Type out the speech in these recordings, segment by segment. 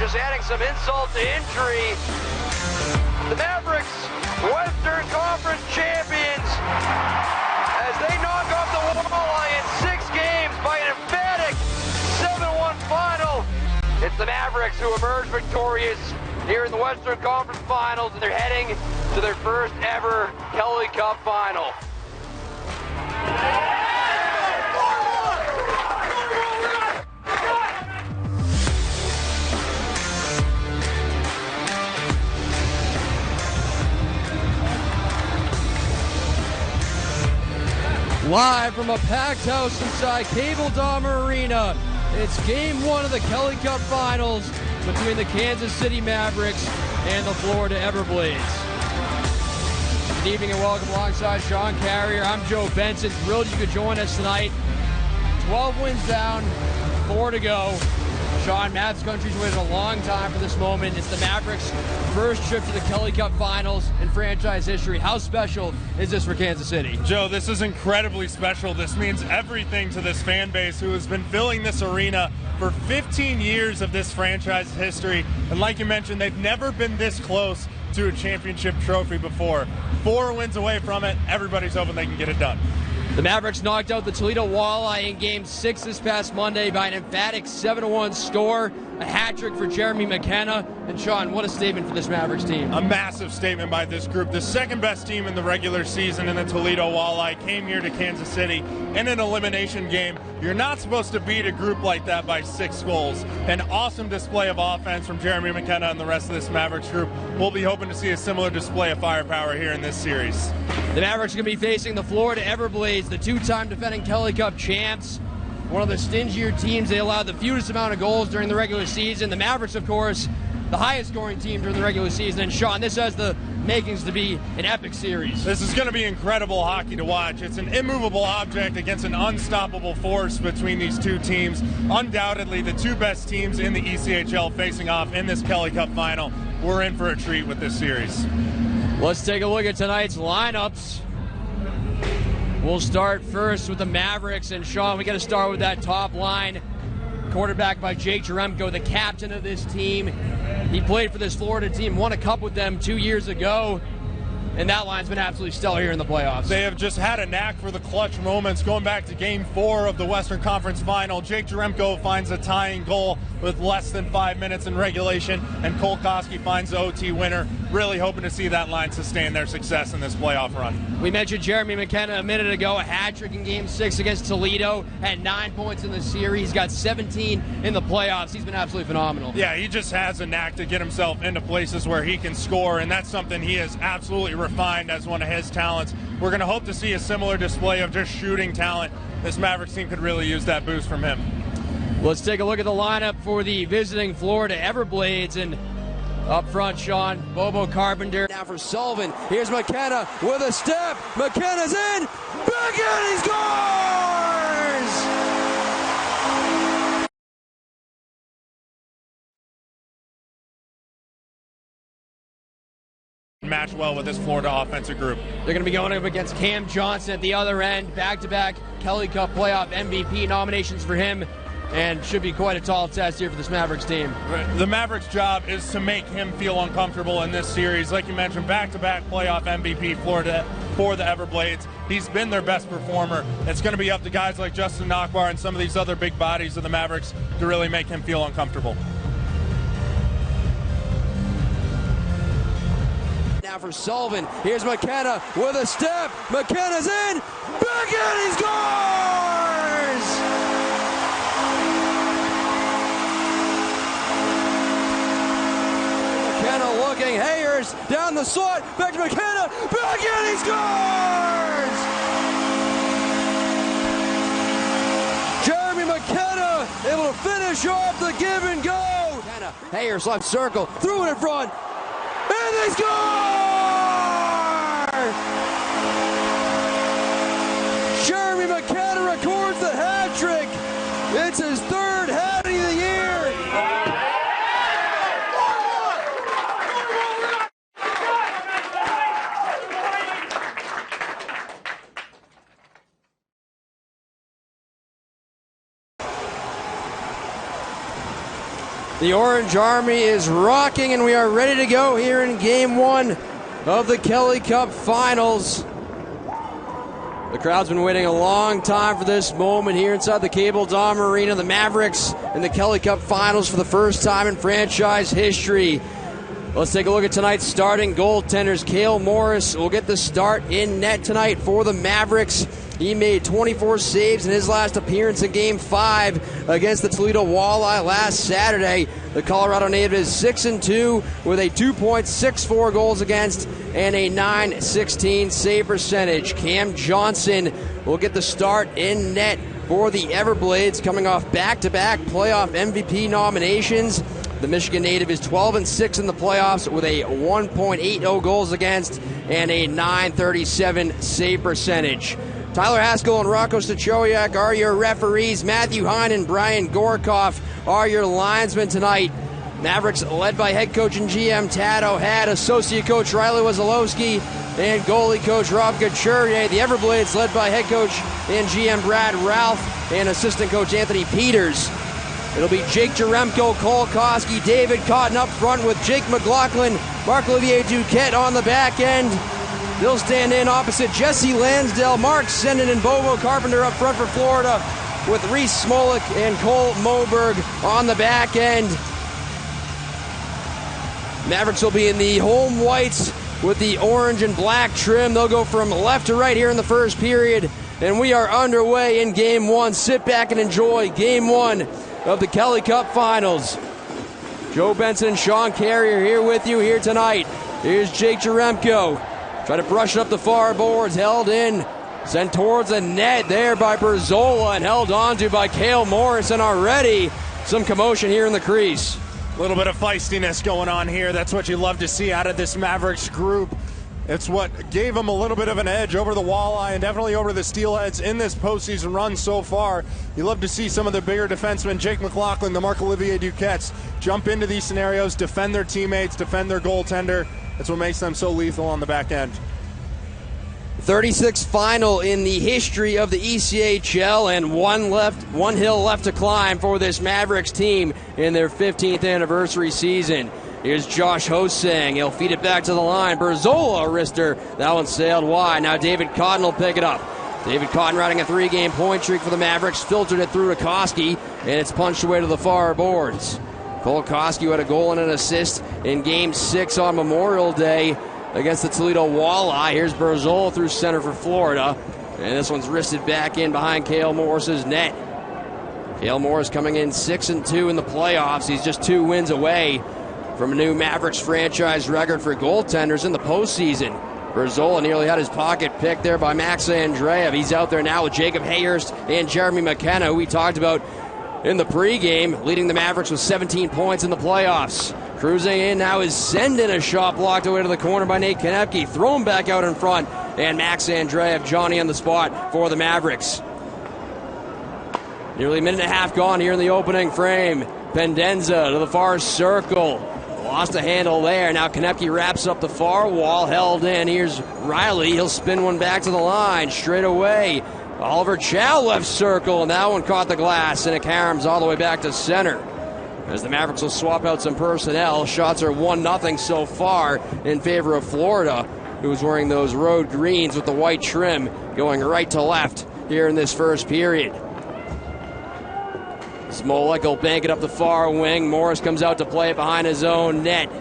just adding some insult to injury. The Mavericks, Western Conference champions, as they knock off the Walleye in 6 games by an emphatic 7-1 final. It's the Mavericks who emerge victorious here in the Western Conference Finals, and they're heading to their first ever Kelly Cup final. Live from a packed house inside Cable Dahmer Arena, it's Game 1 of the Kelly Cup Finals between the Kansas City Mavericks and the Florida Everblades. Good evening and welcome alongside Sean Carrier. I'm Joe Benson. Thrilled you could join us tonight. 12 wins down, 4 to go. Sean, Mavs country's waited a long time for this moment. It's the Mavericks' first trip to the Kelly Cup Finals in franchise history. How special is this for Kansas City? Joe, this is incredibly special. This means everything to this fan base who has been filling this arena for 15 years of this franchise history. And like you mentioned, they've never been this close to a championship trophy before. 4 wins away from it. Everybody's hoping they can get it done. The Mavericks knocked out the Toledo Walleye in Game 6 this past Monday by an emphatic 7-1 score, a hat trick for Jeremy McKenna. And Sean, what a statement for this Mavericks team. A massive statement by this group. The second best team in the regular season in the Toledo Walleye came here to Kansas City in an elimination game. You're not supposed to beat a group like that by 6 goals. An awesome display of offense from Jeremy McKenna and the rest of this Mavericks group. We'll be hoping to see a similar display of firepower here in this series. The Mavericks are going to be facing the Florida Everblades, the 2-time defending Kelly Cup champs. One of the stingier teams. They allowed the fewest amount of goals during the regular season. The Mavericks, of course, the highest scoring team during the regular season. And Sean, this has the makings to be an epic series. This is going to be incredible hockey to watch. It's an immovable object against an unstoppable force between these two teams. Undoubtedly the 2 best teams in the ECHL facing off in this Kelly Cup final. We're in for a treat with this series. Let's take a look at tonight's lineups. We'll start first with the Mavericks, and Sean, we got to start with that top line. Quarterback by Jake Jaremko, the captain of this team. He played for this Florida team, won a cup with them 2 years ago, and that line's been absolutely stellar here in the playoffs. They have just had a knack for the clutch moments. Going back to Game 4 of the Western Conference Final, Jake Jaremko finds a tying goal with less than 5 minutes in regulation, and Cole Koski finds the OT winner. Really hoping to see that line sustain their success in this playoff run. We mentioned Jeremy McKenna a minute ago, a hat trick in Game 6 against Toledo, had 9 points in the series, got 17 in the playoffs. He's been absolutely phenomenal. Yeah, he just has a knack to get himself into places where he can score, and that's something he has absolutely refined as one of his talents. We're going to hope to see a similar display of just shooting talent. This Mavericks team could really use that boost from him. Let's take a look at the lineup for the visiting Florida Everblades, and up front, Sean, Bobo Carpenter. Now for Sullivan. Here's McKenna with a step. McKenna's in. Back in. He scores! Match well with this Florida offensive group. They're going to be going up against Cam Johnson at the other end. Back-to-back Kelly Cup playoff MVP nominations for him. And should be quite a tall test here for this Mavericks team. The Mavericks' job is to make him feel uncomfortable in this series. Like you mentioned, back-to-back playoff MVP Florida for the Everblades. He's been their best performer. It's going to be up to guys like Justin Nachbar and some of these other big bodies of the Mavericks to really make him feel uncomfortable. Now for Sullivan. Here's McKenna with a step. McKenna's in. Back in. He scores! McKenna looking, Hayers down the slot, back to McKenna, back in, he scores! Jeremy McKenna able to finish off the give and go. Hayers left circle, threw it in front, and they score! Jeremy McKenna records the hat trick. It's his 3rd hat of the year. The Orange Army is rocking, and we are ready to go here in Game 1 of the Kelly Cup Finals. The crowd's been waiting a long time for this moment here inside the Cable Dome Arena. The Mavericks in the Kelly Cup Finals for the first time in franchise history. Let's take a look at tonight's starting goaltenders. Cale Morris will get the start in net tonight for the Mavericks. He made 24 saves in his last appearance in Game 5 against the Toledo Walleye last Saturday. The Colorado native is 6-2 with a 2.64 goals against and a .916 save percentage. Cam Johnson will get the start in net for the Everblades, coming off back-to-back playoff MVP nominations. The Michigan native is 12-6 in the playoffs with a 1.80 goals against and a .937 save percentage. Tyler Haskell and Rocco Stachowiak are your referees. Matthew Hine and Brian Gorkoff are your linesmen tonight. Mavericks led by head coach and GM Tad O'Had, associate coach Riley Wazalowski, and goalie coach Rob Couturier. The Everblades led by head coach and GM Brad Ralph and assistant coach Anthony Peters. It'll be Jake Jaremko, Cole Koski, David Cotton up front with Jake McLaughlin, Marc-Olivier Duquette on the back end. They'll stand in opposite Jesse Lansdale, Mark Senden, and Bobo Carpenter up front for Florida, with Reese Smolik and Cole Moberg on the back end. Mavericks will be in the home whites with the orange and black trim. They'll go from left to right here in the first period, and we are underway in Game 1. Sit back and enjoy Game 1 of the Kelly Cup Finals. Joe Benson and Sean Carey are here with you here tonight. Here's Jake Jaremko. Try to brush it up the far boards, held in, sent towards the net there by Berzola and held onto by Cale Morris, and already some commotion here in the crease. A little bit of feistiness going on here. That's what you love to see out of this Mavericks group. It's what gave them a little bit of an edge over the Walleye and definitely over the Steelheads in this postseason run so far. You love to see some of the bigger defensemen, Jake McLaughlin, the Marc-Olivier Duquettes, jump into these scenarios, defend their teammates, defend their goaltender. That's what makes them so lethal on the back end. 36th final in the history of the ECHL, and one hill left to climb for this Mavericks team in their 15th anniversary season. Here's Josh Hosang. He'll feed it back to the line. Berzola, a wrister. That one sailed wide. Now David Cotton will pick it up. David Cotton riding a 3-game point streak for the Mavericks. Filtered it through to Koski, and it's punched away to the far boards. Cole Koski, who had a goal and an assist in Game 6 on Memorial Day against the Toledo Walleye. Here's Berzola through center for Florida, and this one's wristed back in behind Cale Morris's net. Cale Morris coming in 6-2 in the playoffs. He's just 2 wins away from a new Mavericks franchise record for goaltenders in the postseason. Berzola nearly had his pocket picked there by Max Andreev. He's out there now with Jacob Hayhurst and Jeremy McKenna, who we talked about in the pregame, leading the Mavericks with 17 points in the playoffs. Cruising in now is Senden, a shot blocked away to the corner by Nate Konepke. Thrown back out in front, and Max Andreev, Johnny on the spot for the Mavericks. Nearly a minute and a half gone here in the opening frame. Pendenza to the far circle. Lost a handle there. Now Konepke wraps up the far wall, held in. Here's Riley. He'll spin one back to the line straight away. Oliver Chow left circle, and that one caught the glass, and it caroms all the way back to center. As the Mavericks will swap out some personnel, shots are 1-0 so far in favor of Florida, who's wearing those road greens with the white trim, going right to left here in this first period. Smolik will bank it up the far wing. Morris comes out to play it behind his own net.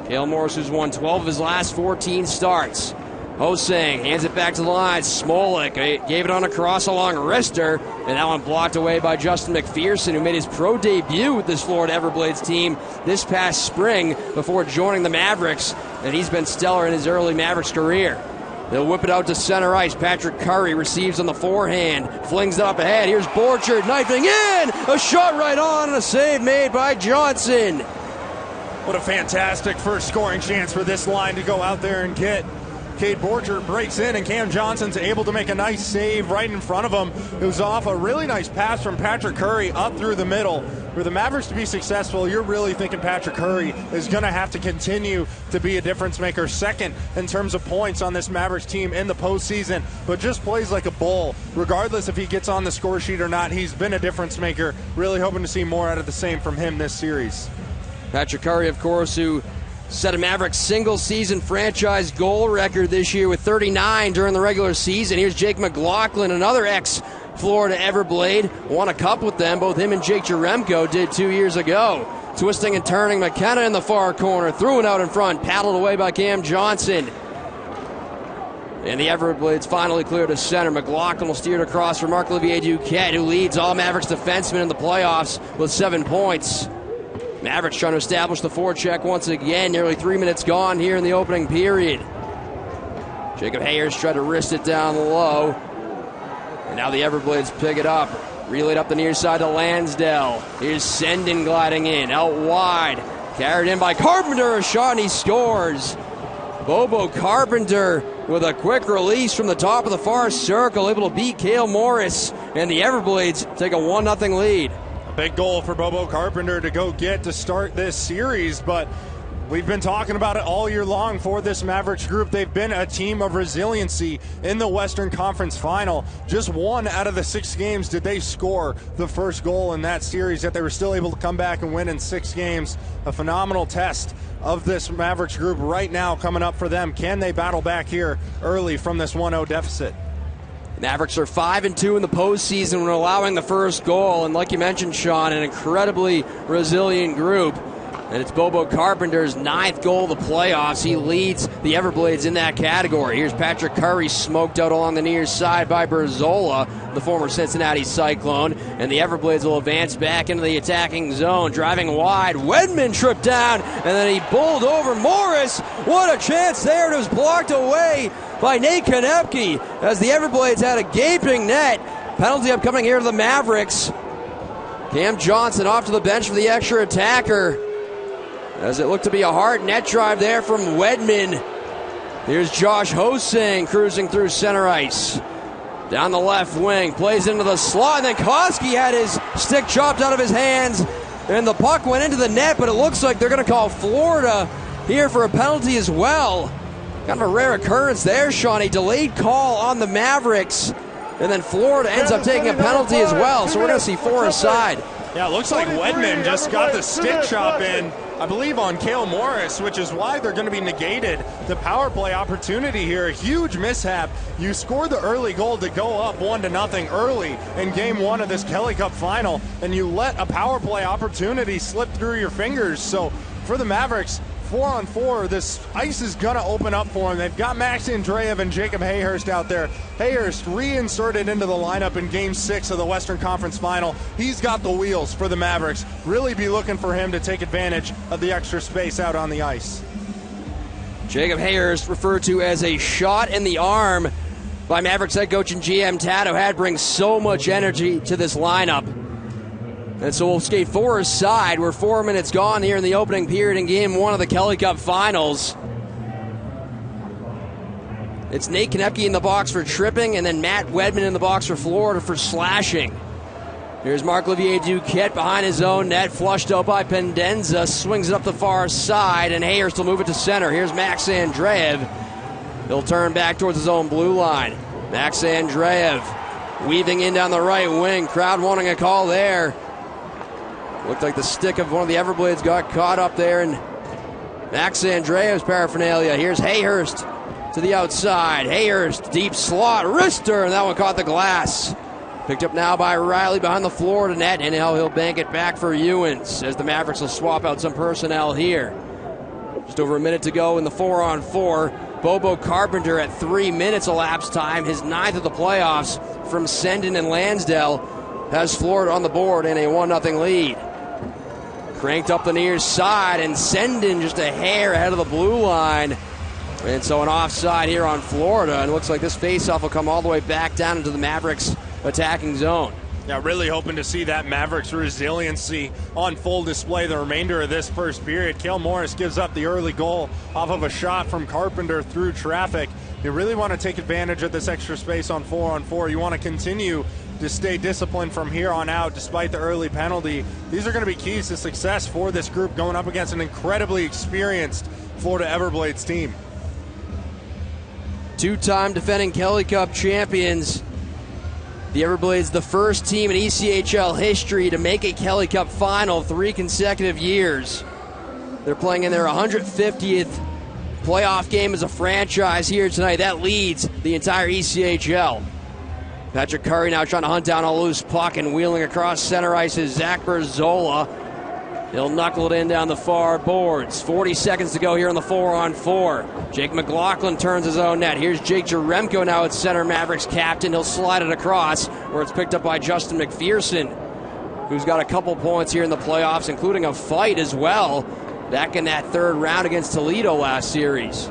Cale Morris, who's won 12 of his last 14 starts. Hosang hands it back to the line. Smolik gave it on a cross along wrister, and that one blocked away by Justin McPherson, who made his pro debut with this Florida Everblades team this past spring before joining the Mavericks, and he's been stellar in his early Mavericks career. They'll whip it out to center ice. Patrick Curry receives on the forehand, flings it up ahead. Here's Borchard knifing in, a shot right on, and a save made by Johnson. What a fantastic first scoring chance for this line to go out there and get. Cade Borcher breaks in, and Cam Johnson's able to make a nice save right in front of him. It was off a really nice pass from Patrick Curry up through the middle. For the Mavericks to be successful, you're really thinking Patrick Curry is going to have to continue to be a difference maker, second in terms of points on this Mavericks team in the postseason, but just plays like a bull. Regardless if he gets on the score sheet or not, he's been a difference maker. Really hoping to see more out of the same from him this series. Patrick Curry, of course, who set a Mavericks single-season franchise goal record this year with 39 during the regular season. Here's Jake McLaughlin, another ex-Florida Everblade. Won a cup with them. Both him and Jake Jaremko did 2 years ago. Twisting and turning, McKenna in the far corner. Threw it out in front. Paddled away by Cam Johnson. And the Everblades finally clear to center. McLaughlin will steer it across for Marc-Olivier Duquette, who leads all Mavericks defensemen in the playoffs with 7 points. Mavericks trying to establish the forecheck once again. Nearly 3 minutes gone here in the opening period. Jacob Hayers tried to wrist it down low. And now the Everblades pick it up. Relayed up the near side to Lansdale. Here's Sendin gliding in. Out wide. Carried in by Carpenter. A shot and he scores. Bobo Carpenter with a quick release from the top of the far circle. Able to beat Cale Morris. And the Everblades take a 1-0 lead. A big goal for Bobo Carpenter to go get to start this series, but we've been talking about it all year long for this Mavericks group. They've been a team of resiliency in the Western Conference Final. Just 1 out of the 6 games did they score the first goal in that series, yet they were still able to come back and win in 6 games. A phenomenal test of this Mavericks group right now coming up for them. Can they battle back here early from this 1-0 deficit? Mavericks are 5-2 in the postseason when allowing the first goal, and like you mentioned, Sean, an incredibly resilient group. And it's Bobo Carpenter's 9th goal of the playoffs. He leads the Everblades in that category. Here's Patrick Curry smoked out along the near side by Berzola, the former Cincinnati Cyclone. And the Everblades will advance back into the attacking zone. Driving wide, Wedman tripped down, and then he bowled over Morris. What a chance there, and it was blocked away by Nate Konepke as the Everblades had a gaping net. Penalty upcoming here to the Mavericks. Cam Johnson off to the bench for the extra attacker, as it looked to be a hard net drive there from Wedman. Here's Josh Hosang cruising through center ice. Down the left wing, plays into the slot, and then Koski had his stick chopped out of his hands, and the puck went into the net, but it looks like they're going to call Florida here for a penalty as well. Kind of a rare occurrence there, Sean. A delayed call on the Mavericks, and then Florida ends up taking a penalty as well, so we're going to see 4 aside. Yeah, it looks like Wedman just got the stick chop in, I believe, on Cale Morris, which is why they're going to be negated the power play opportunity here. A huge mishap. You score the early goal to go up 1-0 early in game 1 of this Kelly Cup final, and you let a power play opportunity slip through your fingers. So for the Mavericks, 4-on-4, this ice is going to open up for them. They've got Max Andreev and Jacob Hayhurst out there. Hayhurst reinserted into the lineup in Game 6 of the Western Conference Final. He's got the wheels for the Mavericks. Really be looking for him to take advantage of the extra space out on the ice. Jacob Hayhurst, referred to as a shot in the arm by Mavericks head coach and GM Tato Had, brings so much energy to this lineup. And so we'll skate 4 aside. We're 4 minutes gone here in the opening period in Game 1 of the Kelly Cup Finals. It's Nate Konepke in the box for tripping, and then Matt Wedman in the box for Florida for slashing. Here's Marc-Olivier Duquette behind his own net, flushed out by Pendenza, swings it up the far side, and Hayhurst will move it to center. Here's Max Andreev. He'll turn back towards his own blue line. Max Andreev weaving in down the right wing. Crowd wanting a call there. Looked like the stick of one of the Everblades got caught up there in Max Andreev's paraphernalia. Here's Hayhurst to the outside. Hayhurst, deep slot, wrister, and that one caught the glass. Picked up now by Riley behind the Florida net, and now he'll bank it back for Ewens as the Mavericks will swap out some personnel here. Just over a minute to go in the 4-on-4. Bobo Carpenter at 3 minutes elapsed time, his 9th of the playoffs from Sendin and Lansdale, has Florida on the board in a 1-0 lead. Cranked up the near side, and Sendin just a hair ahead of the blue line. And so an offside here on Florida, and it looks like this faceoff will come all the way back down into the Mavericks attacking zone. Yeah, really hoping to see that Mavericks resiliency on full display the remainder of this first period. Cale Morris gives up the early goal off of a shot from Carpenter through traffic. You really want to take advantage of this extra space on 4-on-4. You want to continue to stay disciplined from here on out despite the early penalty. These are going to be keys to success for this group going up against an incredibly experienced Florida Everblades team. Two-time defending Kelly Cup champions. The Everblades, the first team in ECHL history to make a Kelly Cup final 3 consecutive years. They're playing in their 150th playoff game as a franchise here tonight. That leads the entire ECHL. Patrick Curry now trying to hunt down a loose puck and wheeling across center ice is Zach Berzola. He'll knuckle it in down the far boards. 40 seconds to go here on the 4-on-4. Jake McLaughlin turns his own net. Here's Jake Jaremko now at center, Mavericks captain. He'll slide it across where it's picked up by Justin McPherson, who's got a couple points here in the playoffs, including a fight as well back in that third round against Toledo last series.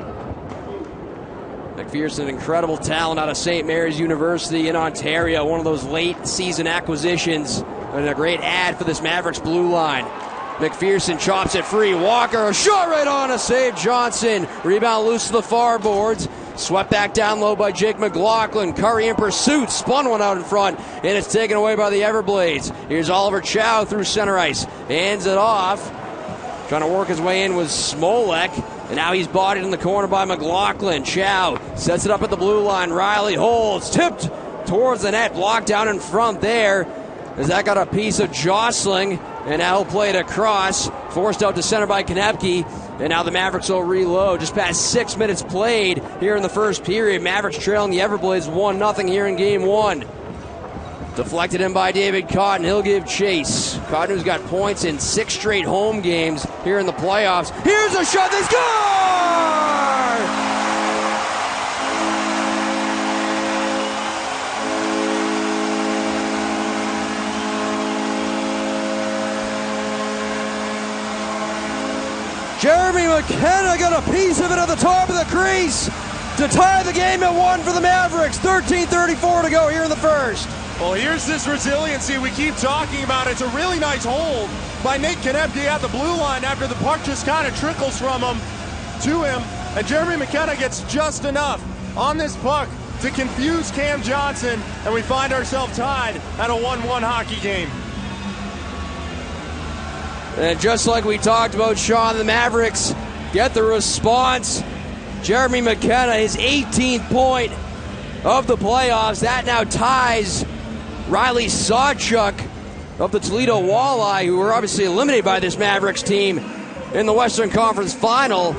McPherson, incredible talent out of St. Mary's University in Ontario. One of those late season acquisitions and a great ad for this Mavericks blue line. McPherson chops it free. Walker, a shot right on, a save. Johnson, rebound loose to the far boards. Swept back down low by Jake McLaughlin. Curry in pursuit, spun one out in front, and it's taken away by the Everblades. Here's Oliver Chow through center ice. Hands it off. Trying to work his way in was Smolek, and now he's bodied in the corner by McLaughlin. Chow sets it up at the blue line. Riley holds, tipped towards the net, blocked down in front there, as that got a piece of jostling, and now he'll play it across, forced out to center by Konepke, and now the Mavericks will reload. Just past 6 minutes played here in the first period. Mavericks trailing the Everblades 1-0 here in game 1. Deflected in by David Cotton. He'll give chase. Cotton, who's got points in 6 straight home games here in the playoffs. Here's a shot. They score! Jeremy McKenna got a piece of it at the top of the crease to tie the game at 1 for the Mavericks. 13:34 to go here in the first. Well, here's this resiliency we keep talking about. It's a really nice hold by Nate Konepke at the blue line after the puck just kind of trickles from him to him. And Jeremy McKenna gets just enough on this puck to confuse Cam Johnson, and we find ourselves tied at a 1-1 hockey game. And just like we talked about, Sean, the Mavericks get the response. Jeremy McKenna, his 18th point of the playoffs. That now ties Riley Sawchuk of the Toledo Walleye, who were obviously eliminated by this Mavericks team in the Western Conference Final.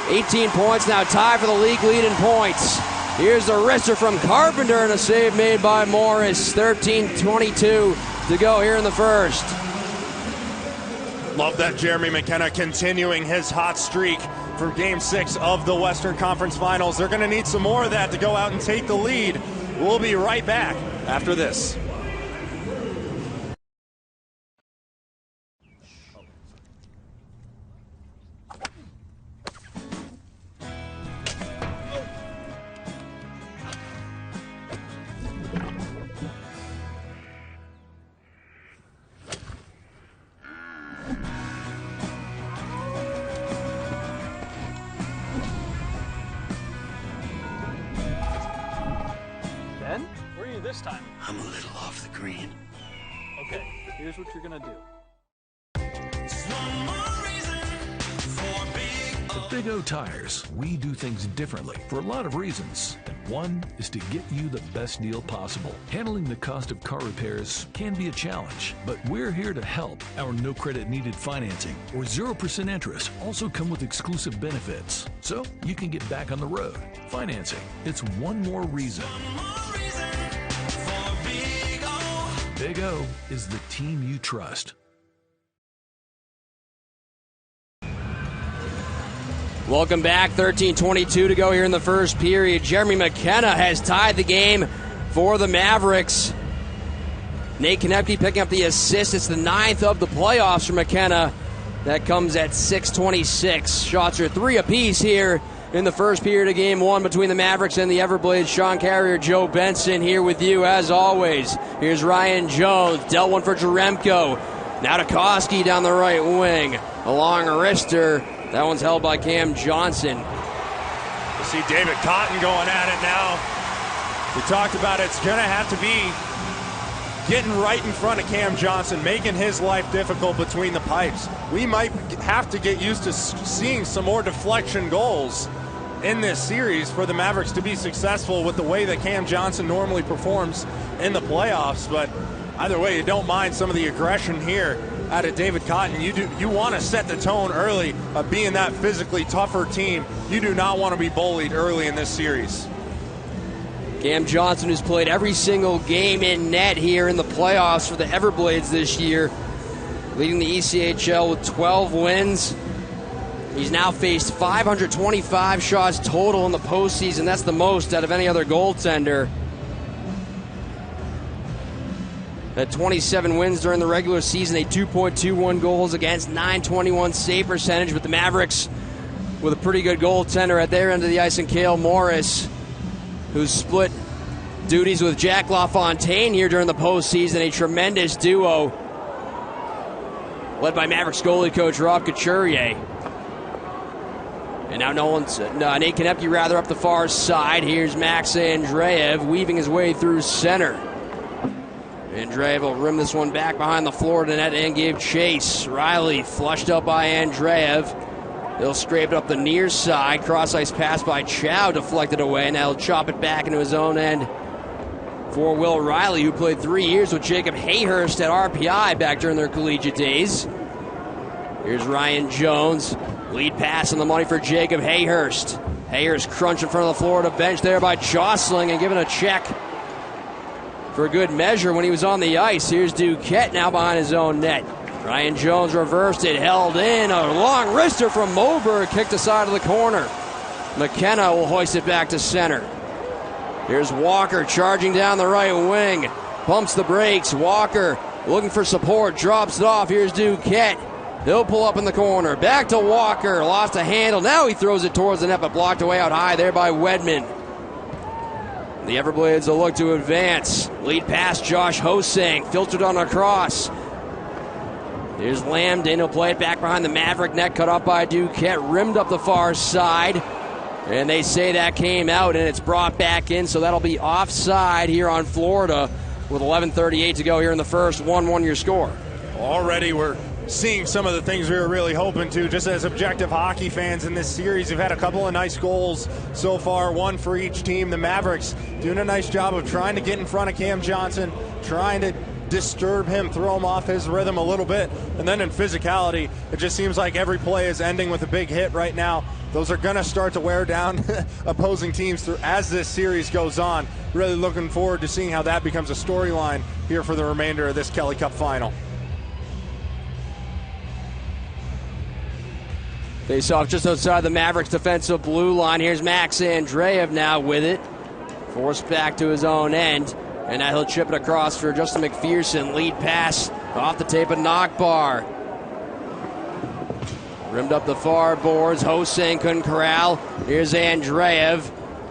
18 points now tied for the league lead in points. Here's the wrister from Carpenter and a save made by Morris. 13:22 to go here in the first. Love that Jeremy McKenna continuing his hot streak for Game 6 of the Western Conference Finals. They're going to need some more of that to go out and take the lead. We'll be right back after this. Where are you this time? I'm a little off the green. Okay, here's what you're gonna do. At Big O Tires, we do things differently for a lot of reasons. And one is to get you the best deal possible. Handling the cost of car repairs can be a challenge, but we're here to help. Our no credit needed financing or 0% interest also come with exclusive benefits, so you can get back on the road. Financing, it's one more reason. Big O is the team you trust. Welcome back. 13:22 to go here in the first period. Jeremy McKenna has tied the game for the Mavericks. Nate Konepke picking up the assist. It's the 9th of the playoffs for McKenna. That comes at 6:26. Shots are 3 apiece here in the first period of game one between the Mavericks and the Everblades. Sean Carrier, Joe Benson here with you as always. Here's Ryan Jones, dealt one for Jaremko. Now to Koski down the right wing. A long wrister. That one's held by Cam Johnson. You see David Cotton going at it now. We talked about it's going to have to be getting right in front of Cam Johnson, making his life difficult between the pipes. We might have to get used to seeing some more deflection goals in this series for the Mavericks to be successful with the way that Cam Johnson normally performs in the playoffs. But either way, you don't mind some of the aggression here out of David Cotton. You want to set the tone early of being that physically tougher team. You do not want to be bullied early in this series. Cam Johnson, who's played every single game in net here in the playoffs for the Everblades this year, leading the ECHL with 12 wins. He's now faced 525 shots total in the postseason. That's the most out of any other goaltender. At 27 wins during the regular season, a 2.21 goals against, 921 save percentage, but the Mavericks with a pretty good goaltender at their end of the ice in Cale Morris, who's split duties with Jack LaFontaine here during the postseason. A tremendous duo led by Mavericks goalie coach Rob Couturier. And now Nate Konepke up the far side. Here's Max Andreev weaving his way through center. Andreev will rim this one back behind the Florida net and give chase. Riley flushed up by Andreev. He'll scrape it up the near side. Cross-ice pass by Chow, deflected away. Now he'll chop it back into his own end for Will Riley, who played 3 years with Jacob Hayhurst at RPI back during their collegiate days. Here's Ryan Jones. Lead pass on the money for Jacob Hayhurst. Hayhurst crunch in front of the Florida bench there by Jostling and given a check for good measure when he was on the ice. Here's Duquette now behind his own net. Ryan Jones reversed it, held in. A long wrister from Moberg, kicked aside of the corner. McKenna will hoist it back to center. Here's Walker charging down the right wing. Pumps the brakes. Walker looking for support, drops it off. Here's Duquette. He'll pull up in the corner. Back to Walker. Lost a handle. Now he throws it towards the net, but blocked away out high there by Wedman. The Everblades will look to advance. Lead pass, Josh Hosang. Filtered on a cross. Here's Lambden. He'll play it back behind the Maverick net. Cut off by Duquette. Rimmed up the far side. And they say that came out, and it's brought back in, so that'll be offside here on Florida with 11:38 to go here in the first. 1-1 your score. Already we're seeing some of the things we were really hoping to, just as objective hockey fans in this series. We've had a couple of nice goals so far, one for each team. The Mavericks doing a nice job of trying to get in front of Cam Johnson, trying to disturb him, throw him off his rhythm a little bit. And then in physicality, it just seems like every play is ending with a big hit right now. Those are going to start to wear down opposing teams as this series goes on. Really looking forward to seeing how that becomes a storyline here for the remainder of this Kelly Cup final. Face off just outside the Mavericks defensive blue line. Here's Max Andreev now with it. Forced back to his own end. And now he'll chip it across for Justin McPherson. Lead pass off the tape of Knockbar. Rimmed up the far boards. Hosang couldn't corral. Here's Andreev.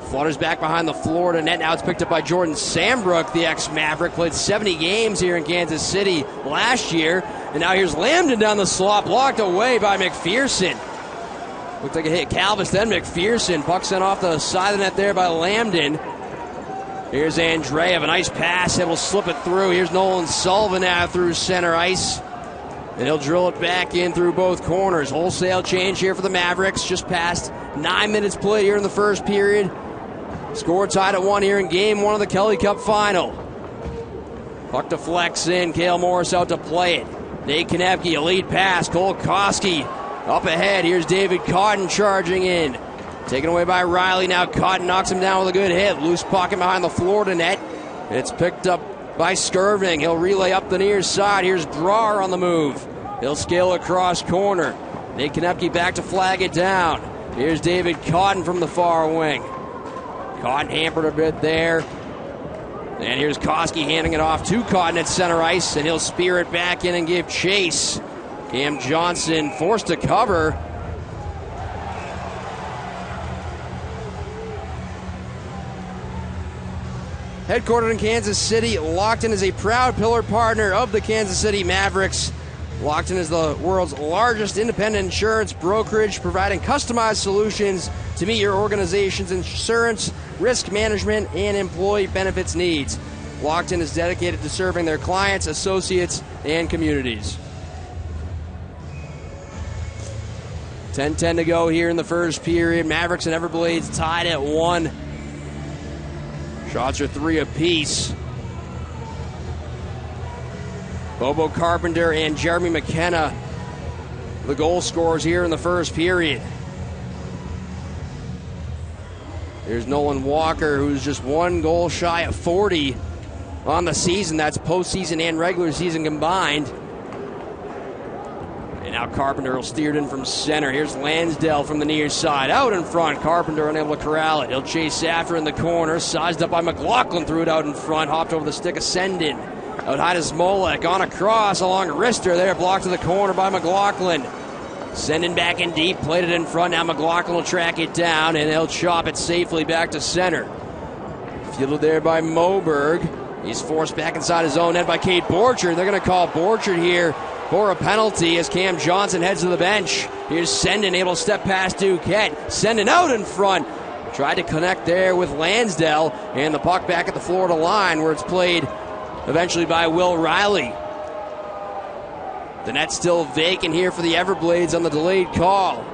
Flutters back behind the Florida net. Now it's picked up by Jordan Sambrook, the ex-Maverick. Played 70 games here in Kansas City last year. And now here's Lambden down the slot. Blocked away by McPherson. Looked like it hit Calvis, then McPherson. Puck sent off the side of the net there by Lambden. Here's Andreev. A nice pass. It will slip it through. Here's Nolan Sullivan now through center ice. And he'll drill it back in through both corners. Wholesale change here for the Mavericks. Just past 9 minutes played here in the first period. Score tied at 1 here in game 1 of the Kelly Cup final. Puck deflects in. Cale Morris out to play it. Nate Konepke, a lead pass. Cole Koski up ahead. Here's David Cotton charging in. Taken away by Riley. Now Cotton knocks him down with a good hit. Loose pocket behind the Florida net. It's picked up by Skirving. He'll relay up the near side. Here's Drawer on the move. He'll scale across corner. Nate Konepke back to flag it down. Here's David Cotton from the far wing. Cotton hampered a bit there. And here's Koski handing it off to Cotton at center ice, and he'll spear it back in and give chase. Cam Johnson forced to cover. headquartered in Kansas City, Lockton is a proud pillar partner of the Kansas City Mavericks. Lockton is the world's largest independent insurance brokerage, providing customized solutions to meet your organization's insurance, risk management, and employee benefits needs. Lockton is dedicated to serving their clients, associates, and communities. 10-10 to go here in the first period. Mavericks and Everblades tied at 1. Shots are 3 apiece. Bobo Carpenter and Jeremy McKenna, the goal scorers here in the first period. There's Nolan Walker, who's just 1 goal shy of 40 on the season. That's postseason and regular season combined. And now Carpenter will steer it in from center. Here's Lansdale from the near side. Out in front. Carpenter unable to corral it. He'll chase after in the corner. Sized up by McLaughlin. Threw it out in front. Hopped over the stick of Sendin. Out high to Smolek. On a cross along Rister there. Blocked to the corner by McLaughlin. Sendin back in deep. Played it in front. Now McLaughlin will track it down. And he'll chop it safely back to center. Fielded there by Moberg. He's forced back inside his own net by Cade Borchard. They're going to call Borchard here for a penalty as Cam Johnson heads to the bench. Here's Sendin able to step past Duquette. Sendin out in front. Tried to connect there with Lansdale. And the puck back at the Florida line where it's played eventually by Will Riley. The net's still vacant here for the Everblades on the delayed call.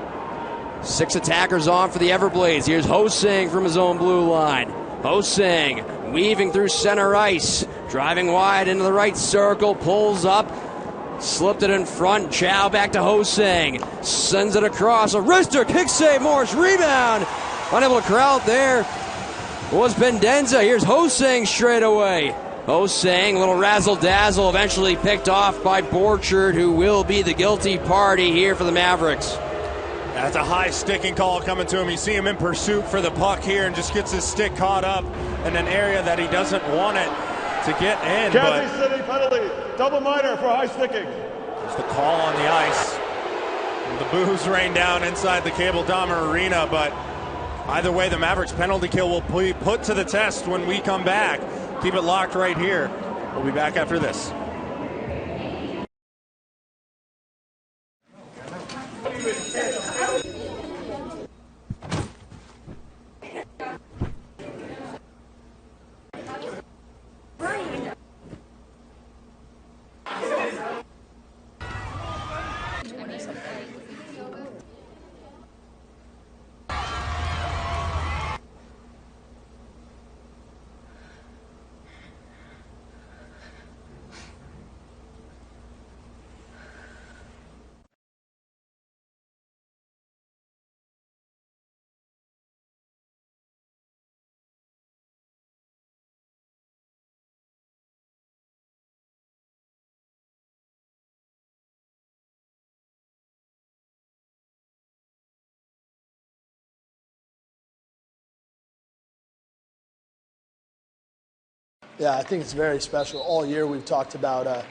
6 attackers on for the Everblades. Here's Hosang from his own blue line. Hosang weaving through center ice. Driving wide into the right circle. Pulls up. Slipped it in front. Chow back to Hosang. Sends it across. A wrister. Kick save. Morris. Rebound. Unable to corral it there was Pendenza. Here's Hosang straight away. Hosang, little razzle-dazzle, eventually picked off by Borchard, who will be the guilty party here for the Mavericks. That's a high sticking call coming to him. You see him in pursuit for the puck here and just gets his stick caught up in an area that he doesn't want it to get in. Kansas City penalty, double minor for high sticking. There's the call on the ice. The boos rain down inside the Cable Dahmer Arena, but either way, the Mavericks penalty kill will be put to the test when we come back. Keep it locked right here. We'll be back after this. Yeah, I think it's very special. All year we've talked about,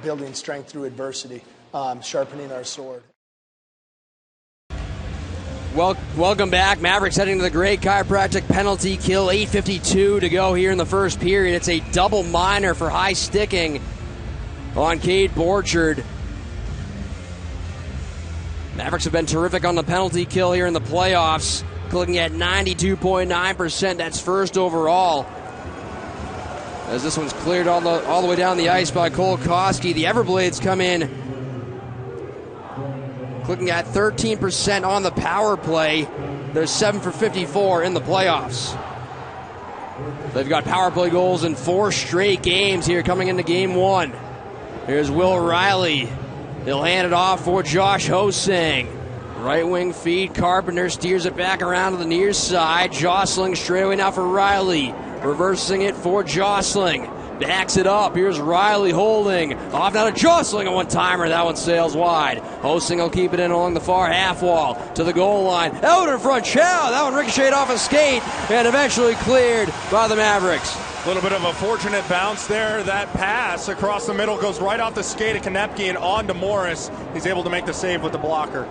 building strength through adversity, sharpening our sword. Welcome back. Mavericks heading to the Great Chiropractic penalty kill. 8:52 to go here in the first period. It's a double minor for high sticking on Cade Borchard. Mavericks have been terrific on the penalty kill here in the playoffs, clicking at 92.9%. That's first overall. As this one's cleared all the way down the ice by Cole Koski. The Everblades come in clicking at 13% on the power play. They're 7 for 54 in the playoffs. They've got power play goals in 4 straight games here coming into game 1. Here's Will Riley. He'll hand it off for Josh Hosang. Right wing feed. Carpenter steers it back around to the near side. Jostling straight away now for Riley. Reversing it for Jostling. Backs it up. Here's Riley holding. Off now to Jostling. A one-timer. That one sails wide. Hosang will keep it in along the far half wall to the goal line. Out in front. Chow. That one ricocheted off a skate and eventually cleared by the Mavericks. A little bit of a fortunate bounce there. That pass across the middle goes right off the skate of Konepke and on to Morris. He's able to make the save with the blocker.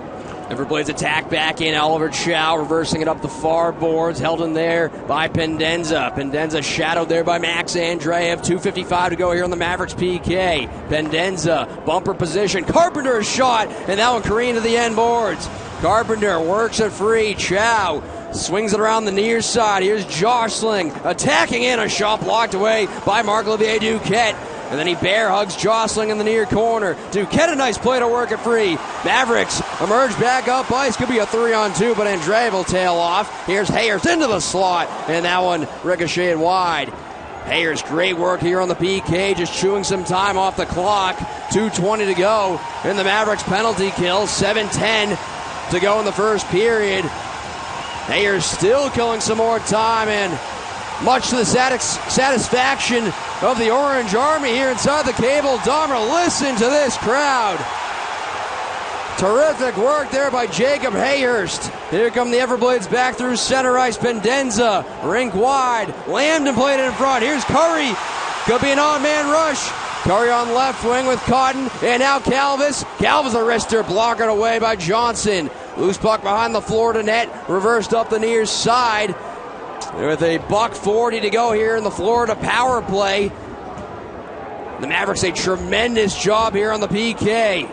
Everblades attack back in. Oliver Chow reversing it up the far boards. Held in there by Pendenza. Pendenza shadowed there by Max Andreev. 2:55 to go here on the Mavericks PK. Pendenza, bumper position. Carpenter's shot, and that one careened to the end boards. Carpenter works it free. Chow swings it around the near side. Here's Jostling attacking in. A shot blocked away by Marc-Olivier Duquette. And then he bear hugs Jostling in the near corner. Duquette, a nice play to work it free. Mavericks emerge back up ice. Could be a 3-on-2, but Andreev will tail off. Here's Hayers into the slot, and that one ricocheted wide. Hayers, great work here on the PK, just chewing some time off the clock. 2:20 to go in the Mavericks penalty kill. 7:10 to go in the first period. Hayers still killing some more time, and much to the satisfaction of the Orange Army here inside the Cable Dahmer. Listen to this crowd. Terrific work there by Jacob Hayhurst. Here come the Everblades back through center ice. Pendenza, rink wide. Lambden played it in front. Here's Curry. Could be an on-man rush. Curry on left wing with Cotton. And now Calvis. Calvis a wrister, blocked away by Johnson. Loose puck behind the Florida net. Reversed up the near side. With a $1:40 to go here in the Florida power play. The Mavericks a tremendous job here on the PK.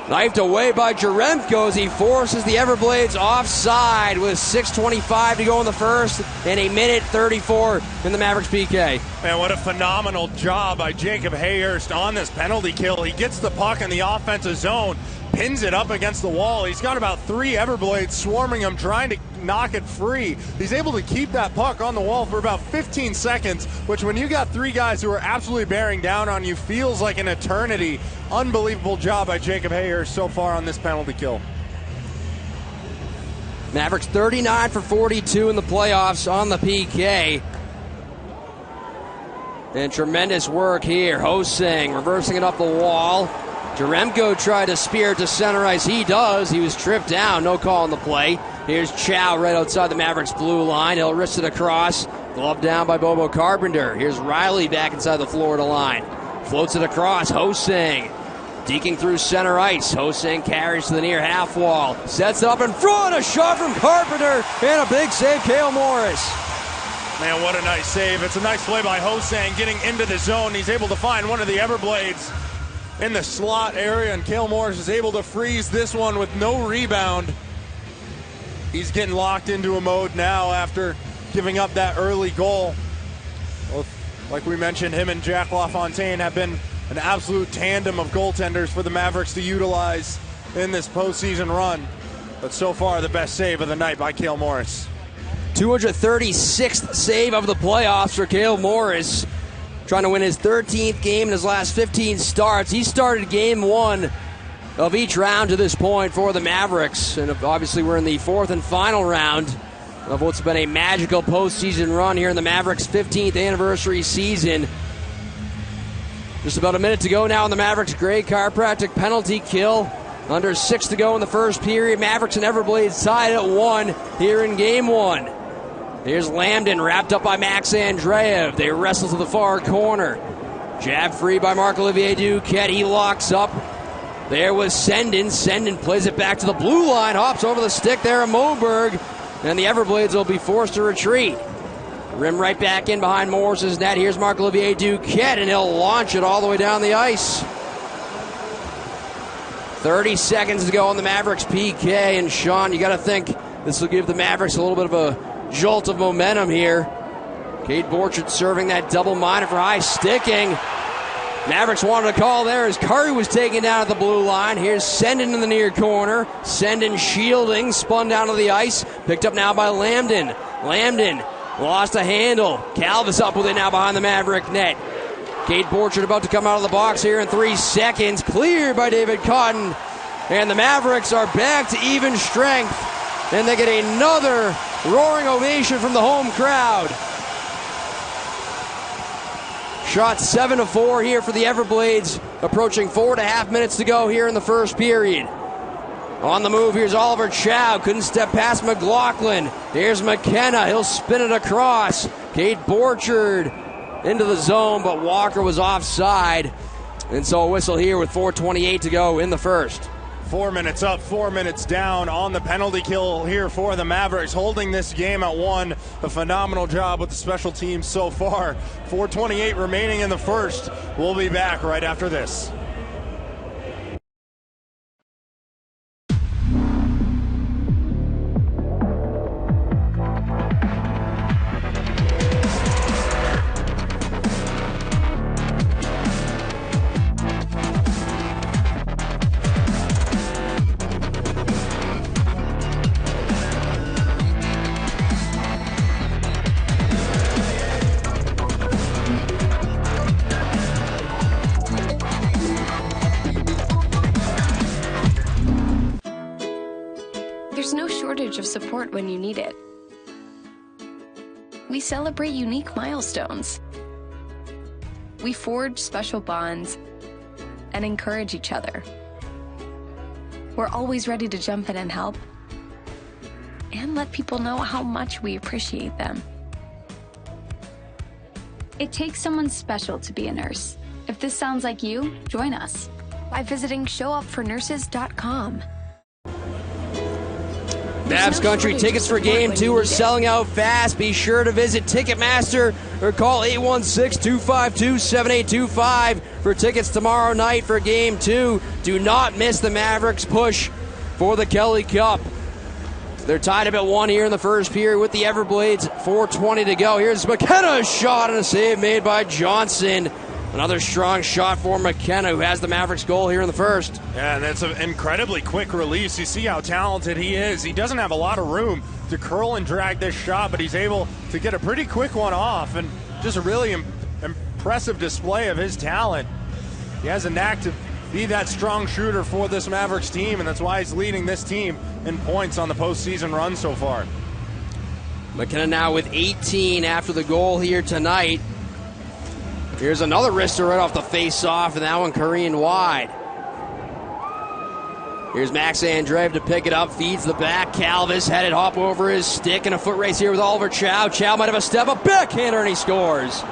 Knifed away by Jaremko as he forces the Everblades offside with 6:25 to go in the first and 1:34 in the Mavericks PK. Man, what a phenomenal job by Jacob Hayhurst on this penalty kill. He gets the puck in the offensive zone, pins it up against the wall. He's got about 3 Everblades swarming him, trying to knock it free. He's able to keep that puck on the wall for about 15 seconds, which when you got 3 guys who are absolutely bearing down on you feels like an eternity. Unbelievable job by Jacob Hayhurst so far on this penalty kill. Mavericks 39 for 42 in the playoffs on the PK. And tremendous work here. Hosang reversing it up the wall. Jaremko tried to spear it to center ice. He does. He was tripped down. No call on the play. Here's Chow right outside the Mavericks blue line. He'll wrist it across. Glove down by Bobo Carpenter. Here's Riley back inside the Florida line. Floats it across. Hosang deking through center ice. Hosang carries to the near half wall. Sets it up in front. A shot from Carpenter. And a big save, Cale Morris. Man, what a nice save. It's a nice play by Hosang getting into the zone. He's able to find one of the Everblades in the slot area, and Cale Morris is able to freeze this one with no rebound. He's getting locked into a mode now after giving up that early goal. Well, like we mentioned, him and Jack LaFontaine have been an absolute tandem of goaltenders for the Mavericks to utilize in this postseason run. But so far, the best save of the night by Cale Morris. 236th save of the playoffs for Cale Morris. Trying to win his 13th game in his last 15 starts. He started game 1 of each round to this point for the Mavericks. And obviously we're in the 4th and final round of what's been a magical postseason run here in the Mavericks' 15th anniversary season. Just about a minute to go now in the Mavericks' gray chiropractic penalty kill. Under 6 to go in the first period. Mavericks and Everblades tied at 1 here in game 1. Here's Lambden wrapped up by Max Andreev. They wrestle to the far corner. Jab free by Marc-Olivier Duquette. He locks up. There was Sendin. Sendin plays it back to the blue line. Hops over the stick there at Moberg. And the Everblades will be forced to retreat. Rim right back in behind Morris's net. Here's Marc-Olivier Duquette, and he'll launch it all the way down the ice. 30 seconds to go on the Mavericks PK. And Sean, you got to think this will give the Mavericks a little bit of a jolt of momentum here. Kate Borchard serving that double minor for high sticking. Mavericks wanted a call there as Curry was taken down at the blue line. Here's Sendin in the near corner. Sendin shielding, spun down to the ice. Picked up now by Lambden. Lambden lost a handle. Calvis up with it now behind the Maverick net. Kate Borchard about to come out of the box here in 3 seconds. Cleared by David Cotton. And the Mavericks are back to even strength. And they get another roaring ovation from the home crowd. Shot 7-4 here for the Everblades. Approaching 4.5 minutes to go here in the first period. On the move, here's Oliver Chow. Couldn't step past McLaughlin. Here's McKenna. He'll spin it across. Kate Borchard into the zone, but Walker was offside. And so a whistle here with 4:28 to go in the first. 4 minutes up, 4 minutes down on the penalty kill here for the Mavericks, holding this game at 1. A phenomenal job with the special teams so far. 4:28 remaining in the first. We'll be back right after this. There's no shortage of support when you need it. We celebrate unique milestones. We forge special bonds and encourage each other. We're always ready to jump in and help and let people know how much we appreciate them. It takes someone special to be a nurse. If this sounds like you, join us by visiting showupfornurses.com. Mavs Country tickets for Game 2 are selling out fast. Be sure to visit Ticketmaster or call 816-252-7825 for tickets tomorrow night for Game 2. Do not miss the Mavericks push for the Kelly Cup. They're tied up at 1 here in the first period with the Everblades. 4:20 to go. Here's McKenna's shot and a save made by Johnson. Another strong shot for McKenna, who has the Mavericks goal here in the first. Yeah, and that's an incredibly quick release. You see how talented he is. He doesn't have a lot of room to curl and drag this shot, but he's able to get a pretty quick one off, and just a really impressive display of his talent. He has a knack to be that strong shooter for this Mavericks team, and that's why he's leading this team in points on the postseason run so far. McKenna now with 18 after the goal here tonight. Here's another wrister right off the face-off, and that one Korean wide. Here's Max Andreev to pick it up, feeds the back. Calvis headed hop over his stick, and a foot race here with Oliver Chow. Chow might have a step up, backhander, and he scores.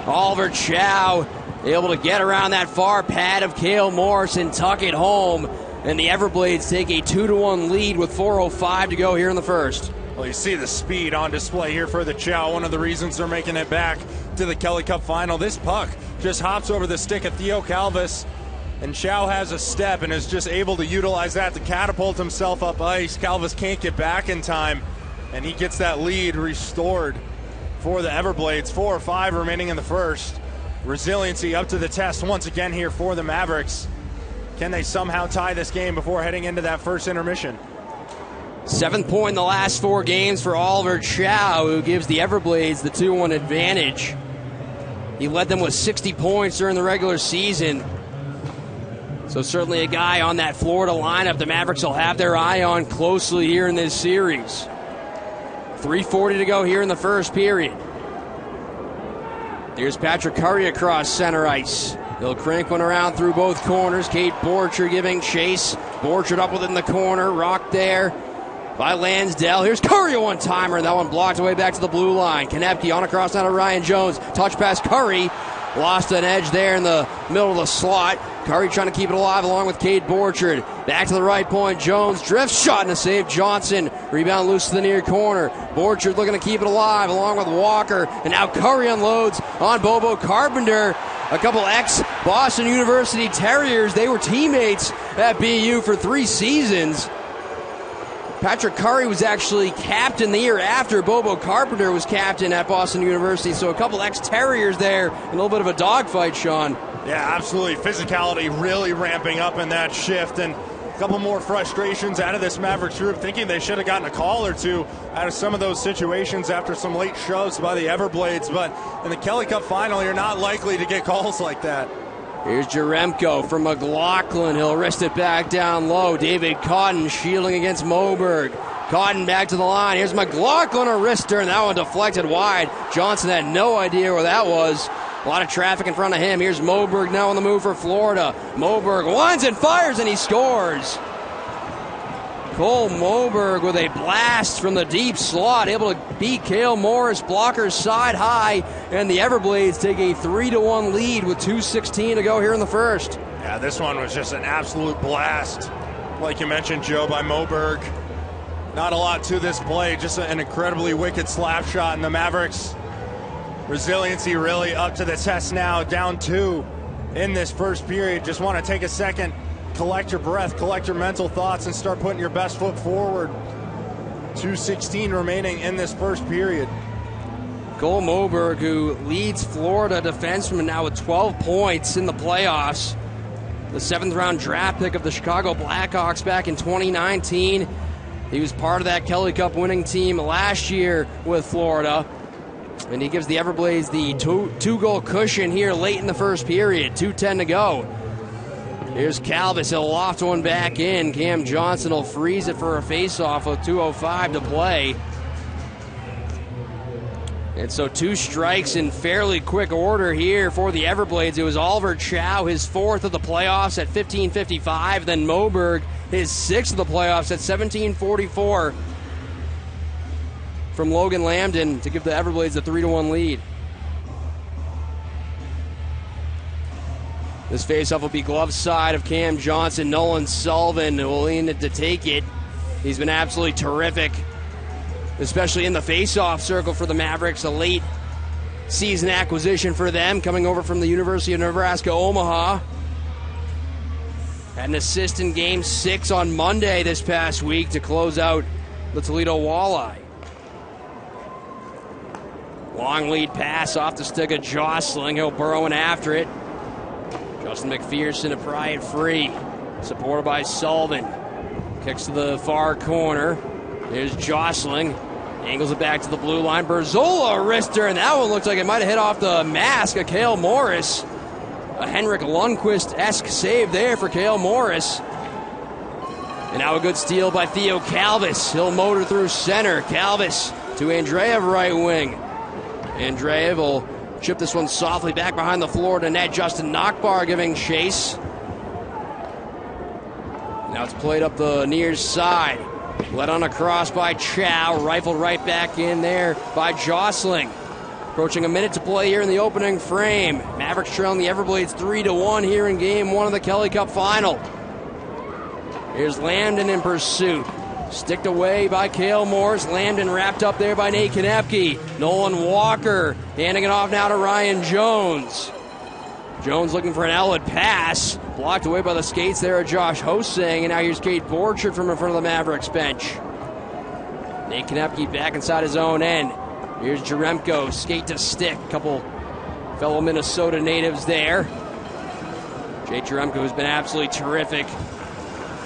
Oliver Chow able to get around that far pad of Cale Morris and tuck it home. And the Everblades take a 2-1 lead with 4:05 to go here in the first. Well, you see the speed on display here for the Chow. One of the reasons they're making it back to the Kelly Cup final. This puck just hops over the stick of Theo Calvis, and Chow has a step and is just able to utilize that to catapult himself up ice. Calvis can't get back in time, and he gets that lead restored for the Everblades. 4:05 remaining in the first. Resiliency up to the test once again here for the Mavericks. Can they somehow tie this game before heading into that first intermission? 7th point in the last 4 games for Oliver Chow, who gives the Everblades the 2-1 advantage. He led them with 60 points during the regular season. So certainly a guy on that Florida lineup the Mavericks will have their eye on closely here in this series. 3:40 to go here in the first period. Here's Patrick Curry across center ice. He'll crank one around through both corners. Kate Borchard giving chase. Borchard up within the corner. Rocked there by Lansdale. Here's Curry, a one-timer. That one blocked away back to the blue line. Konepke on across now to Ryan Jones. Touch pass Curry. Lost an edge there in the middle of the slot. Curry trying to keep it alive along with Kate Borchard. Back to the right point. Jones drifts. Shot and a save. Johnson. Rebound loose to the near corner. Borchard looking to keep it alive along with Walker. And now Curry unloads on Bobo Carpenter. A couple ex-Boston University Terriers. They were teammates at BU for 3 seasons. Patrick Curry was actually captain the year after Bobo Carpenter was captain at Boston University. So a couple ex-Terriers there. A little bit of a dogfight, Sean. Yeah, absolutely. Physicality really ramping up in that shift. And a couple more frustrations out of this Mavericks group, thinking they should have gotten a call or two out of some of those situations after some late shoves by the Everblades. But in the Kelly Cup final, you're not likely to get calls like that. Here's Jaremko from McLaughlin. He'll wrist it back down low. David Cotton shielding against Moberg. Cotton back to the line. Here's McLaughlin, a wrister, and that one deflected wide. Johnson had no idea where that was. A lot of traffic in front of him. Here's Moberg now on the move for Florida. Moberg winds and fires, and he scores. Cole Moberg with a blast from the deep slot, able to beat Cale Morris, blockers side high, and the Everblades take a 3-1 lead with 2:16 to go here in the first. Yeah, this one was just an absolute blast like you mentioned, Joe, by Moberg. Not a lot to this play, just an incredibly wicked slap shot, and the Mavericks' resiliency really up to the test now, down 2 in this first period. Just want to take a second, collect your breath, collect your mental thoughts, and start putting your best foot forward. 2:16 remaining in this first period. Cole Moberg, who leads Florida defenseman now with 12 points in the playoffs. The 7th-round draft pick of the Chicago Blackhawks back in 2019. He was part of that Kelly Cup winning team last year with Florida. And he gives the Everblades the two-goal cushion here late in the first period. 2:10 to go. Here's Calvis. He'll loft one back in. Cam Johnson will freeze it for a face-off with 2:05 to play. And so 2 strikes in fairly quick order here for the Everblades. It was Oliver Chow, his 4th of the playoffs at 15:55. Then Moberg, his 6th of the playoffs at 17:44 from Logan Lambden to give the Everblades a 3-1 lead. This faceoff will be glove side of Cam Johnson. Nolan Sullivan will lean it to take it. He's been absolutely terrific, especially in the faceoff circle for the Mavericks. A late season acquisition for them, coming over from the University of Nebraska, Omaha. Had an assist in Game 6 on Monday this past week to close out the Toledo Walleye. Long lead pass off the stick of Jostling. He'll burrow in after it. Justin McPherson to pry it free. Supported by Sullivan. Kicks to the far corner. There's Jostling. Angles it back to the blue line. Berzola wrister, and that one looks like it might have hit off the mask of Cale Morris. A Henrik Lundqvist-esque save there for Cale Morris. And now a good steal by Theo Calvis. He'll motor through center. Calvis to Andreev right wing. Andreev will chip this one softly back behind the Florida net. Justin Nockbar giving chase. Now it's played up the near side. Led on a cross by Chow. Rifled right back in there by Jostling. Approaching a minute to play here in the opening frame. Mavericks trailing the Everblades 3-1 here in Game 1 of the Kelly Cup Final. Here's Lambden in pursuit. Sticked away by Cale Morris. Lambden wrapped up there by Nate Konepke. Nolan Walker handing it off now to Ryan Jones. Jones looking for an outlet pass. Blocked away by the skates there of Josh Hosang. And now here's Kate Borchard from in front of the Mavericks bench. Nate Konepke back inside his own end. Here's Jaremko, skate to stick. Couple fellow Minnesota natives there. Jake Jaremko has been absolutely terrific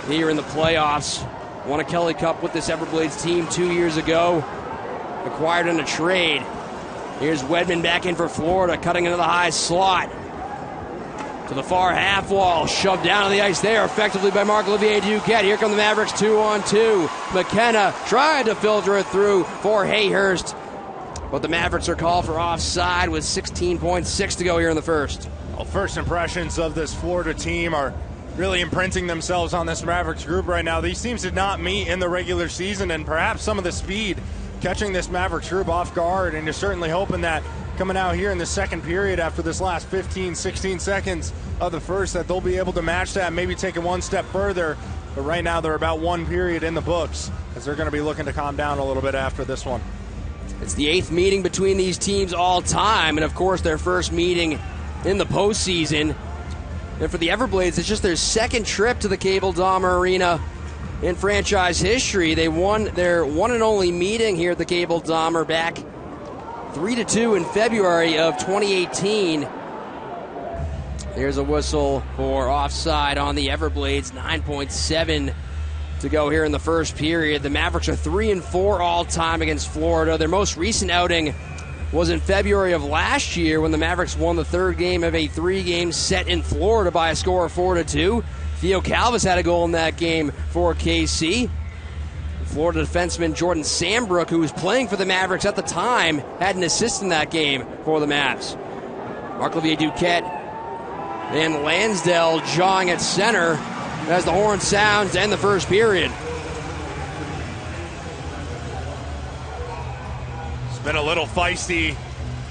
here in the playoffs. Won a Kelly Cup with this Everblades team 2 years ago. Acquired in a trade. Here's Wedman back in for Florida, cutting into the high slot. To the far half wall, shoved down on the ice there effectively by Marc-Olivier Duquette. Here come the Mavericks 2-on-2. McKenna tried to filter it through for Hayhurst, but the Mavericks are called for offside with 16.6 to go here in the first. Well, first impressions of this Florida team are really imprinting themselves on this Mavericks group right now. These teams did not meet in the regular season, and perhaps some of the speed catching this Mavericks group off guard, and you're certainly hoping that coming out here in the second period after this last 15, 16 seconds of the first that they'll be able to match that, maybe take it one step further. But right now they're about one period in the books as they're going to be looking to calm down a little bit after this one. It's the 8th meeting between these teams all time, and of course their first meeting in the postseason. And for the Everblades, it's just their second trip to the Cable Dahmer Arena in franchise history. They won their one and only meeting here at the Cable Dahmer back 3-2 in February of 2018. There's a whistle for offside on the Everblades. 9.7 to go here in the first period. The Mavericks are 3-4 all time against Florida. Their most recent outing was in February of last year when the Mavericks won the third game of a 3-game set in Florida by a score of 4-2. Theo Calvis had a goal in that game for KC. Florida defenseman Jordan Sambrook, who was playing for the Mavericks at the time, had an assist in that game for the Mavs. Marc-Olivier Duquette and Lansdale jawing at center as the horn sounds to end the first period. It's been a little feisty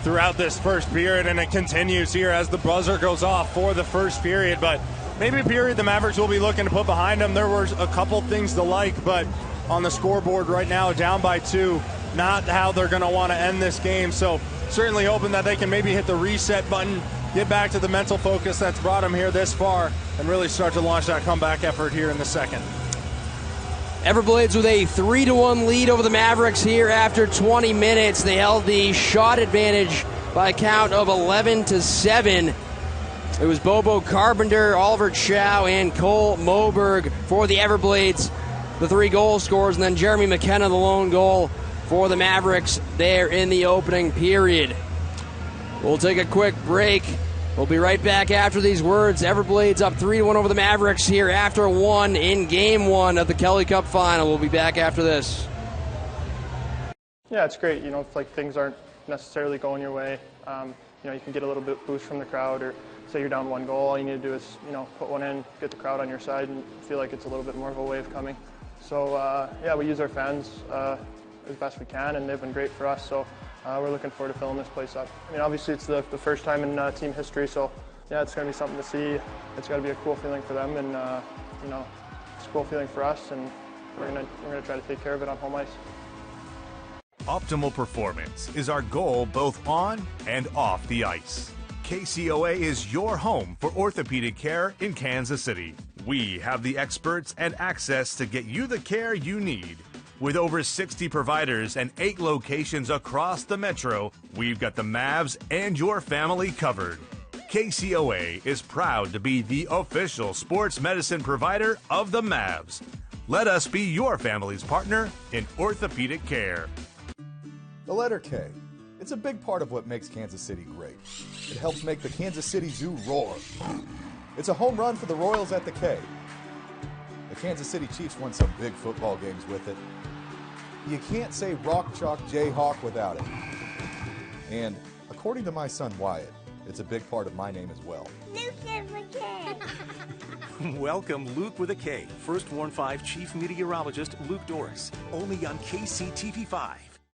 throughout this first period, and it continues here as the buzzer goes off for the first period. But maybe a period the Mavericks will be looking to put behind them. There were a couple things to like, but on the scoreboard right now, down by 2, not how they're going to want to end this game. So certainly hoping that they can maybe hit the reset button, get back to the mental focus that's brought them here this far, and really start to launch that comeback effort here in the second. Everblades with a 3-1 lead over the Mavericks here after 20 minutes. They held the shot advantage by a count of 11-7. It was Bobo Carpenter, Oliver Chow, and Cole Moberg for the Everblades, the 3 goal scorers, and then Jeremy McKenna, the lone goal for the Mavericks there in the opening period. We'll take a quick break. We'll be right back after these words. Everblades up 3-1 over the Mavericks here after 1 in Game 1 of the Kelly Cup Final. We'll be back after this. Yeah, it's great. You know, if like things aren't necessarily going your way, you know, you can get a little bit boost from the crowd, or say you're down 1 goal, all you need to do is, you know, put one in, get the crowd on your side, and feel like it's a little bit more of a wave coming. So yeah, we use our fans as best we can, and they've been great for us. So we're looking forward to filling this place up. I mean, obviously it's the first time in team history, so yeah, it's going to be something to see. It's got to be a cool feeling for them, and you know, it's a cool feeling for us, and we're going to try to take care of it on home ice. Optimal performance is our goal both on and off the ice. KCOA is your home for orthopedic care in Kansas City. We have the experts and access to get you the care you need. With over 60 providers and 8 locations across the metro, we've got the Mavs and your family covered. KCOA is proud to be the official sports medicine provider of the Mavs. Let us be your family's partner in orthopedic care. The letter K. It's a big part of what makes Kansas City great. It helps make the Kansas City Zoo roar. It's a home run for the Royals at the K. The Kansas City Chiefs won some big football games with it. You can't say Rock Chalk Jayhawk without it. And according to my son Wyatt, it's a big part of my name as well. Luke is a K. Welcome, Luke with a K. First Warn 5 Chief Meteorologist Luke Doris. Only on KCTV5.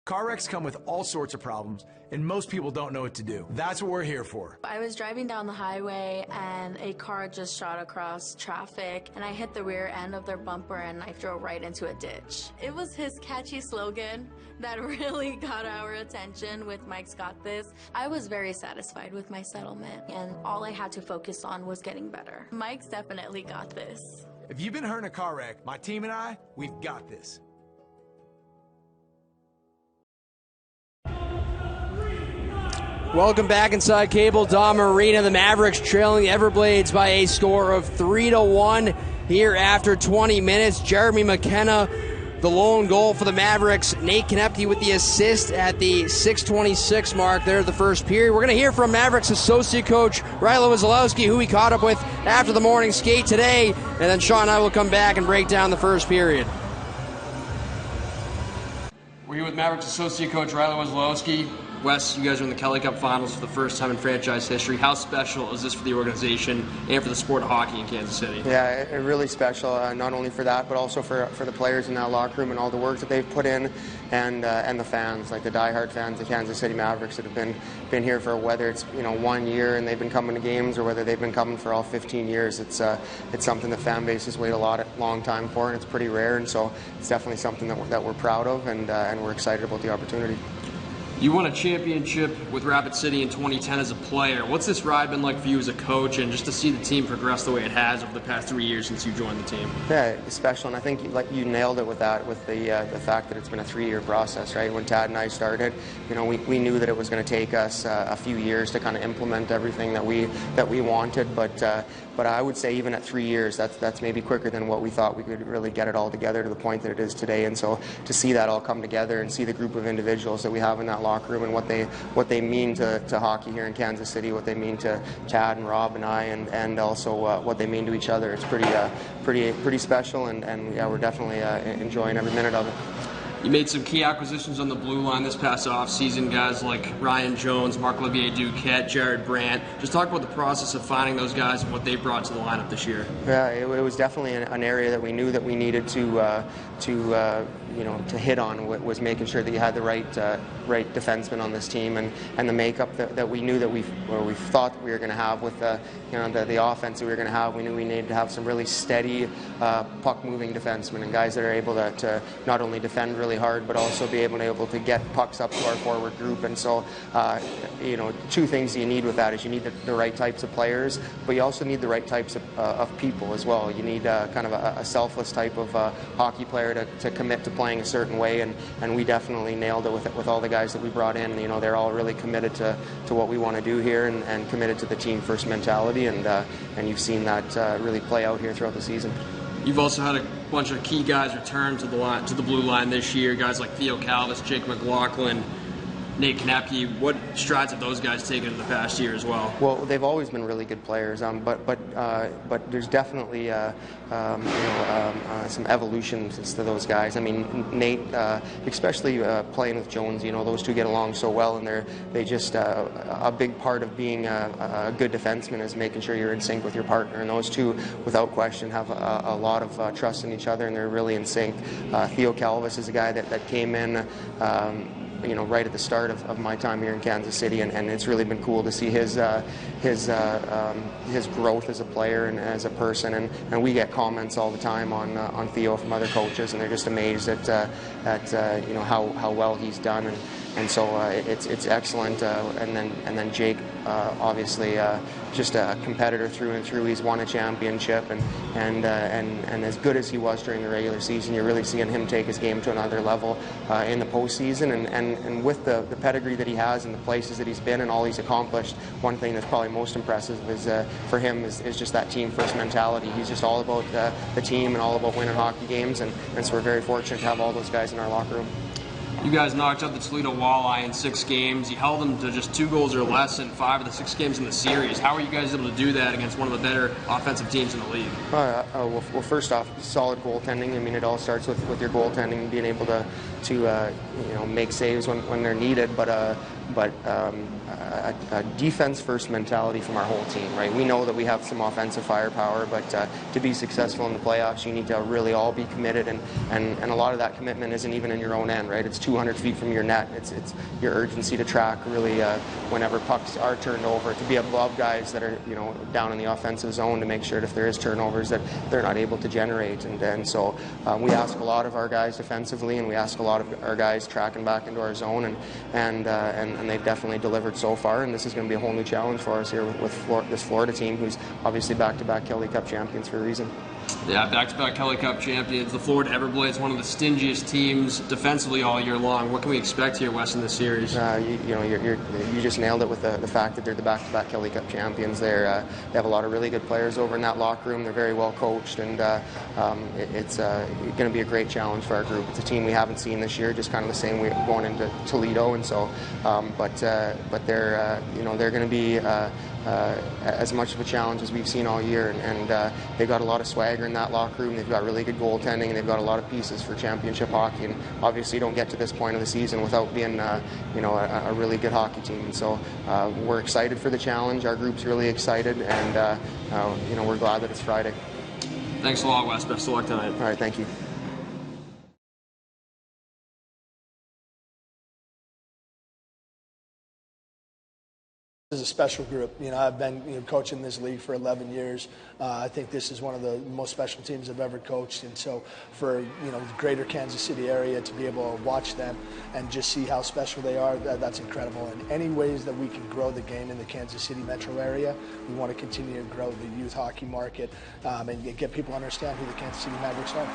Car wrecks come with all sorts of problems, and most people don't know what to do. That's what we're here for. I was driving down the highway, and a car just shot across traffic, and I hit the rear end of their bumper, and I drove right into a ditch. It was his catchy slogan that really got our attention with Mike's Got This. I was very satisfied with my settlement, and all I had to focus on was getting better. Mike's definitely got this. If you've been hurt in a car wreck, my team and I, we've got this. Welcome back inside Cable Dom Arena. The Mavericks trailing the Everblades by a score of 3-1 here after 20 minutes. Jeremy McKenna, the lone goal for the Mavericks. Nate Konepke with the assist at the 6:26 mark there of the first period. We're going to hear from Mavericks associate coach Ryla Wazalowski, who we caught up with after the morning skate today, and then Sean and I will come back and break down the first period. We're here with Mavericks associate coach Ryla Wazalowski. Wes, you guys are in the Kelly Cup Finals for the first time in franchise history. How special is this for the organization and for the sport of hockey in Kansas City? Yeah, really special, not only for that, but also for the players in that locker room and all the work that they've put in, and the fans, like the diehard fans, the Kansas City Mavericks that have been here for, whether it's 1 year and they've been coming to games, or whether they've been coming for all 15 years. It's something the fan base has waited a long time for, and it's pretty rare, and so it's definitely something that we're proud of, and we're excited about the opportunity. You won a championship with Rapid City in 2010 as a player. What's this ride been like for you as a coach, and just to see the team progress the way it has over the past 3 years since you joined the team? Yeah, it's special, and I think you nailed it with that, with the fact that it's been a 3-year process, right? When Tad and I started, we knew that it was going to take us a few years to kind of implement everything that we wanted, but I would say even at 3 years, that's maybe quicker than what we thought we could really get it all together to the point that it is today. And so to see that all come together and see the group of individuals that we have in that locker room and what they mean to hockey here in Kansas City, what they mean to Chad and Rob and I, and also what they mean to each other, it's pretty special, and yeah, we're definitely enjoying every minute of it. You made some key acquisitions on the blue line this past offseason, guys like Ryan Jones, Marc-Olivier Duquette, Jared Brandt. Just talk about the process of finding those guys and what they brought to the lineup this year. Yeah, it was definitely an area that we knew that we needed to hit on, was making sure that you had the right defenseman on this team, and the makeup that we knew that we thought that we were going to have with the offense that we were going to have. We knew we needed to have some really steady puck-moving defensemen and guys that are able to not only defend really hard, but also be able to get pucks up to our forward group. And so, two things you need with that is you need the right types of players, but you also need the right types of people as well. You need kind of a selfless type of hockey player to commit to playing a certain way, and we definitely nailed it with all the guys that we brought in. They're all really committed to what we want to do here, and committed to the team first mentality, and you've seen that really play out here throughout the season. You've also had a bunch of key guys return to the blue line this year, guys like Theo Calvis, Jake McLaughlin, Nate Knapke. What strides have those guys taken in the past year as well? Well, they've always been really good players, but there's definitely some evolutions to those guys. I mean, Nate, especially playing with Jones, those two get along so well, and they just a big part of being a good defenseman is making sure you're in sync with your partner. And those two, without question, have a lot of trust in each other, and they're really in sync. Theo Calvis is a guy that came in right at the start of my time here in Kansas City, and it's really been cool to see his growth as a player and as a person, and we get comments all the time on Theo from other coaches, and they're just amazed at how well he's done, and so it's excellent. And then Jake, obviously just a competitor through and through. He's won a championship, and as good as he was during the regular season, you're really seeing him take his game to another level in the postseason, and with the pedigree that he has and the places that he's been and all he's accomplished. One thing that's probably most impressive is for him is just that team first mentality. He's just all about the team and all about winning hockey games, and so we're very fortunate to have all those guys in our locker room. You guys knocked out the Toledo Walleye in 6 games. You held them to just 2 goals or less in 5 of the 6 games in the series. How are you guys able to do that against one of the better offensive teams in the league? Well, first off, solid goaltending. I mean, it all starts with your goaltending, being able to make saves when they're needed, but a defense-first mentality from our whole team, right? We know that we have some offensive firepower, but to be successful in the playoffs, you need to really all be committed, and a lot of that commitment isn't even in your own end, right? It's 200 feet from your net. It's your urgency to track really whenever pucks are turned over, to be above guys that are down in the offensive zone to make sure that if there is turnovers that they're not able to generate, and so we ask a lot of our guys defensively, and we ask a lot of our guys tracking back into our zone, and they've definitely delivered so far, and this is going to be a whole new challenge for us here with this Florida team, who's obviously back-to-back Kelly Cup champions for a reason. Yeah, back-to-back Kelly Cup champions. The Florida Everblades, one of the stingiest teams defensively all year long. What can we expect here, Wes, in this series? You just nailed it with the fact that they're the back-to-back Kelly Cup champions. They have a lot of really good players over in that locker room. They're very well coached, and it's going to be a great challenge for our group. It's a team we haven't seen this year, just kind of the same way going into Toledo, and so but they're going to be as much of a challenge as we've seen all year, and they've got a lot of swagger in that locker room. They've got really good goaltending, and they've got a lot of pieces for championship hockey, and obviously you don't get to this point of the season without being a really good hockey team, and so we're excited for the challenge. Our group's really excited, and we're glad that it's Friday. Thanks a lot, Wes. Best of luck tonight. All right, thank you. This is a special group. I've been coaching this league for 11 years. I think this is one of the most special teams I've ever coached, and so for the greater Kansas City area to be able to watch them and just see how special they are, that's incredible. And any ways that we can grow the game in the Kansas City metro area, we want to continue to grow the youth hockey market and get people to understand who the Kansas City Mavericks are.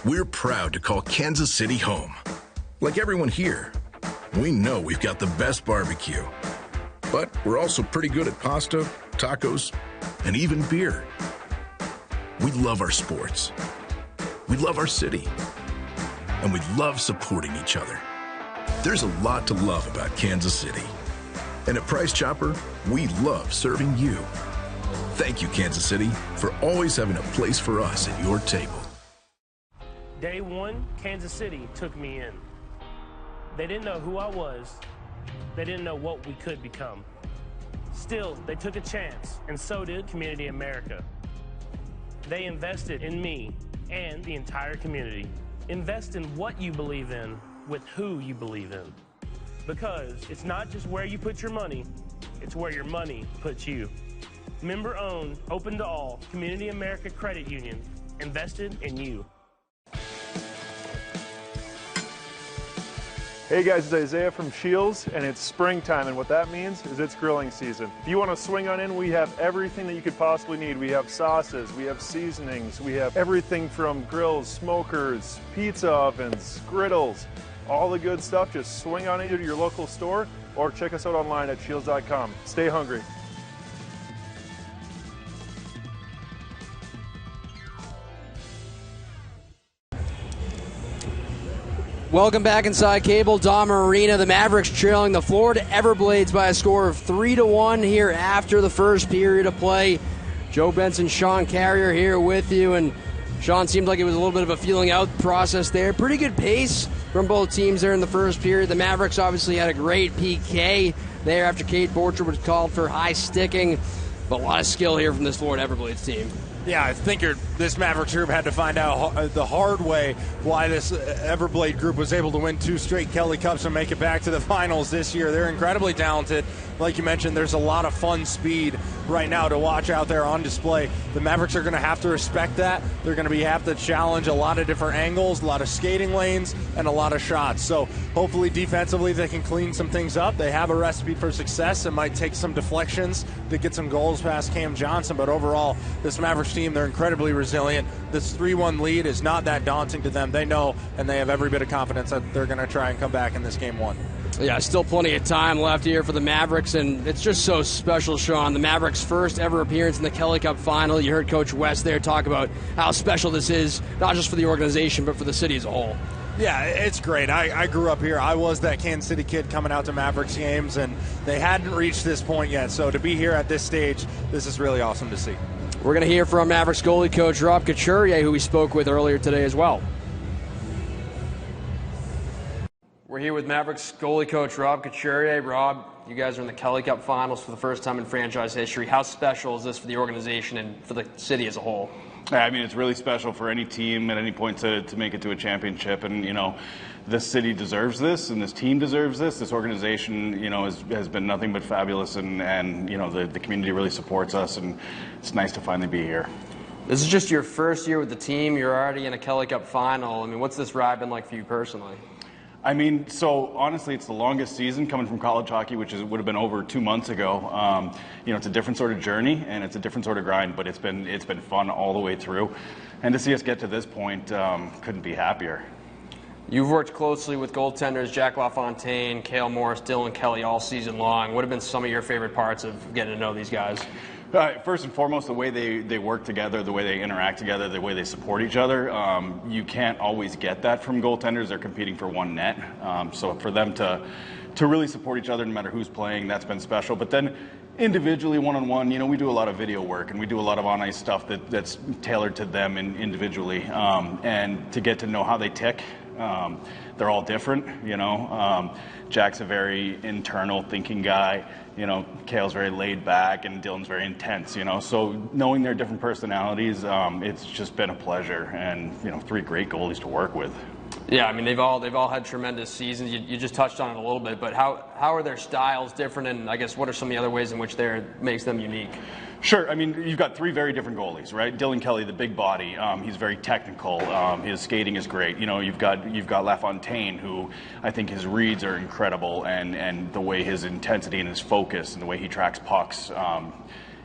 We're proud to call Kansas City home. Like everyone here, we know we've got the best barbecue. But we're also pretty good at pasta, tacos, and even beer. We love our sports. We love our city. And we love supporting each other. There's a lot to love about Kansas City. And at Price Chopper, we love serving you. Thank you, Kansas City, for always having a place for us at your table. Day one, Kansas City took me in. They didn't know who I was. They didn't know what we could become. Still, they took a chance, and so did Community America. They invested in me and the entire community. Invest in what you believe in with who you believe in. Because it's not just where you put your money, it's where your money puts you. Member-owned, open to all, Community America Credit Union, invested in you. Hey guys, it's Isaiah from Shields, and it's springtime, and what that means is it's grilling season. If you want to swing on in, we have everything that you could possibly need. We have sauces, we have seasonings, we have everything from grills, smokers, pizza ovens, griddles, all the good stuff. Just swing on into your local store or check us out online at shields.com. Stay hungry. Welcome back inside Cable Dahmer Arena. The Mavericks trailing the Florida Everblades by a score of 3-1 here after the first period of play. Joe Benson, Sean Carrier here with you. And Sean, seemed like it was a little bit of a feeling out process there. Pretty good pace from both teams there in the first period. The Mavericks obviously had a great PK there after Kate Borcher was called for high sticking. But a lot of skill here from this Florida Everblades team. Yeah, I think this Mavericks group had to find out the hard way why this Everblade group was able to win 2 straight Kelly Cups and make it back to the finals this year. They're incredibly talented. Like you mentioned, there's a lot of fun speed right now to watch out there on display. The Mavericks are going to have to respect that. They're going to have to challenge a lot of different angles, a lot of skating lanes, and a lot of shots. So hopefully defensively they can clean some things up. They have a recipe for success. It might take some deflections to get some goals past Cam Johnson, but overall, this Mavericks team, they're incredibly resilient. This 3-1 lead is not that daunting to them. They know, and they have every bit of confidence that they're going to try and come back in this game 1. Yeah, still plenty of time left here for the Mavericks, and it's just so special, Sean. The Mavericks' first ever appearance in the Kelly Cup final. You heard Coach West there talk about how special this is, not just for the organization, but for the city as a whole. Yeah, it's great. I grew up here. I was that Kansas City kid coming out to Mavericks games, and they hadn't reached this point yet. So to be here at this stage, this is really awesome to see. We're going to hear from Mavericks goalie coach Rob Couturier, who we spoke with earlier today as well. We're here with Mavericks goalie coach Rob Couturier. Rob, you guys are in the Kelly Cup finals for the first time in franchise history. How special is this for the organization and for the city as a whole? I mean, it's really special for any team at any point to make it to a championship. And, you know, this city deserves this, and this team deserves this. This organization, you know, has been nothing but fabulous, and you know, the community really supports us, and it's nice to finally be here. This is just your first year with the team. You're already in a Kelly Cup final. I mean, what's this ride been like for you personally? I mean, so honestly, it's the longest season coming from college hockey, which would have been over 2 months ago. You know, it's a different sort of journey and it's a different sort of grind, but it's been fun all the way through. And to see us get to this point, couldn't be happier. You've worked closely with goaltenders Jack LaFontaine, Cale Morris, Dylan Kelly all season long. What have been some of your favorite parts of getting to know these guys? First and foremost, the way they work together, the way they interact together, the way they support each other. You can't always get that from goaltenders. They're competing for one net. So for them to really support each other no matter who's playing, that's been special. But then individually, one-on-one, you know, we do a lot of video work and we do a lot of on-ice stuff that's tailored to them individually. And to get to know how they tick, they're all different, you know. Jack's a very internal thinking guy. You know, Cale's very laid back and Dylan's very intense, you know. So knowing their different personalities, it's just been a pleasure, and, you know, 3 great goalies to work with. Yeah, I mean, they've all had tremendous seasons. You just touched on it a little bit, but how are their styles different, and I guess what are some of the other ways in which makes them unique? Sure. I mean, you've got 3 very different goalies, right? Dylan Kelly, the big body, he's very technical. His skating is great. You know, you've got LaFontaine, who I think his reads are incredible, and the way his intensity and his focus and the way he tracks pucks.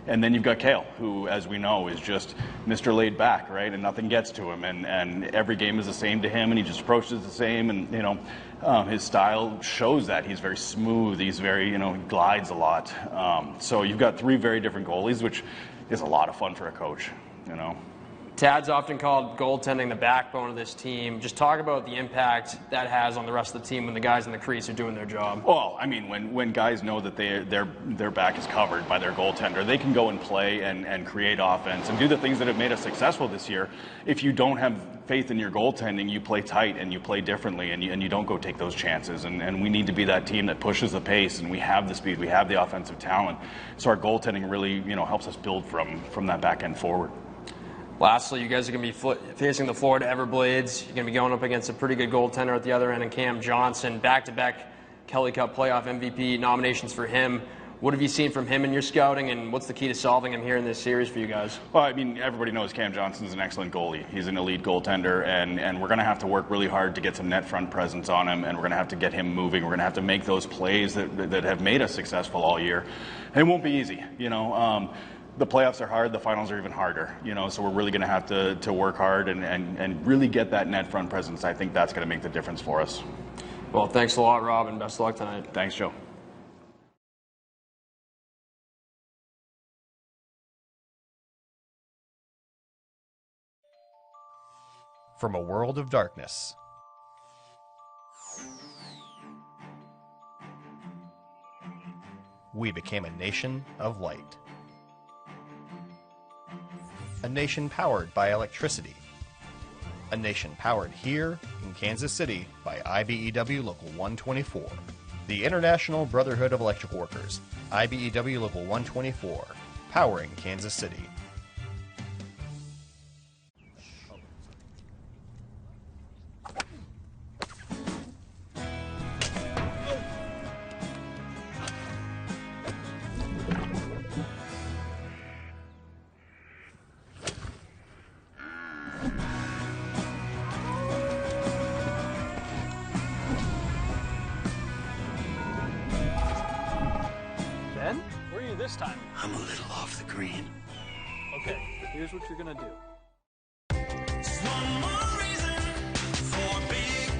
And then you've got Cale, who, as we know, is just Mr. Laid Back, right? And nothing gets to him, and every game is the same to him, and he just approaches the same, and, you know, his style shows that. He's very smooth. He's very, you know, he glides a lot. So you've got 3 very different goalies, which is a lot of fun for a coach, you know. Tad's often called goaltending the backbone of this team. Just talk about the impact that has on the rest of the team when the guys in the crease are doing their job. Well, I mean, when guys know that their back is covered by their goaltender, they can go and play and create offense and do the things that have made us successful this year. If you don't have faith in your goaltending, you play tight and you play differently, and you don't go take those chances. And we need to be that team that pushes the pace, and we have the speed, we have the offensive talent. So our goaltending really, helps us build from that back end forward. Lastly, you guys are going to be facing the Florida Everblades. You're going to be going up against a pretty good goaltender at the other end in Cam Johnson. Back-to-back Kelly Cup playoff MVP nominations for him. What have you seen from him in your scouting, and what's the key to solving him here in this series for you guys? Well, I mean, everybody knows Cam Johnson's an excellent goalie. He's an elite goaltender, and we're going to have to work really hard to get some net front presence on him, and we're going to have to get him moving. We're going to have to make those plays that have made us successful all year. And it won't be easy, The playoffs are hard. The finals are even harder, so we're really going to have to work hard and really get that net front presence. I think that's going to make the difference for us. Well, thanks a lot, Rob, and best of luck tonight. Thanks, Joe. From a world of darkness, we became a nation of light. A nation powered by electricity. A nation powered here in Kansas City by IBEW Local 124. The International Brotherhood of Electrical Workers, IBEW Local 124, powering Kansas City. Where are you this time? I'm a little off the green. Okay, here's what you're gonna do.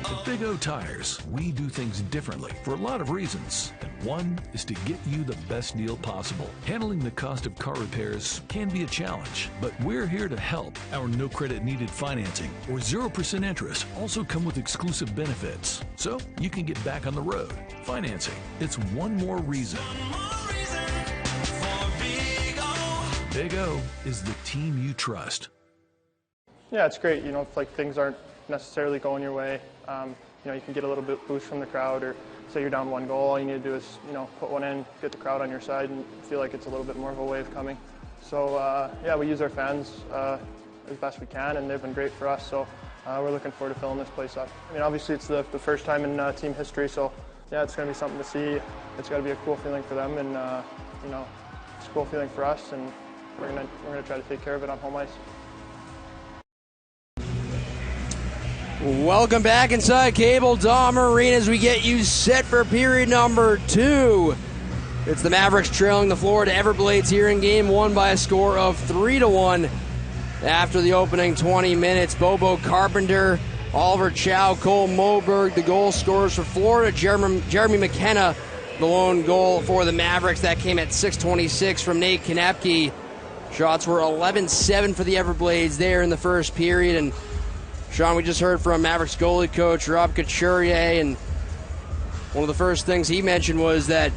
At Big O Tires, we do things differently for a lot of reasons. And one is to get you the best deal possible. Handling the cost of car repairs can be a challenge, but we're here to help. Our no credit needed financing or 0% interest also come with exclusive benefits, so you can get back on the road. Financing, it's one more reason. Big O is the team you trust. Yeah, it's great. If things aren't necessarily going your way, you can get a little bit boost from the crowd, or say you're down one goal, all you need to do is put one in, get the crowd on your side, and feel like it's a little bit more of a wave coming. So yeah, we use our fans as best we can, and they've been great for us. So we're looking forward to filling this place up. I mean, obviously it's the first time in team history, so yeah, it's going to be something to see. It's got to be a cool feeling for them, and it's a cool feeling for us, and we're gonna try to take care of it on home ice. Welcome back inside Cable Dom Arena as we get you set for period number 2. It's the Mavericks trailing the Florida Everblades here in game 1 by a score of 3-1. After the opening 20 minutes, Bobo Carpenter, Oliver Chow, Cole Moberg, the goal scorers for Florida. Jeremy McKenna, the lone goal for the Mavericks. That came at 6:26 from Nate Konepke. Shots were 11-7 for the Everblades there in the first period. And Sean, we just heard from Mavericks goalie coach Rob Couturier, and one of the first things he mentioned was that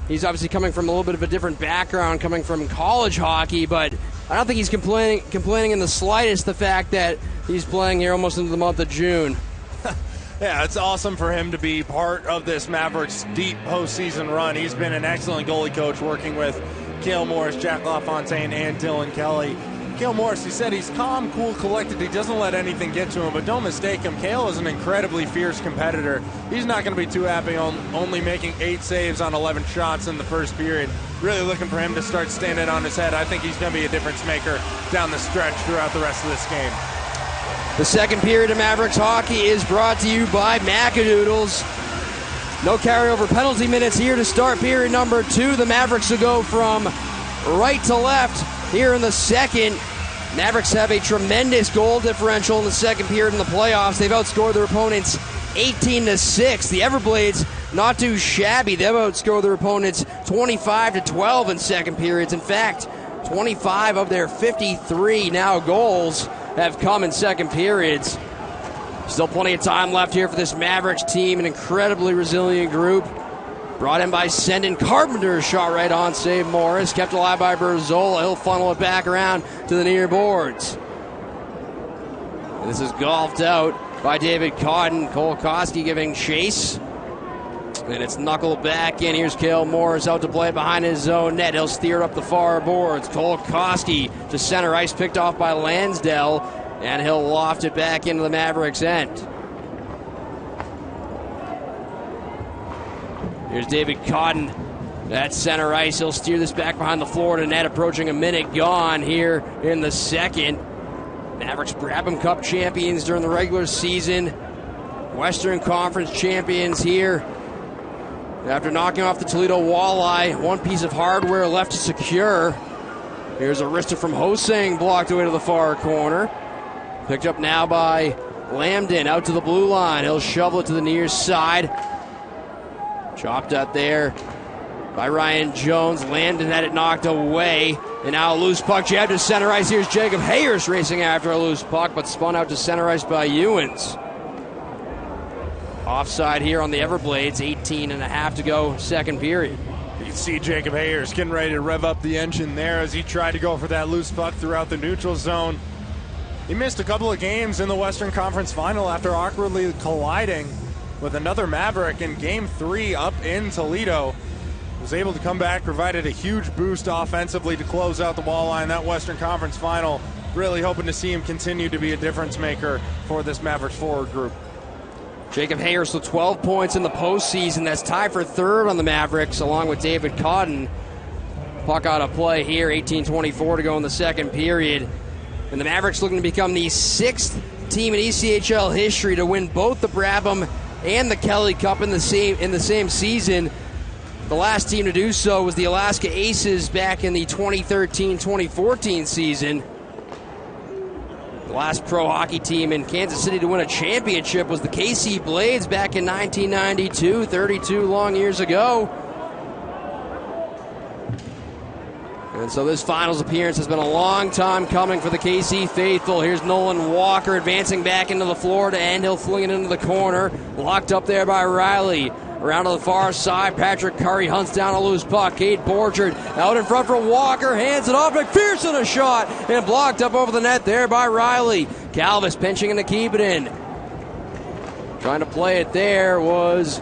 he's obviously coming from a little bit of a different background, coming from college hockey, but I don't think he's complaining in the slightest the fact that he's playing here almost into the month of June. Yeah, it's awesome for him to be part of this Mavericks deep postseason run. He's been an excellent goalie coach working with Cale Morris, Jack LaFontaine, and Dylan Kelly. Cale Morris, he said he's calm, cool, collected. He doesn't let anything get to him, but don't mistake him. Cale is an incredibly fierce competitor. He's not going to be too happy on only making 8 saves on 11 shots in the first period. Really looking for him to start standing on his head. I think he's going to be a difference maker down the stretch throughout the rest of this game. The second period of Mavericks hockey is brought to you by Macadoodles. No carryover penalty minutes here to start period number 2. The Mavericks will go from right to left here in the second. Mavericks have a tremendous goal differential in the second period in the playoffs. They've outscored their opponents 18-6. The Everblades, not too shabby. They've outscored their opponents 25-12 in second periods. In fact, 25 of their 53 now goals have come in second periods. Still plenty of time left here for this Mavericks team, an incredibly resilient group. Brought in by Sendon Carpenter, shot right on, save Morris. Kept alive by Berzola. He'll funnel it back around to the near boards. And this is golfed out by David Cotton. Cole Koski giving chase. And it's knuckled back in. Here's Cale Morris out to play it behind his own net. He'll steer up the far boards. Cole Koski to center ice, picked off by Lansdale. And he'll loft it back into the Mavericks' end. Here's David Cotton at center ice. He'll steer this back behind the Florida net, approaching a minute gone here in the second. Mavericks Brabham Cup champions during the regular season. Western Conference champions here. After knocking off the Toledo Walleye, one piece of hardware left to secure. Here's a wrister from Hosang, blocked away to the far corner. Picked up now by Lambden, out to the blue line. He'll shovel it to the near side. Chopped out there by Ryan Jones. Lambden had it knocked away. And now a loose puck jab to center ice. Here's Jacob Hayers racing after a loose puck, but spun out to center ice by Ewens. Offside here on the Everblades. 18.5 to go, second period. You can see Jacob Hayers getting ready to rev up the engine there as he tried to go for that loose puck throughout the neutral zone. He missed a couple of games in the Western Conference Final after awkwardly colliding with another Maverick in Game 3 up in Toledo. Was able to come back, provided a huge boost offensively to close out the Walleye in that Western Conference Final. Really hoping to see him continue to be a difference maker for this Mavericks forward group. Jacob Hayers with 12 points in the postseason. That's tied for third on the Mavericks, along with David Cotton. Puck out of play here, 18:24 to go in the second period. And the Mavericks looking to become the sixth team in ECHL history to win both the Brabham and the Kelly Cup in the same season. The last team to do so was the Alaska Aces back in the 2013-2014 season. The last pro hockey team in Kansas City to win a championship was the KC Blades back in 1992, 32 long years ago. And so this finals appearance has been a long time coming for the KC faithful. Here's Nolan Walker advancing back into the Florida end. He'll fling it into the corner. Locked up there by Riley. Around to the far side, Patrick Curry hunts down a loose puck. Cade Borchard out in front for Walker, hands it off. McPherson a shot, and blocked up over the net there by Riley. Calvis pinching in to keep it in. Trying to play it there was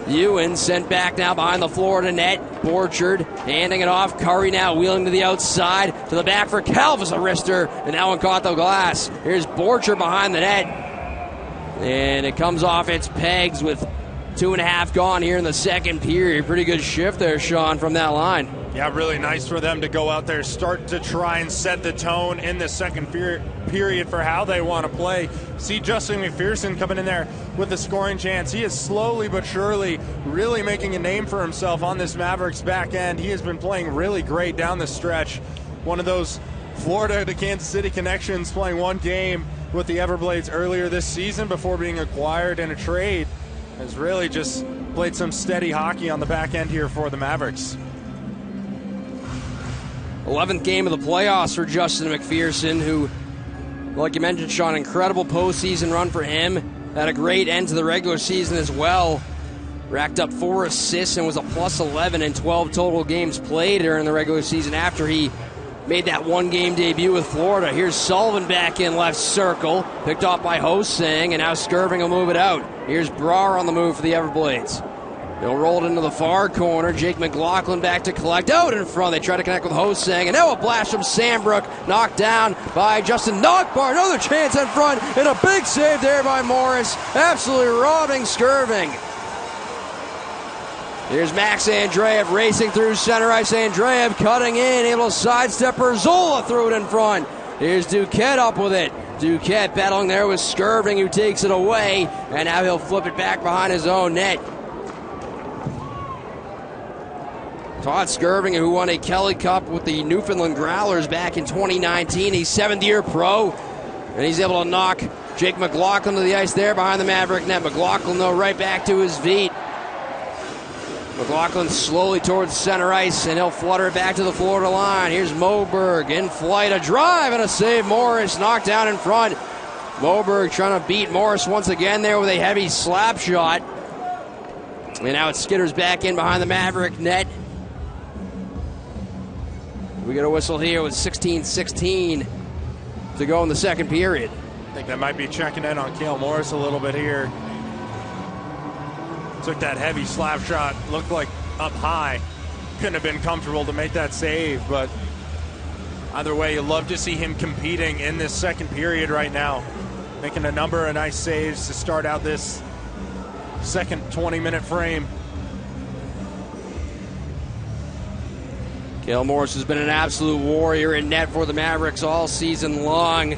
Ewan, sent back now behind the Florida net. Borchard handing it off. Curry now wheeling to the outside. To the back for Calvis, a wrister, and that one caught the glass. Here's Borchard behind the net. And it comes off its pegs with 2.5 gone here in the second period. Pretty good shift there, Sean, from that line. Yeah, really nice for them to go out there, start to try and set the tone in the second period for how they want to play. See Justin McPherson coming in there with a scoring chance. He is slowly but surely really making a name for himself on this Mavericks back end. He has been playing really great down the stretch. One of those Florida to Kansas City connections, playing one game with the Everblades earlier this season before being acquired in a trade. Has really just played some steady hockey on the back end here for the Mavericks. 11th game of the playoffs for Justin McPherson, who, like you mentioned, Sean, incredible postseason run for him. Had a great end to the regular season as well. Racked up 4 assists and was a plus 11 in 12 total games played during the regular season after he made that one-game debut with Florida. Here's Sullivan back in left circle. Picked off by Hosang, and now Skirving will move it out. Here's Brar on the move for the Everblades. They'll roll it into the far corner. Jake McLaughlin back to collect. Out in front. They try to connect with Hosang, and now a blast from Sandbrook. Knocked down by Justin Nockbar. Another chance in front, and a big save there by Morris. Absolutely robbing Skirving. Here's Max Andreev racing through center ice. Andreev cutting in, able to sidestep Zola through it in front. Here's Duquette up with it. Duquette battling there with Skirving, who takes it away, and now he'll flip it back behind his own net. Todd Skirving, who won a Kelly Cup with the Newfoundland Growlers back in 2019. He's 7th-year pro, and he's able to knock Jake McLaughlin to the ice there behind the Maverick net. McLaughlin, though, right back to his feet. McLaughlin slowly towards center ice, and he'll flutter it back to the Florida line. Here's Moberg in flight, a drive and a save. Morris knocked down in front. Moberg trying to beat Morris once again there with a heavy slap shot. And now it skitters back in behind the Maverick net. We get a whistle here with 16:16 to go in the second period. I think that might be checking in on Cale Morris a little bit here. Took that heavy slap shot, looked like up high. Couldn't have been comfortable to make that save, but either way, you love to see him competing in this second period right now. Making a number of nice saves to start out this second 20-minute frame. Cale Morris has been an absolute warrior in net for the Mavericks all season long.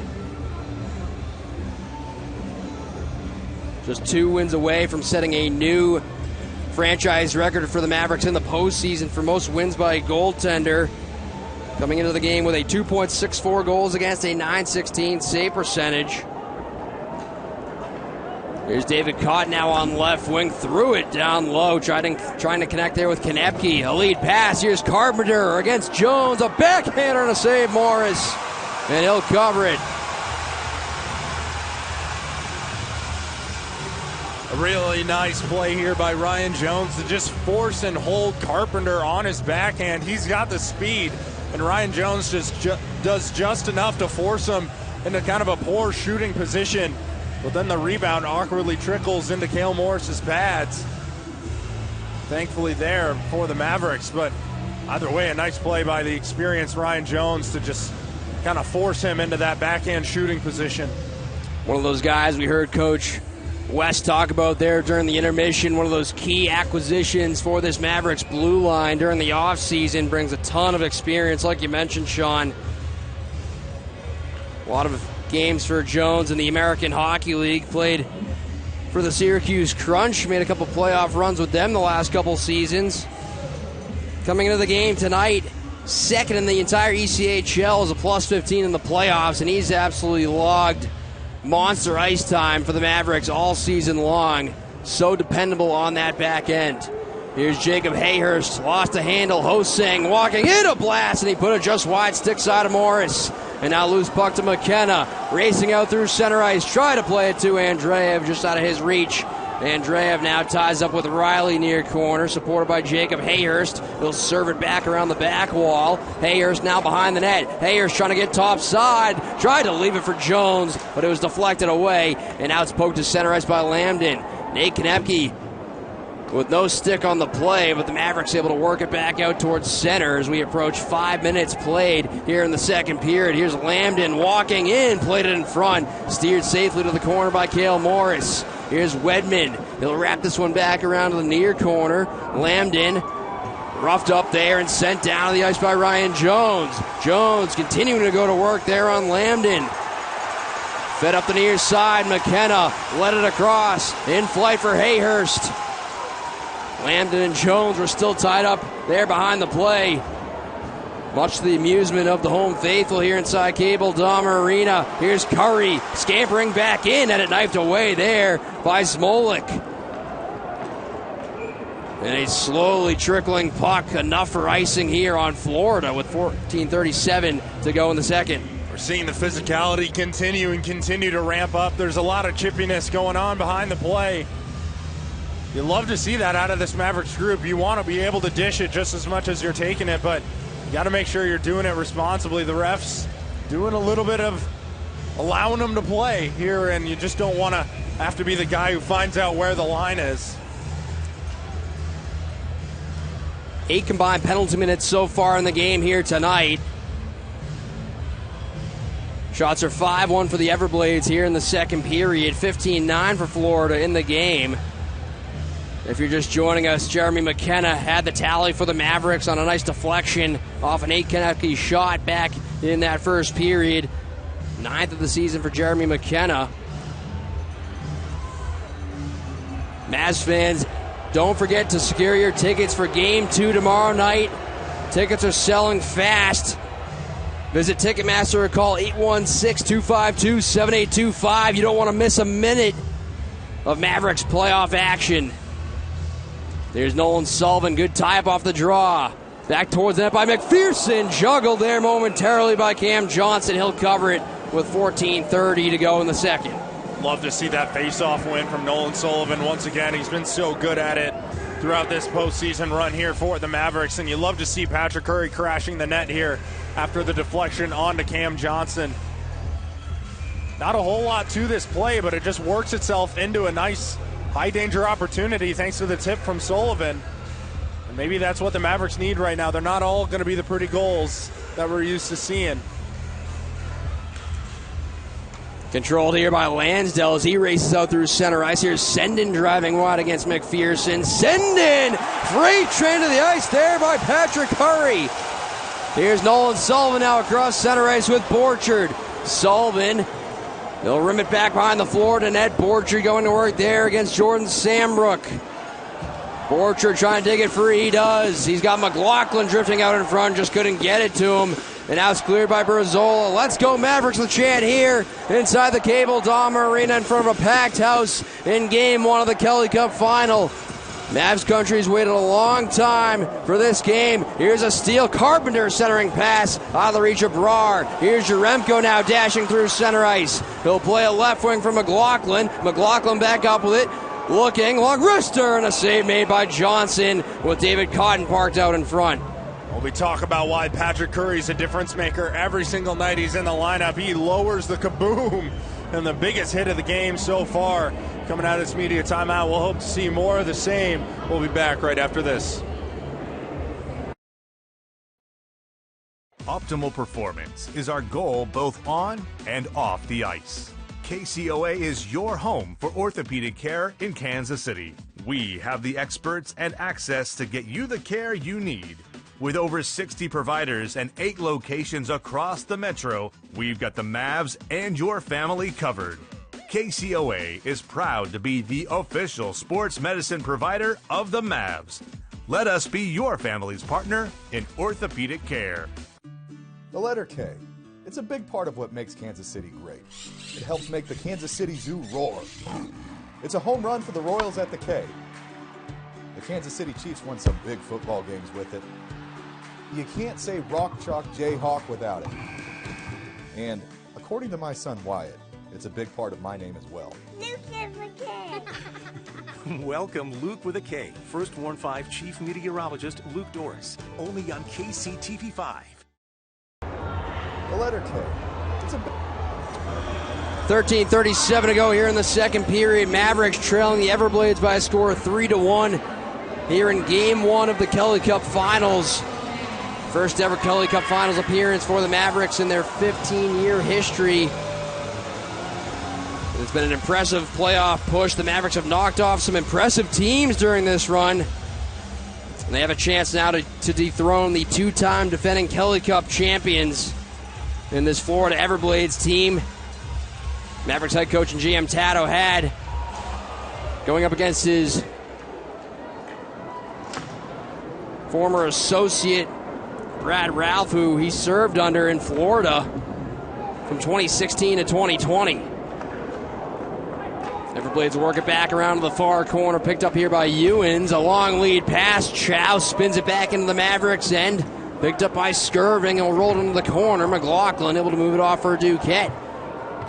Just 2 wins away from setting a new franchise record for the Mavericks in the postseason for most wins by a goaltender. Coming into the game with a 2.64 goals against, a .916 save percentage. Here's David Cott now on left wing, threw it down low, trying to connect there with Konepke. A lead pass, here's Carpenter against Jones, a backhander and a save, Morris. And he'll cover it. A really nice play here by Ryan Jones to just force and hold Carpenter on his backhand. He's got the speed, and Ryan Jones just does just enough to force him into kind of a poor shooting position. But then the rebound awkwardly trickles into Cale Morris's pads. Thankfully there for the Mavericks, but either way, a nice play by the experienced Ryan Jones to just kind of force him into that backhand shooting position. One of those guys we heard Coach West talk about there during the intermission, one of those key acquisitions for this Mavericks blue line during the offseason, brings a ton of experience, like you mentioned, Sean. A lot of games for Jones in the American Hockey League, played for the Syracuse Crunch, made a couple playoff runs with them the last couple seasons. Coming into the game tonight, second in the entire ECHL, is a +15 in the playoffs, and he's absolutely logged monster ice time for the Mavericks all season long. So dependable on that back end. Here's Jacob Hayhurst, lost a handle. Hosang walking in a blast, and he put it just wide, stick side of Morris. And now loose puck to McKenna, racing out through center ice, try to play it to Andreev, just out of his reach. Andreev now ties up with Riley near corner, supported by Jacob Hayhurst. He'll serve it back around the back wall. Hayhurst now behind the net. Hayhurst trying to get top side, tried to leave it for Jones, but it was deflected away, and now it's poked to center ice by Lambden. Nate Konepke with no stick on the play, but the Mavericks able to work it back out towards center as we approach 5 minutes played here in the second period. Here's Lambden walking in, played it in front, steered safely to the corner by Cale Morris. Here's Wedman. He'll wrap this one back around to the near corner. Lambden roughed up there and sent down to the ice by Ryan Jones. Jones continuing to go to work there on Lambden. Fed up the near side. McKenna let it across. In flight for Hayhurst. Lambden and Jones were still tied up there behind the play. Much to the amusement of the home faithful here inside Cable Dahmer Arena. Here's Curry scampering back in, had it knifed away there by Smolik. And a slowly trickling puck, enough for icing here on Florida with 14:37 to go in the second. We're seeing the physicality continue to ramp up. There's a lot of chippiness going on behind the play. You love to see that out of this Mavericks group. You want to be able to dish it just as much as you're taking it, but you got to make sure you're doing it responsibly. The refs doing a little bit of allowing them to play here, and you just don't want to have to be the guy who finds out where the line is. 8 combined penalty minutes so far in the game here tonight. Shots are 5-1 for the Everblades here in the second period. 15-9 for Florida in the game. If you're just joining us, Jeremy McKenna had the tally for the Mavericks on a nice deflection off an Nate Konepke shot back in that first period. 9th of the season for Jeremy McKenna. Mavs fans, don't forget to secure your tickets for Game 2 tomorrow night. Tickets are selling fast. Visit Ticketmaster or call 816-252-7825. You don't want to miss a minute of Mavericks playoff action. There's Nolan Sullivan. Good tie-up off the draw. Back towards the net by McPherson. Juggled there momentarily by Cam Johnson. He'll cover it with 14:30 to go in the second. Love to see that face-off win from Nolan Sullivan once again. He's been so good at it throughout this postseason run here for the Mavericks, and you love to see Patrick Curry crashing the net here after the deflection onto Cam Johnson. Not a whole lot to this play, but it just works itself into a nice high-danger opportunity thanks to the tip from Sullivan. And maybe that's what the Mavericks need right now. They're not all going to be the pretty goals that we're used to seeing. Controlled here by Lansdale as he races out through center ice. Here's Sendin driving wide against McPherson. Sendin! Freight train to the ice there by Patrick Curry. Here's Nolan Sullivan now across center ice with Borchard. Sullivan, they'll rim it back behind the Florida net. Borchard going to work there against Jordan Sambrook. Borchard trying to dig it free. He does. He's got McLaughlin drifting out in front. Just couldn't get it to him. And now it's cleared by Berzola. Let's go Mavericks, the chant here inside the Cable Dahmer Arena in front of a packed house in Game 1 of the Kelly Cup Final. Mavs country's waited a long time for this game. Here's a Steele Carpenter centering pass out of the reach of Brar. Here's Yaremko now dashing through center ice. He'll play a left wing for McLaughlin. McLaughlin back up with it. Looking, long wrister, and a save made by Johnson with David Cotton parked out in front. Well, we talk about why Patrick Curry's a difference maker every single night he's in the lineup. He lowers the kaboom, and the biggest hit of the game so far. Coming out of this media timeout, we'll hope to see more of the same. We'll be back right after this. Optimal performance is our goal both on and off the ice. KCOA is your home for orthopedic care in Kansas City. We have the experts and access to get you the care you need. With over 60 providers and 8 locations across the metro, we've got the Mavs and your family covered. KCOA is proud to be the official sports medicine provider of the Mavs. Let us be your family's partner in orthopedic care. The letter K. It's a big part of what makes Kansas City great. It helps make the Kansas City Zoo roar. It's a home run for the Royals at the K. The Kansas City Chiefs won some big football games with it. You can't say Rock Chalk Jayhawk without it. And according to my son Wyatt, it's a big part of my name as well. Luke with a K. Welcome Luke with a K. First Warn 5 Chief Meteorologist Luke Doris. Only on KCTV5. The letter K. It's a 13:37 to go here in the second period. Mavericks trailing the Everblades by a score of 3-1 here in Game 1 of the Kelly Cup Finals. First ever Kelly Cup Finals appearance for the Mavericks in their 15-year history. It's been an impressive playoff push. The Mavericks have knocked off some impressive teams during this run. And they have a chance now to dethrone the 2-time defending Kelly Cup champions in this Florida Everblades team. Mavericks head coach and GM Tato had going up against his former associate Brad Ralph, who he served under in Florida from 2016 to 2020. Everblades work it back around to the far corner, picked up here by Ewens. A long lead pass. Chow spins it back into the Mavericks end. Picked up by Skirving and rolled into the corner. McLaughlin able to move it off for Duquette.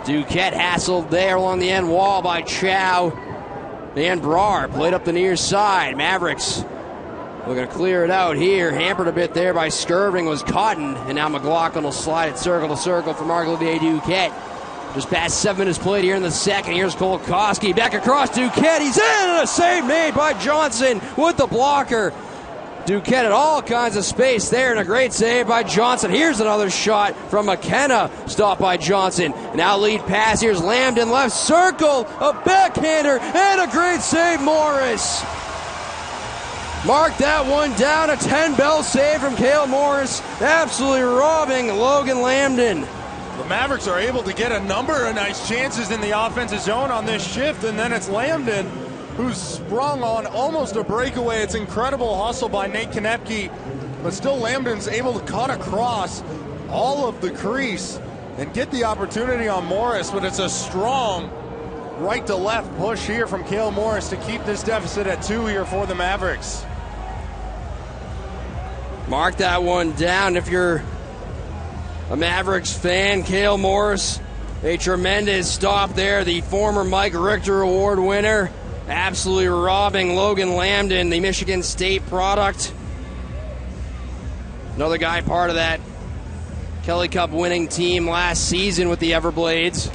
Duquette hassled there along the end wall by Chow. And Brar played up the near side. Mavericks looking to clear it out here. Hampered a bit there by Skirving was Cotton. And now McLaughlin will slide it circle to circle for Marc-Olivier Duquette. Just past 7 minutes played here in the second. Here's Kolakowski back across Duquette. He's in, and a save made by Johnson with the blocker. Duquette had all kinds of space there, and a great save by Johnson. Here's another shot from McKenna, stopped by Johnson. Now lead pass, here's Lambden, left circle, a backhander, and a great save, Morris. Mark that one down, a 10-bell save from Cale Morris, absolutely robbing Logan Lambden. The Mavericks are able to get a number of nice chances in the offensive zone on this shift, and then it's Lambden who's sprung on almost a breakaway. It's incredible hustle by Nate Konepke, but still Lambden's able to cut across all of the crease and get the opportunity on Morris, but it's a strong right to left push here from Cale Morris to keep this deficit at 2 here for the Mavericks. Mark that one down if you're a Mavericks fan. Cale Morris, a tremendous stop there. The former Mike Richter Award winner, absolutely robbing Logan Lambden, the Michigan State product. Another guy part of that Kelly Cup winning team last season with the Everblades.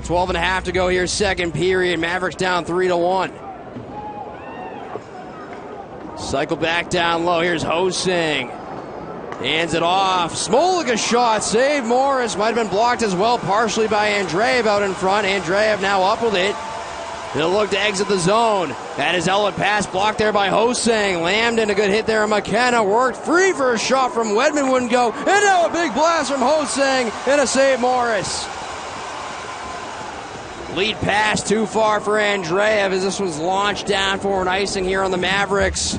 12.5 to go here, second period. Mavericks down 3-1. Cycle back down low. Here's Hosang. Hands it off. Smolika shot. Save Morris. Might have been blocked as well, partially by Andreev out in front. Andreev now up with it. He'll look to exit the zone. That is outlet pass blocked there by Hosang. Lambden, a good hit there on McKenna. Worked free for a shot from Wedman, wouldn't go. And now a big blast from Hosang and a save Morris. Lead pass too far for Andreev as this was launched down for an icing here on the Mavericks.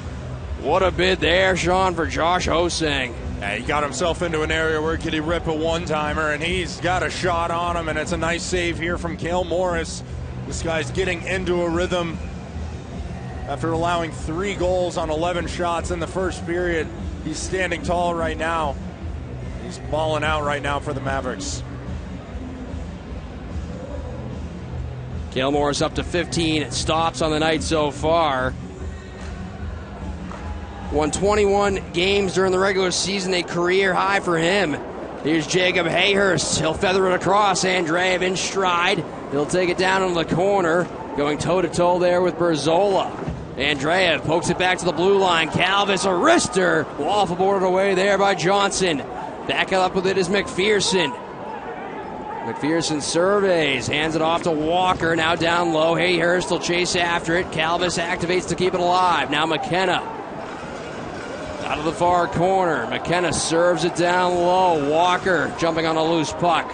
What a bid there, Sean, for Josh Hosang. Yeah, he got himself into an area where could he rip a one-timer, and he's got a shot on him, and it's a nice save here from Cale Morris. This guy's getting into a rhythm after allowing 3 goals on 11 shots in the first period. He's standing tall right now. He's balling out right now for the Mavericks. Cale Morris up to 15 stops on the night so far. Won 21 games during the regular season, a career high for him. Here's Jacob Hayhurst. He'll feather it across. Andreev in stride. He'll take it down in the corner, going toe-to-toe there with Berzola. Andreev pokes it back to the blue line. Calvis, a wrister. Waffle boarded away there by Johnson. Back up with it is McPherson. McPherson surveys, hands it off to Walker, now down low. Hayhurst will chase after it. Calvis activates to keep it alive. Now McKenna. Out of the far corner. McKenna serves it down low. Walker jumping on a loose puck.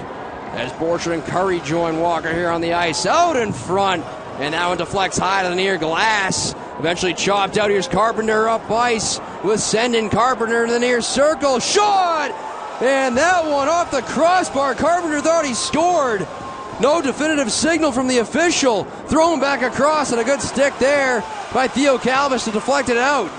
As Borchard and Curry join Walker here on the ice. Out in front. And that one deflects high to the near glass. Eventually chopped out. Here's Carpenter up ice with sending Carpenter to the near circle. Shot! And that one off the crossbar. Carpenter thought he scored. No definitive signal from the official. Thrown back across and a good stick there by Theo Calvis to deflect it out.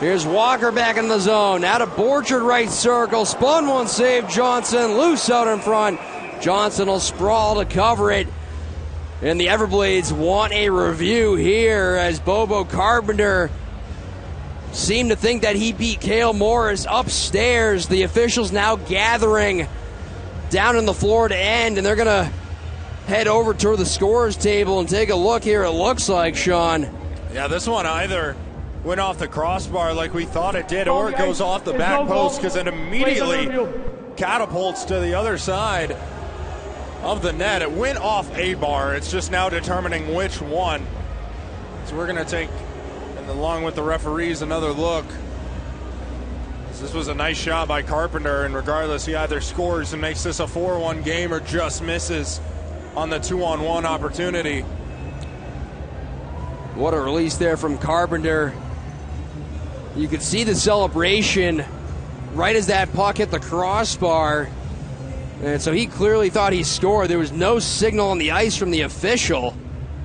Here's Walker back in the zone. Now to Borchard, right circle. Spun one, save Johnson. Loose out in front. Johnson will sprawl to cover it. And the Everblades want a review here as Bobo Carpenter seemed to think that he beat Cale Morris upstairs. The officials now gathering down in the Florida end, and they're going to head over to the scorer's table and take a look here, it looks like, Sean. Yeah, this one either went off the crossbar like we thought it did, or it goes off the back post because it immediately catapults to the other side of the net. It went off a bar. It's just now determining which one. So we're going to take, and along with the referees, another look. This was a nice shot by Carpenter, and regardless, he either scores and makes this a 4-1 game or just misses on the 2-on-1 opportunity. What a release there from Carpenter. You could see the celebration right as that puck hit the crossbar. And so he clearly thought he scored. There was no signal on the ice from the official.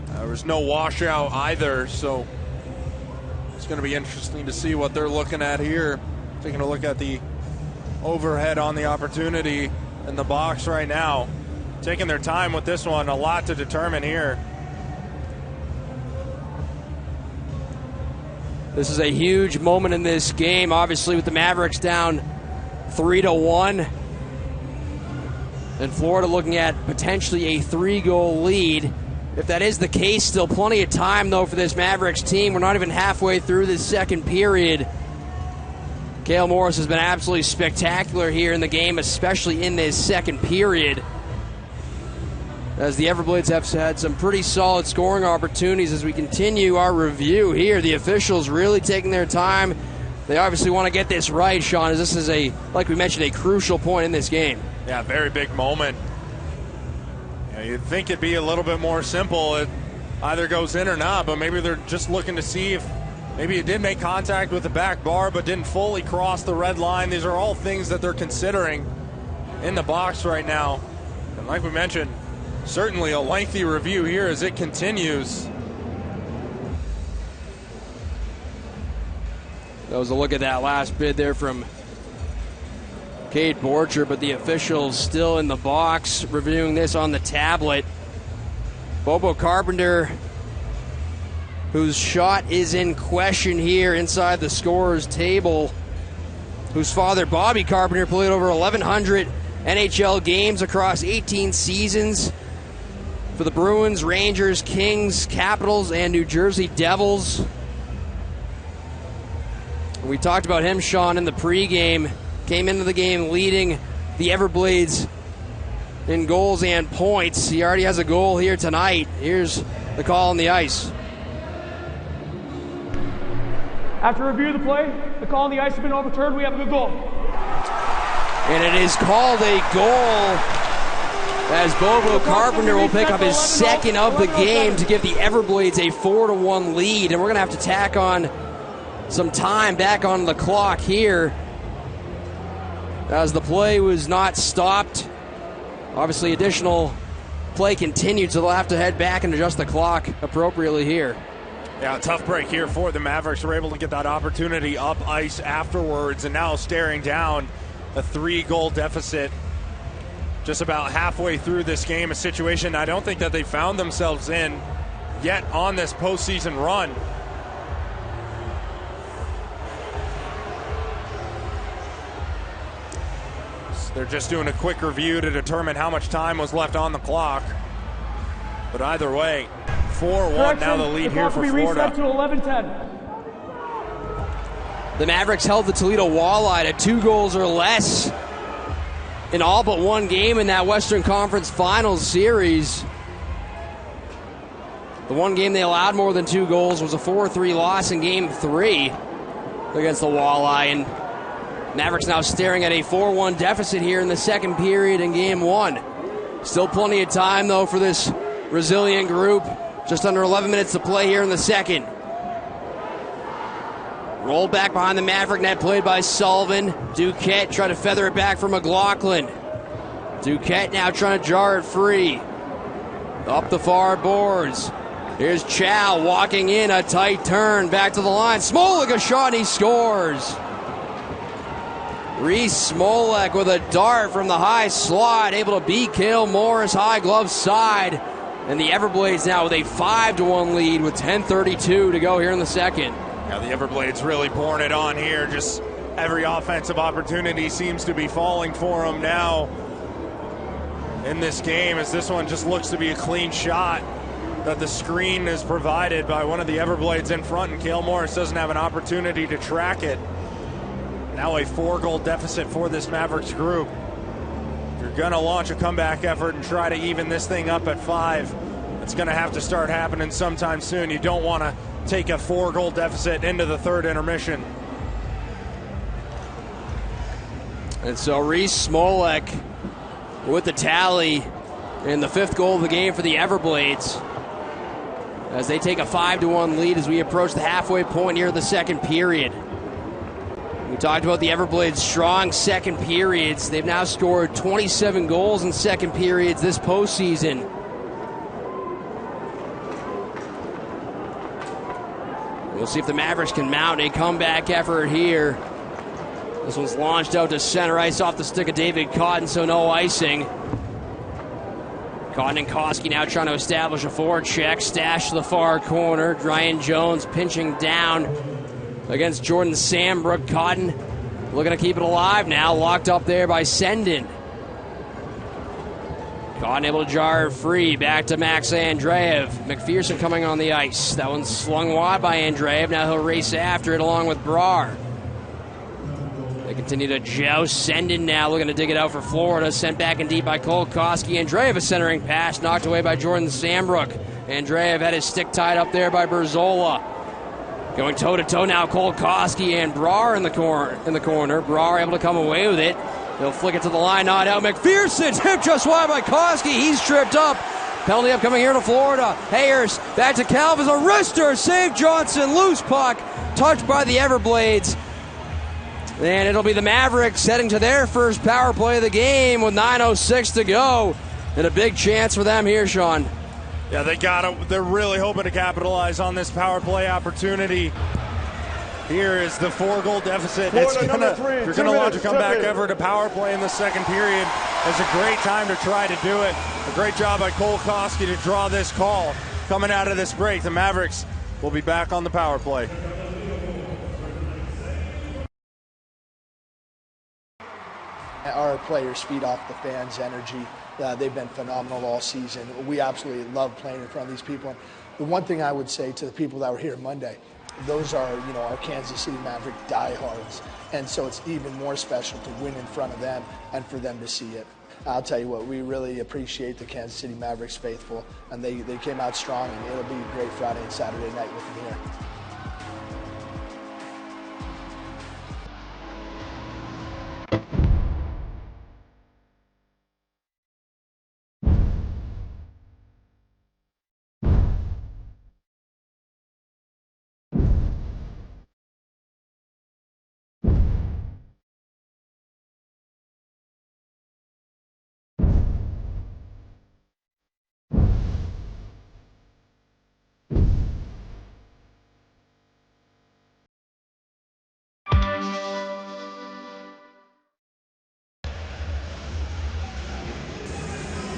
There was no washout either, so it's going to be interesting to see what they're looking at here. Taking a look at the overhead on the opportunity in the box right now. Taking their time with this one, a lot to determine here. This is a huge moment in this game, obviously with the Mavericks down 3-1. And Florida looking at potentially a 3-goal lead. If that is the case, still plenty of time, though, for this Mavericks team. We're not even halfway through this second period. Cale Morris has been absolutely spectacular here in the game, especially in this second period, as the Everblades have had some pretty solid scoring opportunities. As we continue our review here, the officials really taking their time. They obviously want to get this right, Sean, as this is, like we mentioned, a crucial point in this game. Yeah, very big moment. Yeah, you'd think it'd be a little bit more simple. It either goes in or not, but maybe they're just looking to see if maybe it did make contact with the back bar but didn't fully cross the red line. These are all things that they're considering in the box right now. And like we mentioned, Certainly a lengthy review here as it continues. That was a look at that last bid there from Kate Borcher, but the officials still in the box reviewing this on the tablet. Bobo Carpenter, whose shot is in question here inside the scorer's table, whose father, Bobby Carpenter, played over 1,100 NHL games across 18 seasons for the Bruins, Rangers, Kings, Capitals, and New Jersey Devils. We talked about him, Sean, in the pregame. Came into the game leading the Everblades in goals and points. He already has a goal here tonight. Here's the call on the ice. After review of the play, the call on the ice has been overturned. We have a good goal. And it is called a goal as Bobo Carpenter will pick up his second of the game to give the Everblades a 4-1 lead. And we're going to have to tack on some time back on the clock here as the play was not stopped. Obviously, additional play continued, so they'll have to head back and adjust the clock appropriately here. Yeah, tough break here for the Mavericks. Were able to get that opportunity up ice afterwards, and now staring down a 3-goal deficit just about halfway through this game, a situation I don't think that they found themselves in yet on this postseason run. They're just doing a quick review to determine how much time was left on the clock. But either way, 4-1 now the lead here for Florida. To 11-10. The Mavericks held the Toledo Walleye to 2 goals or less in all but one game in that Western Conference Finals series. The one game they allowed more than 2 goals was a 4-3 loss in Game 3 against the Walleye, and Mavericks now staring at a 4-1 deficit here in the second period in Game 1. Still plenty of time, though, for this resilient group. Just under 11 minutes to play here in the second. Roll back behind the Maverick net, played by Sullivan. Duquette trying to feather it back for McLaughlin. Duquette now trying to jar it free. Up the far boards. Here's Chow walking in, a tight turn, back to the line. Smolek a shot, and he scores. Reese Smolek with a dart from the high slot, able to beat Cale Morris high glove side. And the Everblades now with a 5-1 lead with 10:32 to go here in the second. Yeah, the Everblades really pouring it on here. Just every offensive opportunity seems to be falling for them now in this game, as this one just looks to be a clean shot that the screen is provided by one of the Everblades in front, and Cale Morris doesn't have an opportunity to track it. Now a 4-goal deficit for this Mavericks group. If you're going to launch a comeback effort and try to even this thing up at 5, it's going to have to start happening sometime soon. You don't want to take a 4-goal deficit into the third intermission. And so Reese Smolek with the tally and the 5th goal of the game for the Everblades as they take a 5-1 lead as we approach the halfway point here of the second period. We talked about the Everblades' strong second periods. They've now scored 27 goals in second periods this postseason. We'll see if the Mavericks can mount a comeback effort here. This one's launched out to center ice off the stick of David Cotton, so no icing. Cotton and Koski now trying to establish a forecheck. Stash to the far corner. Ryan Jones pinching down against Jordan Sambrook. Cotton looking to keep it alive now. Locked up there by Sendin. Cotton able to jar free. Back to Max Andreev. McPherson coming on the ice. That one's slung wide by Andreev. Now he'll race after it along with Brar. They continue to joust. Sendin now looking to dig it out for Florida. Sent back in deep by Cole Koski. Andreev a centering pass. Knocked away by Jordan Sambrook. Andreev had his stick tied up there by Berzola. Going toe-to-toe now, Cole Koski and Brar in the corner. Brar able to come away with it. He'll flick it to the line, not out. McPherson tipped just wide by Koski. He's tripped up. Penalty upcoming here to Florida. Hayers back to Calvin. A wrister. Save Johnson. Loose puck. Touched by the Everblades. And it'll be the Mavericks heading to their first power play of the game with 9:06 to go. And a big chance for them here, Sean. Yeah, they're really hoping to capitalize on this power play opportunity. Here is the 4-goal deficit. You're going to launch a comeback effort to power play in the second period. It's a great time to try to do it. A great job by Cole Koski to draw this call. Coming out of this break, the Mavericks will be back on the power play. Our players feed off the fans' energy. They've been phenomenal all season. We absolutely love playing in front of these people. And the one thing I would say to the people that were here Monday, those are, our Kansas City Maverick diehards. And so it's even more special to win in front of them and for them to see it. I'll tell you what, we really appreciate the Kansas City Mavericks faithful, and they came out strong, and it'll be a great Friday and Saturday night with them here.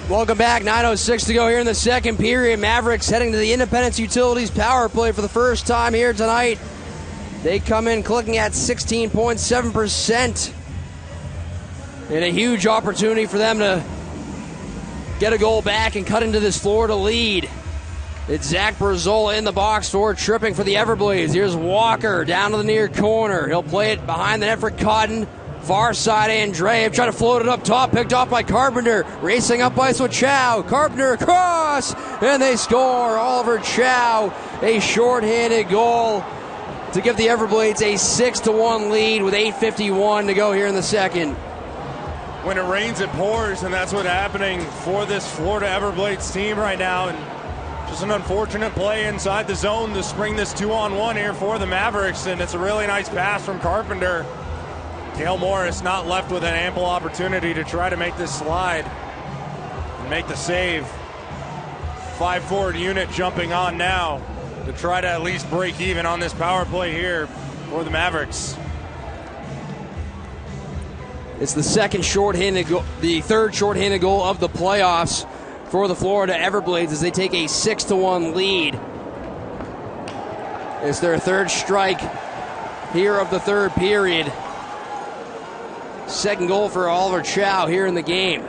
Welcome back. 9:06 to go here in the second period. Mavericks heading to the Independence Utilities power play for the first time here tonight. They come in clicking at 16.7%. And a huge opportunity for them to get a goal back and cut into this Florida lead. It's Zach Brazola in the box for tripping for the Everblades. Here's Walker down to the near corner. He'll play it behind the net for Cotton. Far side, Andreev trying to float it up top, picked off by Carpenter. Racing up ice with Chow. Carpenter across, and they score. Oliver Chow, a shorthanded goal to give the Everblades a 6-1 lead with 8:51 to go here in the second. When it rains, it pours, and that's what's happening for this Florida Everblades team right now. And just an unfortunate play inside the zone to spring this 2-on-1 here for the Mavericks, and it's a really nice pass from Carpenter. Cale Morris not left with an ample opportunity to try to make this slide and make the save. 5-forward unit jumping on now to try to at least break even on this power play here for the Mavericks. It's the third shorthanded goal of the playoffs for the Florida Everblades as they take a 6-1 lead. It's their third strike here of the third period. Second goal for Oliver Chow here in the game.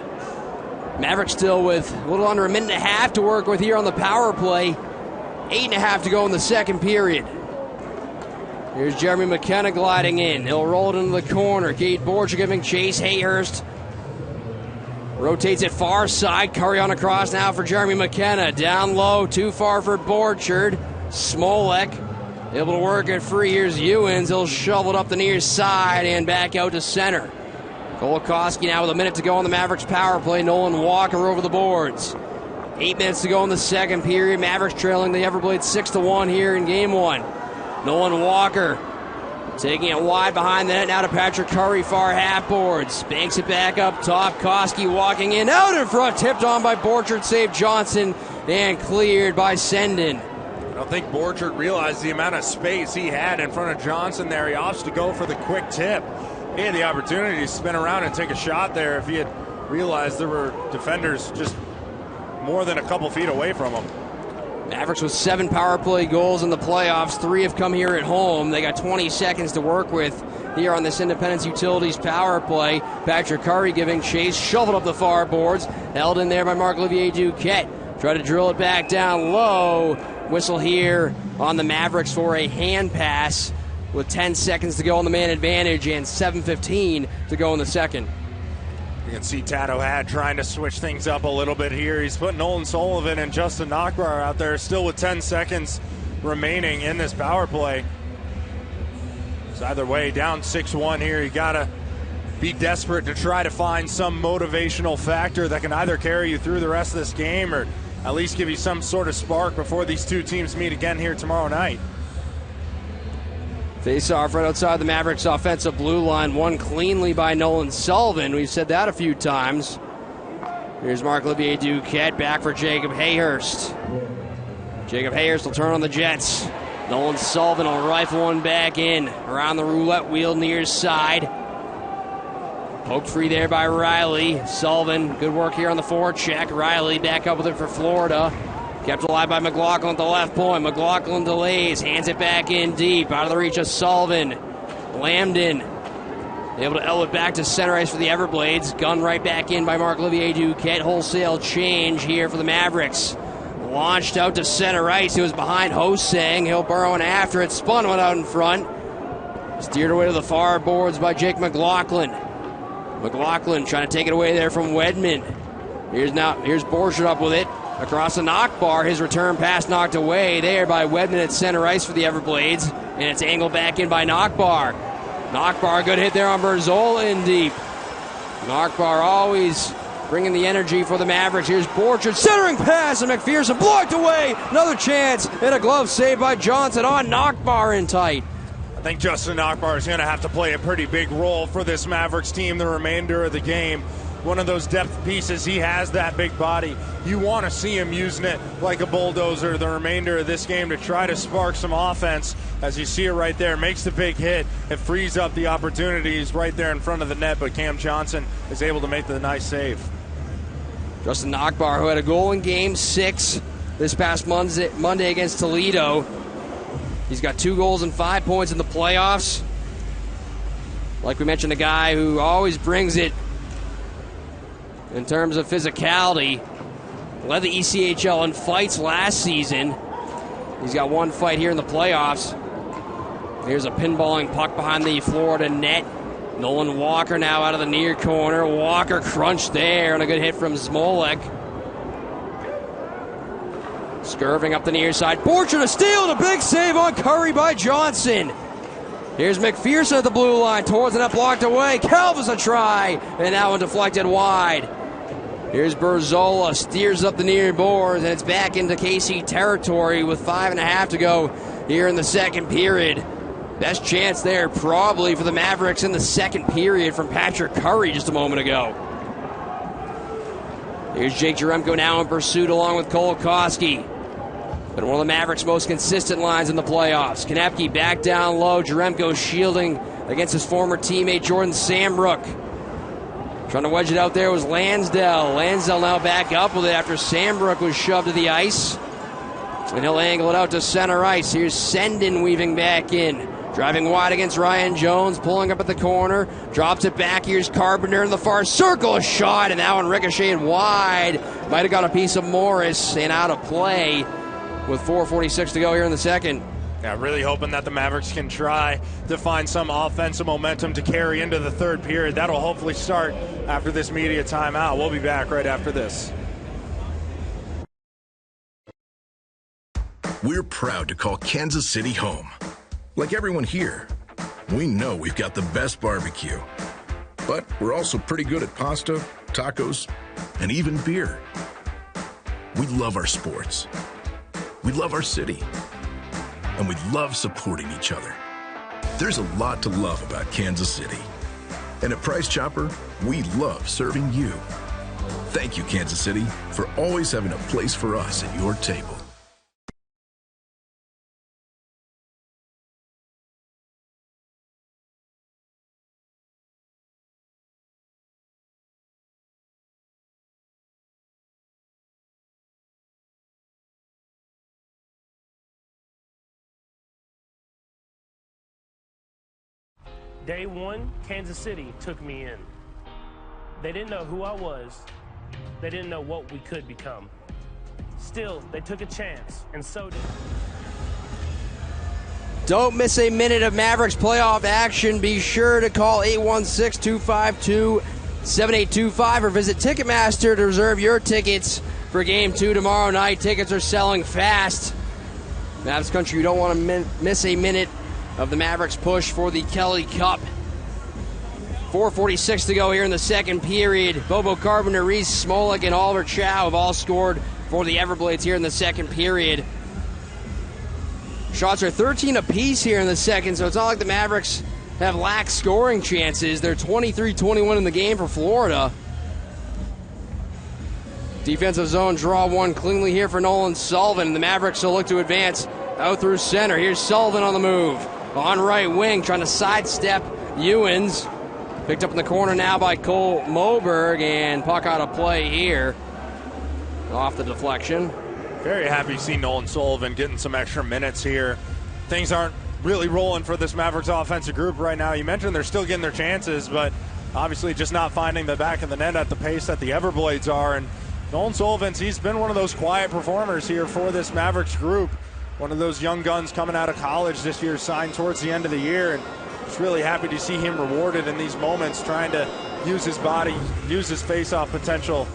Mavericks still with a little under a minute and a half to work with here on the power play. 8.5 to go in the second period. Here's Jeremy McKenna gliding in. He'll roll it into the corner. Kate Borger giving chase. Hayhurst rotates it far side. Curry on across now for Jeremy McKenna. Down low, too far for Borchard. Smolek able to work it free. Here's Ewens. He'll shovel it up the near side and back out to center. Kolakowski now with a minute to go on the Mavericks power play. Nolan Walker over the boards. 8 minutes to go in the second period. Mavericks trailing the Everblades 6-1 here in game one. Nolan Walker taking it wide behind the net now to Patrick Curry, far half boards. Banks it back up top. Koski walking in, out in front, tipped on by Borchard, saved Johnson, and cleared by Sendin. I don't think Borchard realized the amount of space he had in front of Johnson there. He opts to go for the quick tip. He had the opportunity to spin around and take a shot there if he had realized there were defenders just more than a couple feet away from him. Mavericks with 7 power play goals in the playoffs. 3 have come here at home. They got 20 seconds to work with here on this Independence Utilities power play. Patrick Curry giving chase, shoveled up the far boards, held in there by Marc-Olivier Duquette. Try to drill it back down low. Whistle here on the Mavericks for a hand pass with 10 seconds to go on the man advantage and 7:15 to go in the second. You can see Tato Had trying to switch things up a little bit here. He's put Nolan Sullivan and Justin Nachbar out there still with 10 seconds remaining in this power play. So either way, down 6-1 here. You got to be desperate to try to find some motivational factor that can either carry you through the rest of this game or at least give you some sort of spark before these two teams meet again here tomorrow night. Face-off right outside the Mavericks' offensive blue line, won cleanly by Nolan Sullivan. We've said that a few times. Here's Marc-Olivier Duquette back for Jacob Hayhurst. Jacob Hayhurst will turn on the Jets. Nolan Sullivan will rifle one back in around the roulette wheel near side. Poked free there by Riley. Sullivan, good work here on the forecheck. Riley back up with it for Florida. Kept alive by McLaughlin at the left point. McLaughlin delays, hands it back in deep. Out of the reach of Sullivan. Lambden able to elbow it back to center ice for the Everblades. Gun right back in by Marc-Olivier Duquette. Wholesale change here for the Mavericks. Launched out to center ice. He was behind Hosang. He'll burrow in after it. Spun one out in front. Steered away to the far boards by Jake McLaughlin. McLaughlin trying to take it away there from Wedman. Here's Borchardt up with it. Across the knockbar. His return pass knocked away there by Wedman at center ice for the Everblades. And it's angled back in by Knockbar. Knockbar, good hit there on Berzola in deep. Knockbar always bringing the energy for the Mavericks. Here's Borchardt, centering pass, and McPherson blocked away. Another chance, and a glove save by Johnson on Knockbar in tight. I think Justin Knockbar is going to have to play a pretty big role for this Mavericks team the remainder of the game. One of those depth pieces, he has that big body. You want to see him using it like a bulldozer the remainder of this game to try to spark some offense. As you see it right there, makes the big hit. It frees up the opportunities right there in front of the net, but Cam Johnson is able to make the nice save. Justin Knockbar, who had a goal in Game 6 this past Monday against Toledo. He's got 2 goals and 5 points in the playoffs. Like we mentioned, a guy who always brings it in terms of physicality. Led the ECHL in fights last season. He's got 1 fight here in the playoffs. Here's a pinballing puck behind the Florida net. Nolan Walker now out of the near corner. Walker crunched there, and a good hit from Smolek. Skirving up the near side. Borchardt a steal, and a big save on Curry by Johnson. Here's McPherson at the blue line. Towards the net, blocked away. Calvis a try, and that one deflected wide. Here's Berzola, steers up the near boards, and it's back into KC territory with 5.5 to go here in the second period. Best chance there probably for the Mavericks in the second period from Patrick Curry just a moment ago. Here's Jake Jaremko now in pursuit along with Kolakowski. Been one of the Mavericks' most consistent lines in the playoffs. Konepke back down low. Jaremko shielding against his former teammate Jordan Sambrook. Trying to wedge it out there was Lansdell. Lansdell now back up with it after Sambrook was shoved to the ice. And he'll angle it out to center ice. Here's Sendin weaving back in. Driving wide against Ryan Jones, pulling up at the corner. Drops it back. Here's Carpenter in the far circle. A shot, and that one ricocheted wide. Might have got a piece of Morris and out of play with 4:46 to go here in the second. Yeah, really hoping that the Mavericks can try to find some offensive momentum to carry into the third period. That'll hopefully start after this media timeout. We'll be back right after this. We're proud to call Kansas City home. Like everyone here, we know we've got the best barbecue. But we're also pretty good at pasta, tacos, and even beer. We love our sports. We love our city. And we love supporting each other. There's a lot to love about Kansas City. And at Price Chopper, we love serving you. Thank you, Kansas City, for always having a place for us at your table. Day 1, Kansas City took me in. They didn't know who I was. They didn't know what we could become. Still, they took a chance, and so did. Don't miss a minute of Mavericks playoff action. Be sure to call 816-252-7825 or visit Ticketmaster to reserve your tickets for Game 2 tomorrow night. Tickets are selling fast. Mavs country, you don't want to miss a minute of the Mavericks push for the Kelly Cup. 4:46 to go here in the second period. Bobo Carpenter, Reese Smolek, and Oliver Chow have all scored for the Everblades here in the second period. Shots are 13 apiece here in the second, so it's not like the Mavericks have lacked scoring chances. They're 23-21 in the game for Florida. Defensive zone draw one cleanly here for Nolan Sullivan. The Mavericks will look to advance out through center. Here's Sullivan on the move. On right wing, trying to sidestep Ewens. Picked up in the corner now by Cole Moberg, and puck out of play here. Off the deflection. Very happy to see Nolan Sullivan getting some extra minutes here. Things aren't really rolling for this Mavericks offensive group right now. You mentioned they're still getting their chances, but obviously just not finding the back of the net at the pace that the Everblades are. And Nolan Sullivan, he's been one of those quiet performers here for this Mavericks group. One of those young guns coming out of college this year, signed towards the end of the year. And just really happy to see him rewarded in these moments, trying to use his body, use his face-off potential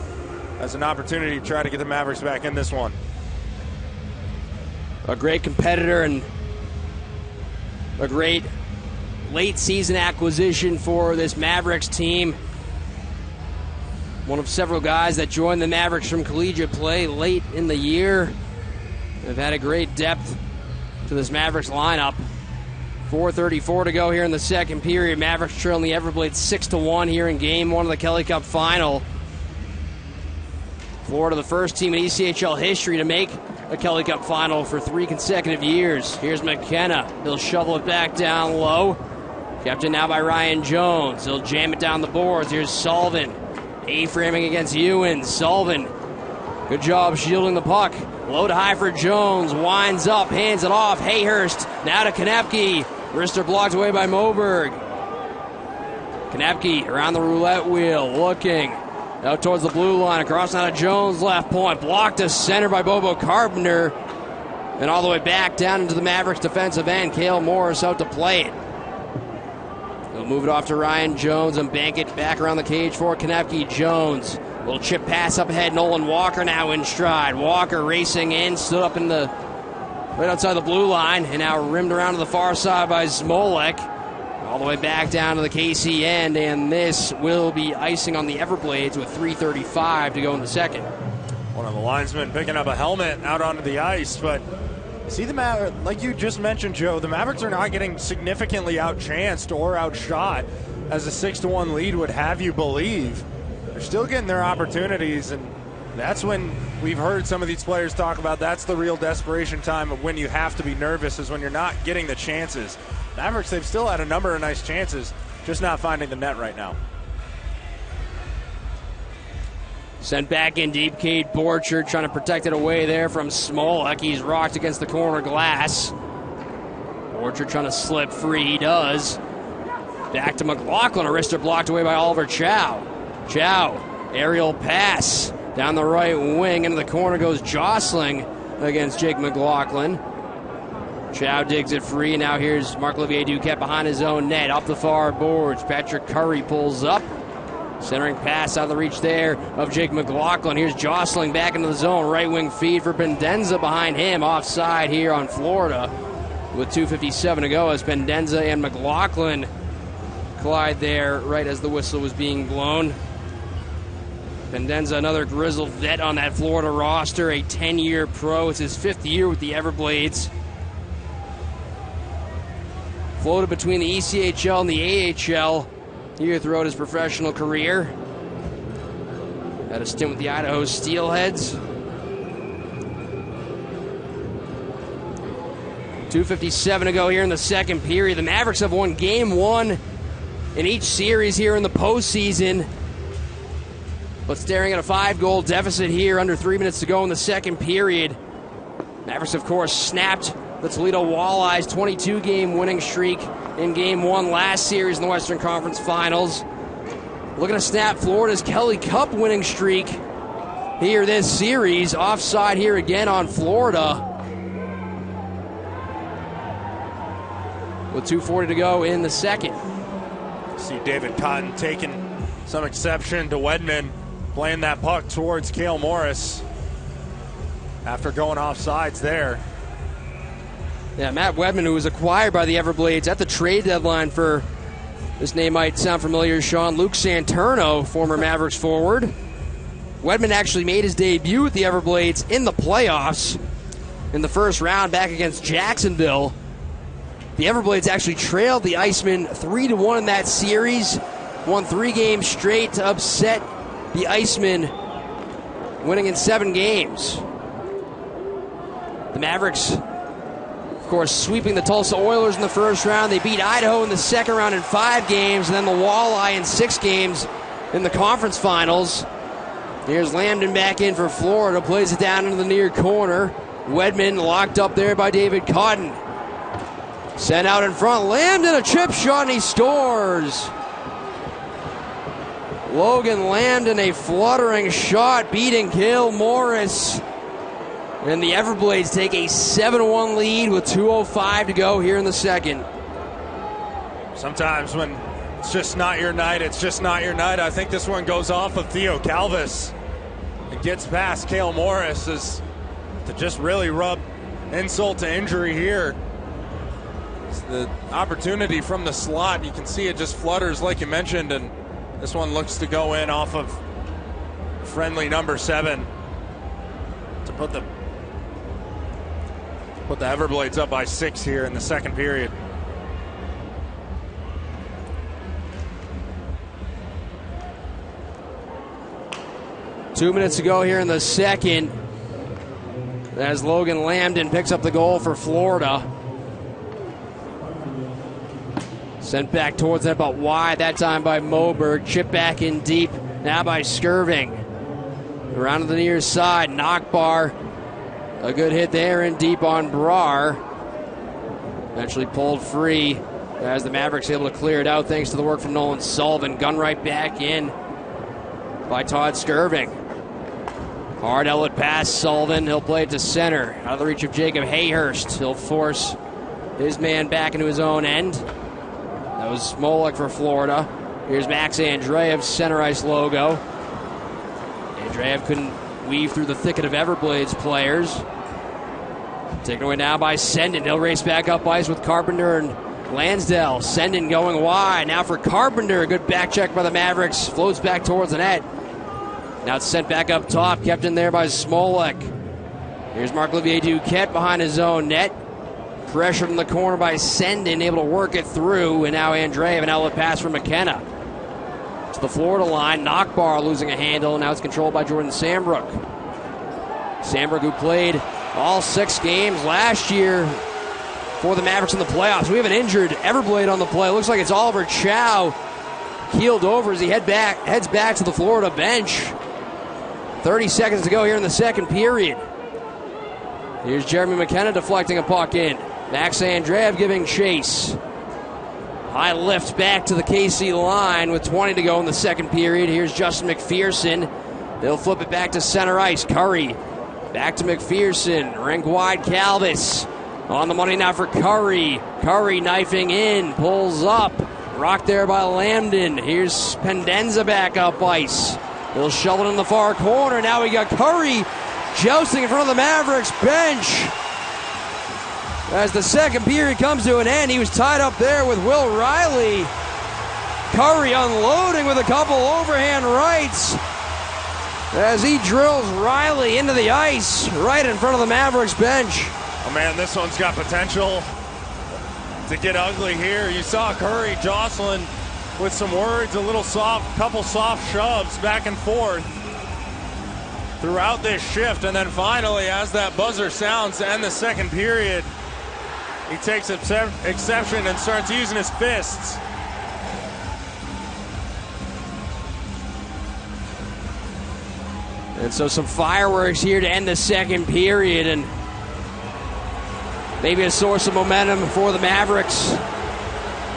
as an opportunity to try to get the Mavericks back in this one. A great competitor and a great late season acquisition for this Mavericks team. One of several guys that joined the Mavericks from collegiate play late in the year. They've had a great depth to this Mavericks lineup. 4:34 to go here in the second period. Mavericks trailing the Everblades 6-1 here in Game 1 of the Kelly Cup final. Florida, the first team in ECHL history to make a Kelly Cup final for 3 consecutive years. Here's McKenna. He'll shovel it back down low. Kept in now by Ryan Jones. He'll jam it down the boards. Here's Sullivan. A-framing against Ewens. Sullivan, good job shielding the puck. Low to high for Jones. Winds up, hands it off. Hayhurst now to Konepke. Wrister blocked away by Moberg. Konepke around the roulette wheel, looking out towards the blue line. Across now to Jones, left point. Blocked to center by Bobo Carpenter. And all the way back down into the Mavericks defensive end. Cale Morris out to play it. They'll move it off to Ryan Jones and bank it back around the cage for Konepke. Jones. Little chip pass up ahead. Nolan Walker now in stride. Walker racing in, stood up in the right outside the blue line, and now rimmed around to the far side by Smolek. All the way back down to the KC end, and this will be icing on the Everblades with 3:35 to go in the second. One of the linesmen picking up a helmet out onto the ice, but see the Mavericks, like you just mentioned, Joe, the Mavericks are not getting significantly outchanced or outshot as a 6-1 lead would have you believe. They're still getting their opportunities, and that's when we've heard some of these players talk about that's the real desperation time of when you have to be nervous, is when you're not getting the chances. Mavericks, they've still had a number of nice chances, just not finding the net right now. Sent back in deep, Cade Borchard trying to protect it away there from Smolek. He's rocked against the corner glass. Borchard trying to slip free, he does. Back to McLaughlin, a wrister blocked away by Oliver Chow. Chow, aerial pass down the right wing, into the corner goes Jostling against Jake McLaughlin. Chow digs it free, and now here's Marc-Olivier Duquette behind his own net, up the far boards. Patrick Curry pulls up. Centering pass out of the reach there of Jake McLaughlin. Here's Jostling back into the zone. Right wing feed for Pendenza behind him. Offside here on Florida with 2:57 to go as Pendenza and McLaughlin collide there right as the whistle was being blown. Pendenza, another grizzled vet on that Florida roster, a 10-year pro. It's his 5th year with the Everblades. Floated between the ECHL and the AHL here throughout his professional career. Had a stint with the Idaho Steelheads. 2:57 to go here in the second period. The Mavericks have won Game 1 in each series here in the postseason, but staring at a 5-goal deficit here, under 3 minutes to go in the second period. Mavericks, of course, snapped the Toledo Walleyes' 22-game winning streak in Game 1 last series in the Western Conference Finals. Looking to snap Florida's Kelly Cup winning streak here this series. Offside here again on Florida. With 2:40 to go in the second. See David Cotton taking some exception to Wedman playing that puck towards Cale Morris after going offsides there. Yeah, Matt Wedman, who was acquired by the Everblades at the trade deadline for, this name might sound familiar, Sean, Luke Santurno, former Mavericks forward. Wedman actually made his debut with the Everblades in the playoffs in the first round back against Jacksonville. The Everblades actually trailed the Icemen 3-1 in that series, won 3 games straight to upset the Icemen winning in 7 games. The Mavericks, of course, sweeping the Tulsa Oilers in the first round. They beat Idaho in the second round in 5 games, and then the Walleye in 6 games in the conference finals. Here's Lambden back in for Florida, plays it down into the near corner. Wedman locked up there by David Cotton. Sent out in front, Lambden, a chip shot, and he scores. Logan Lambden, a fluttering shot, beating Cale Morris. And the Everblades take a 7-1 lead with 2:05 to go here in the second. Sometimes when it's just not your night, it's just not your night. I think this one goes off of Theo Calvis. It gets past Cale Morris as to just really rub insult to injury here. It's the opportunity from the slot. You can see it just flutters like you mentioned, and this one looks to go in off of friendly number 7 to put the Everblades up by 6 here in the second period. Two minutes to go here in the second, as Logan Lambden picks up the goal for Florida. Sent back towards that, but wide that time by Moberg. Chip back in deep, now by Skirving. Around to the near side, Knockbar. A good hit there and deep on Brar. Eventually pulled free as the Mavericks able to clear it out thanks to the work from Nolan Sullivan. Gun right back in by Todd Skirving. Hard outlet pass, Sullivan. He'll play it to center. Out of the reach of Jacob Hayhurst. He'll force his man back into his own end. That was Smolek for Florida. Here's Max Andreev, center ice logo. Andreev couldn't weave through the thicket of Everblades players. Taken away now by Sendon. He'll race back up ice with Carpenter and Lansdale. Sendon going wide. Now for Carpenter. A good back check by the Mavericks. Floats back towards the net. Now it's sent back up top. Kept in there by Smolek. Here's Marc-Olivier Duquette behind his own net. Pressure from the corner by Sendon. Able to work it through. And now Andreev, an outlet pass for McKenna. To the Florida line. Knockbar losing a handle. Now it's controlled by Jordan Sambrook. Sambrook, who played all 6 games last year for the Mavericks in the playoffs. We have an injured Everblade on the play. Looks like it's Oliver Chow, keeled over as he heads back to the Florida bench. 30 seconds to go here in the second period. Here's Jeremy McKenna deflecting a puck in. Max Andreev giving chase. High lift back to the KC line with 20 to go in the second period. Here's Justin McPherson. They'll flip it back to center ice. Curry back to McPherson. Rink wide, Calvis. On the money now for Curry. Curry knifing in, pulls up. Rocked there by Lambden. Here's Pendenza back up ice. They'll shovel it in the far corner. Now we got Curry jousting in front of the Mavericks bench. As the second period comes to an end, he was tied up there with Will Riley. Curry unloading with a couple overhand rights as he drills Riley into the ice right in front of the Mavericks bench. Oh man, this one's got potential to get ugly here. You saw Curry jostling with some words, couple soft shoves back and forth throughout this shift, and then finally, as that buzzer sounds to end the second period, he takes exception and starts using his fists. And so some fireworks here to end the second period, and maybe a source of momentum for the Mavericks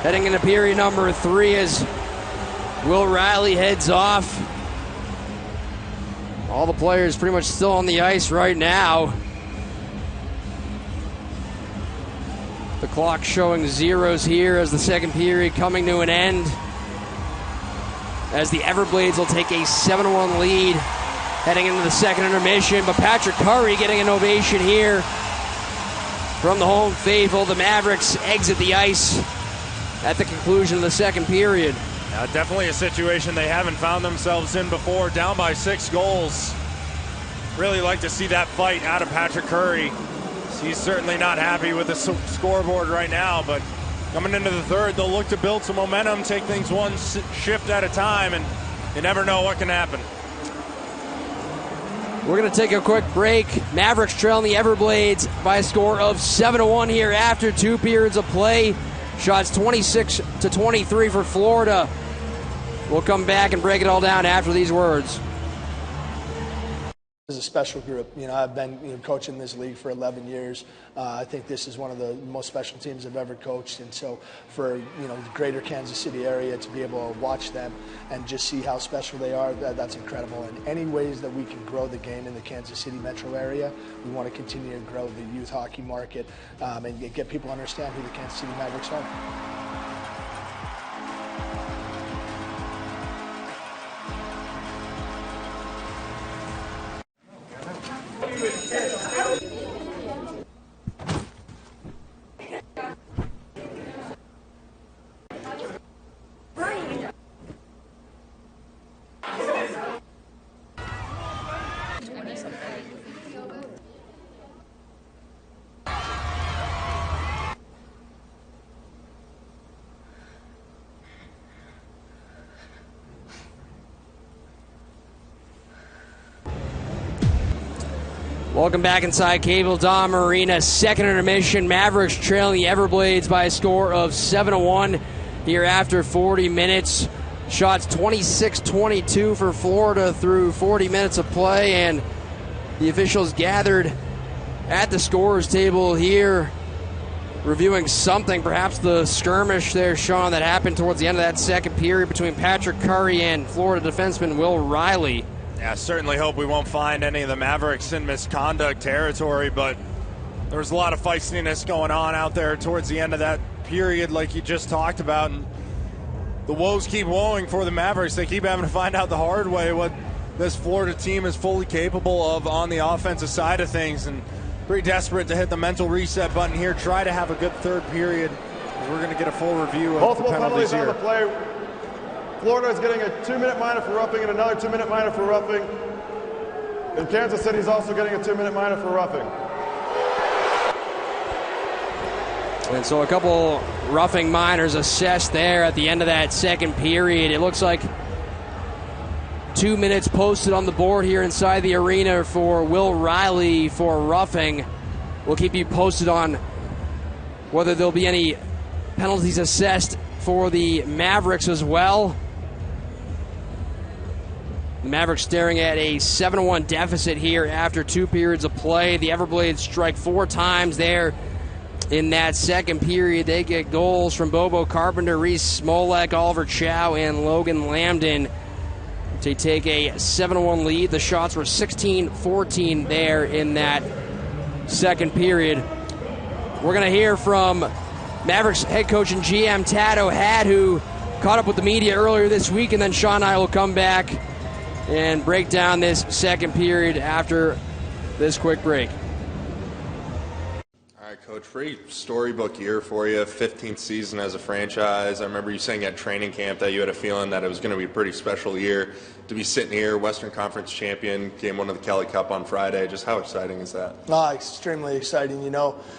heading into period number 3 as Will Riley heads off. All the players pretty much still on the ice right now. The clock showing zeros here as the second period coming to an end, as the Everblades will take a 7-1 lead heading into the second intermission. But Patrick Curry getting an ovation here from the home faithful. The Mavericks exit the ice at the conclusion of the second period. Definitely a situation they haven't found themselves in before, down by 6 goals. Really like to see that fight out of Patrick Curry. He's certainly not happy with the scoreboard right now, but coming into the third, they'll look to build some momentum, take things one shift at a time, and you never know what can happen. We're going to take a quick break. Mavericks trailing the Everblades by a score of 7-1 here after 2 periods of play. Shots 26-23 for Florida. We'll come back and break it all down after these words. This is a special group. I've been coaching this league for 11 years. I think this is one of the most special teams I've ever coached. And so for the greater Kansas City area to be able to watch them and just see how special they are, that's incredible. And any ways that we can grow the game in the Kansas City metro area, we want to continue to grow the youth hockey market and get people to understand who the Kansas City Mavericks are. Welcome back inside Cable Dom Arena. Second intermission. Mavericks trailing the Everblades by a score of 7-1 here after 40 minutes. Shots 26-22 for Florida through 40 minutes of play, and the officials gathered at the scorer's table here reviewing something, perhaps the skirmish there, Sean, that happened towards the end of that second period between Patrick Curry and Florida defenseman Will Riley. Yeah, certainly hope we won't find any of the Mavericks in misconduct territory, but there was a lot of feistiness going on out there towards the end of that period like you just talked about, and the woes keep woeing for the Mavericks. They keep having to find out the hard way what this Florida team is fully capable of on the offensive side of things, and pretty desperate to hit the mental reset button here, try to have a good third period. We're going to get a full review of the penalties here. On the play. Florida is getting a 2-minute minor for roughing and another 2-minute minor for roughing. And Kansas City is also getting a 2-minute minor for roughing. And so a couple roughing minors assessed there at the end of that second period. It looks like 2 minutes posted on the board here inside the arena for Will Riley for roughing. We'll keep you posted on whether there'll be any penalties assessed for the Mavericks as well. The Mavericks staring at a 7-1 deficit here after 2 periods of play. The Everblades strike 4 times there in that second period. They get goals from Bobo Carpenter, Reese Smolek, Oliver Chow, and Logan Lambden to take a 7-1 lead. The shots were 16-14 there in that second period. We're going to hear from Mavericks head coach and GM Tad O'Had, who caught up with the media earlier this week, and then Sean and I will come back and break down this second period after this quick break. All right, Coach, pretty storybook year for you, 15th season as a franchise. I remember you saying at training camp that you had a feeling that it was going to be a pretty special year to be sitting here, Western Conference champion, game 1 of the Kelly Cup on Friday. Just how exciting is that? Extremely exciting.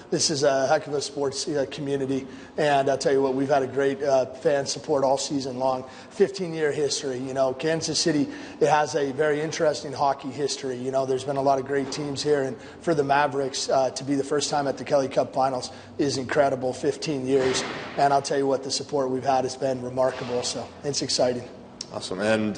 This is a heck of a sports community, and I'll tell you what, we've had a great fan support all season long. 15-year history. Kansas City, it has a very interesting hockey history. There's been a lot of great teams here, and for the Mavericks to be the first time at the Kelly Cup Finals is incredible. 15 years, and I'll tell you what, the support we've had has been remarkable, so it's exciting. Awesome. And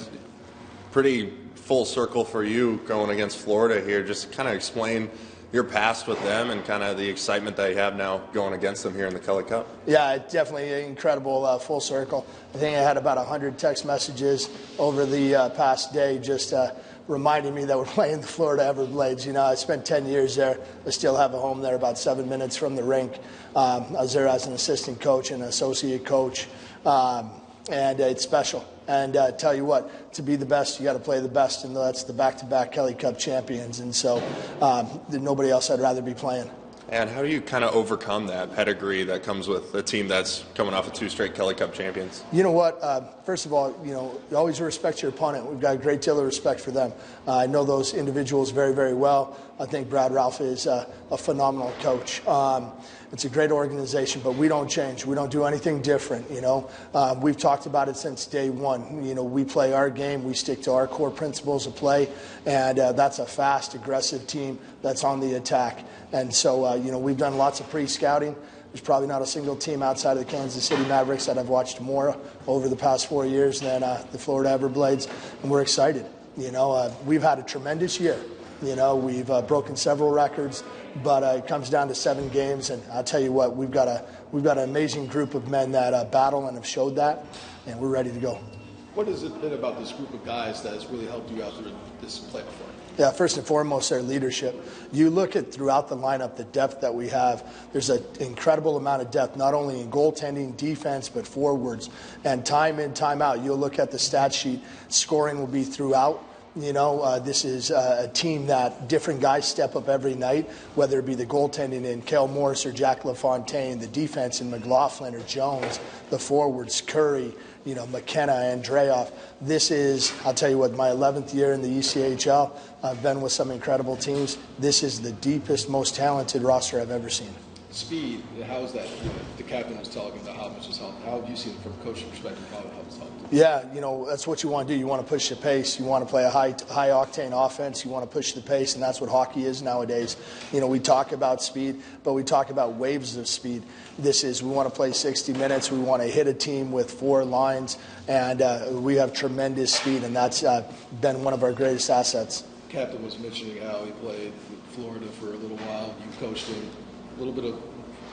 pretty full circle for you going against Florida here. Just kind of explain your past with them and kind of the excitement that you have now going against them here in the Kelly Cup. Yeah, definitely an incredible full circle. I think I had about 100 text messages over the past day just reminding me that we're playing the Florida Everblades. I spent 10 years there. I still have a home there about 7 minutes from the rink. I was there as an assistant coach and an associate coach, and it's special. And tell you what, to be the best, you got to play the best, and that's the back-to-back Kelly Cup champions. And so nobody else I'd rather be playing. And how do you kind of overcome that pedigree that comes with a team that's coming off of 2 straight Kelly Cup champions? You know what? First of all, you always respect your opponent. We've got a great deal of respect for them. I know those individuals very, very well. I think Brad Ralph is a phenomenal coach. It's a great organization, but we don't change. We don't do anything different, you know. We've talked about it since day one. You know, we play our game. We stick to our core principles of play, and that's a fast, aggressive team that's on the attack. And so, you know, we've done lots of pre-scouting. There's probably not a single team outside of the Kansas City Mavericks that I've watched more over the past 4 years than the Florida Everblades, and we're excited. You know, we've had a tremendous year. You know, we've broken several records, but it comes down to 7 games, and I'll tell you what, we've got an amazing group of men that battle and have showed that, and we're ready to go. What has it been about this group of guys that has really helped you out through this playoff run? Yeah, first and foremost, their leadership. You look at throughout the lineup, the depth that we have. There's an incredible amount of depth, not only in goaltending, defense, but forwards. And time in, time out, you'll look at the stat sheet. Scoring will be throughout. You know, this is a team that different guys step up every night, whether it be the goaltending in Cale Morris or Jack LaFontaine, the defense in McLaughlin or Jones, the forwards, Curry, you know, McKenna, Andreoff. This is, I'll tell you what, my 11th year in the ECHL. I've been with some incredible teams. This is the deepest, most talented roster I've ever seen. Speed, how is that? You know, the captain was talking about how much it's helped. How have you seen it from a coaching perspective, how it's helped? Yeah, you know, that's what you want to do. You want to push the pace. You want to play a high-octane offense. You want to push the pace, and that's what hockey is nowadays. You know, we talk about speed, but we talk about waves of speed. This is, we want to play 60 minutes. We want to hit a team with 4 lines, and we have tremendous speed, and that's been one of our greatest assets. Captain was mentioning how he played with Florida for a little while. You coached him. A little bit of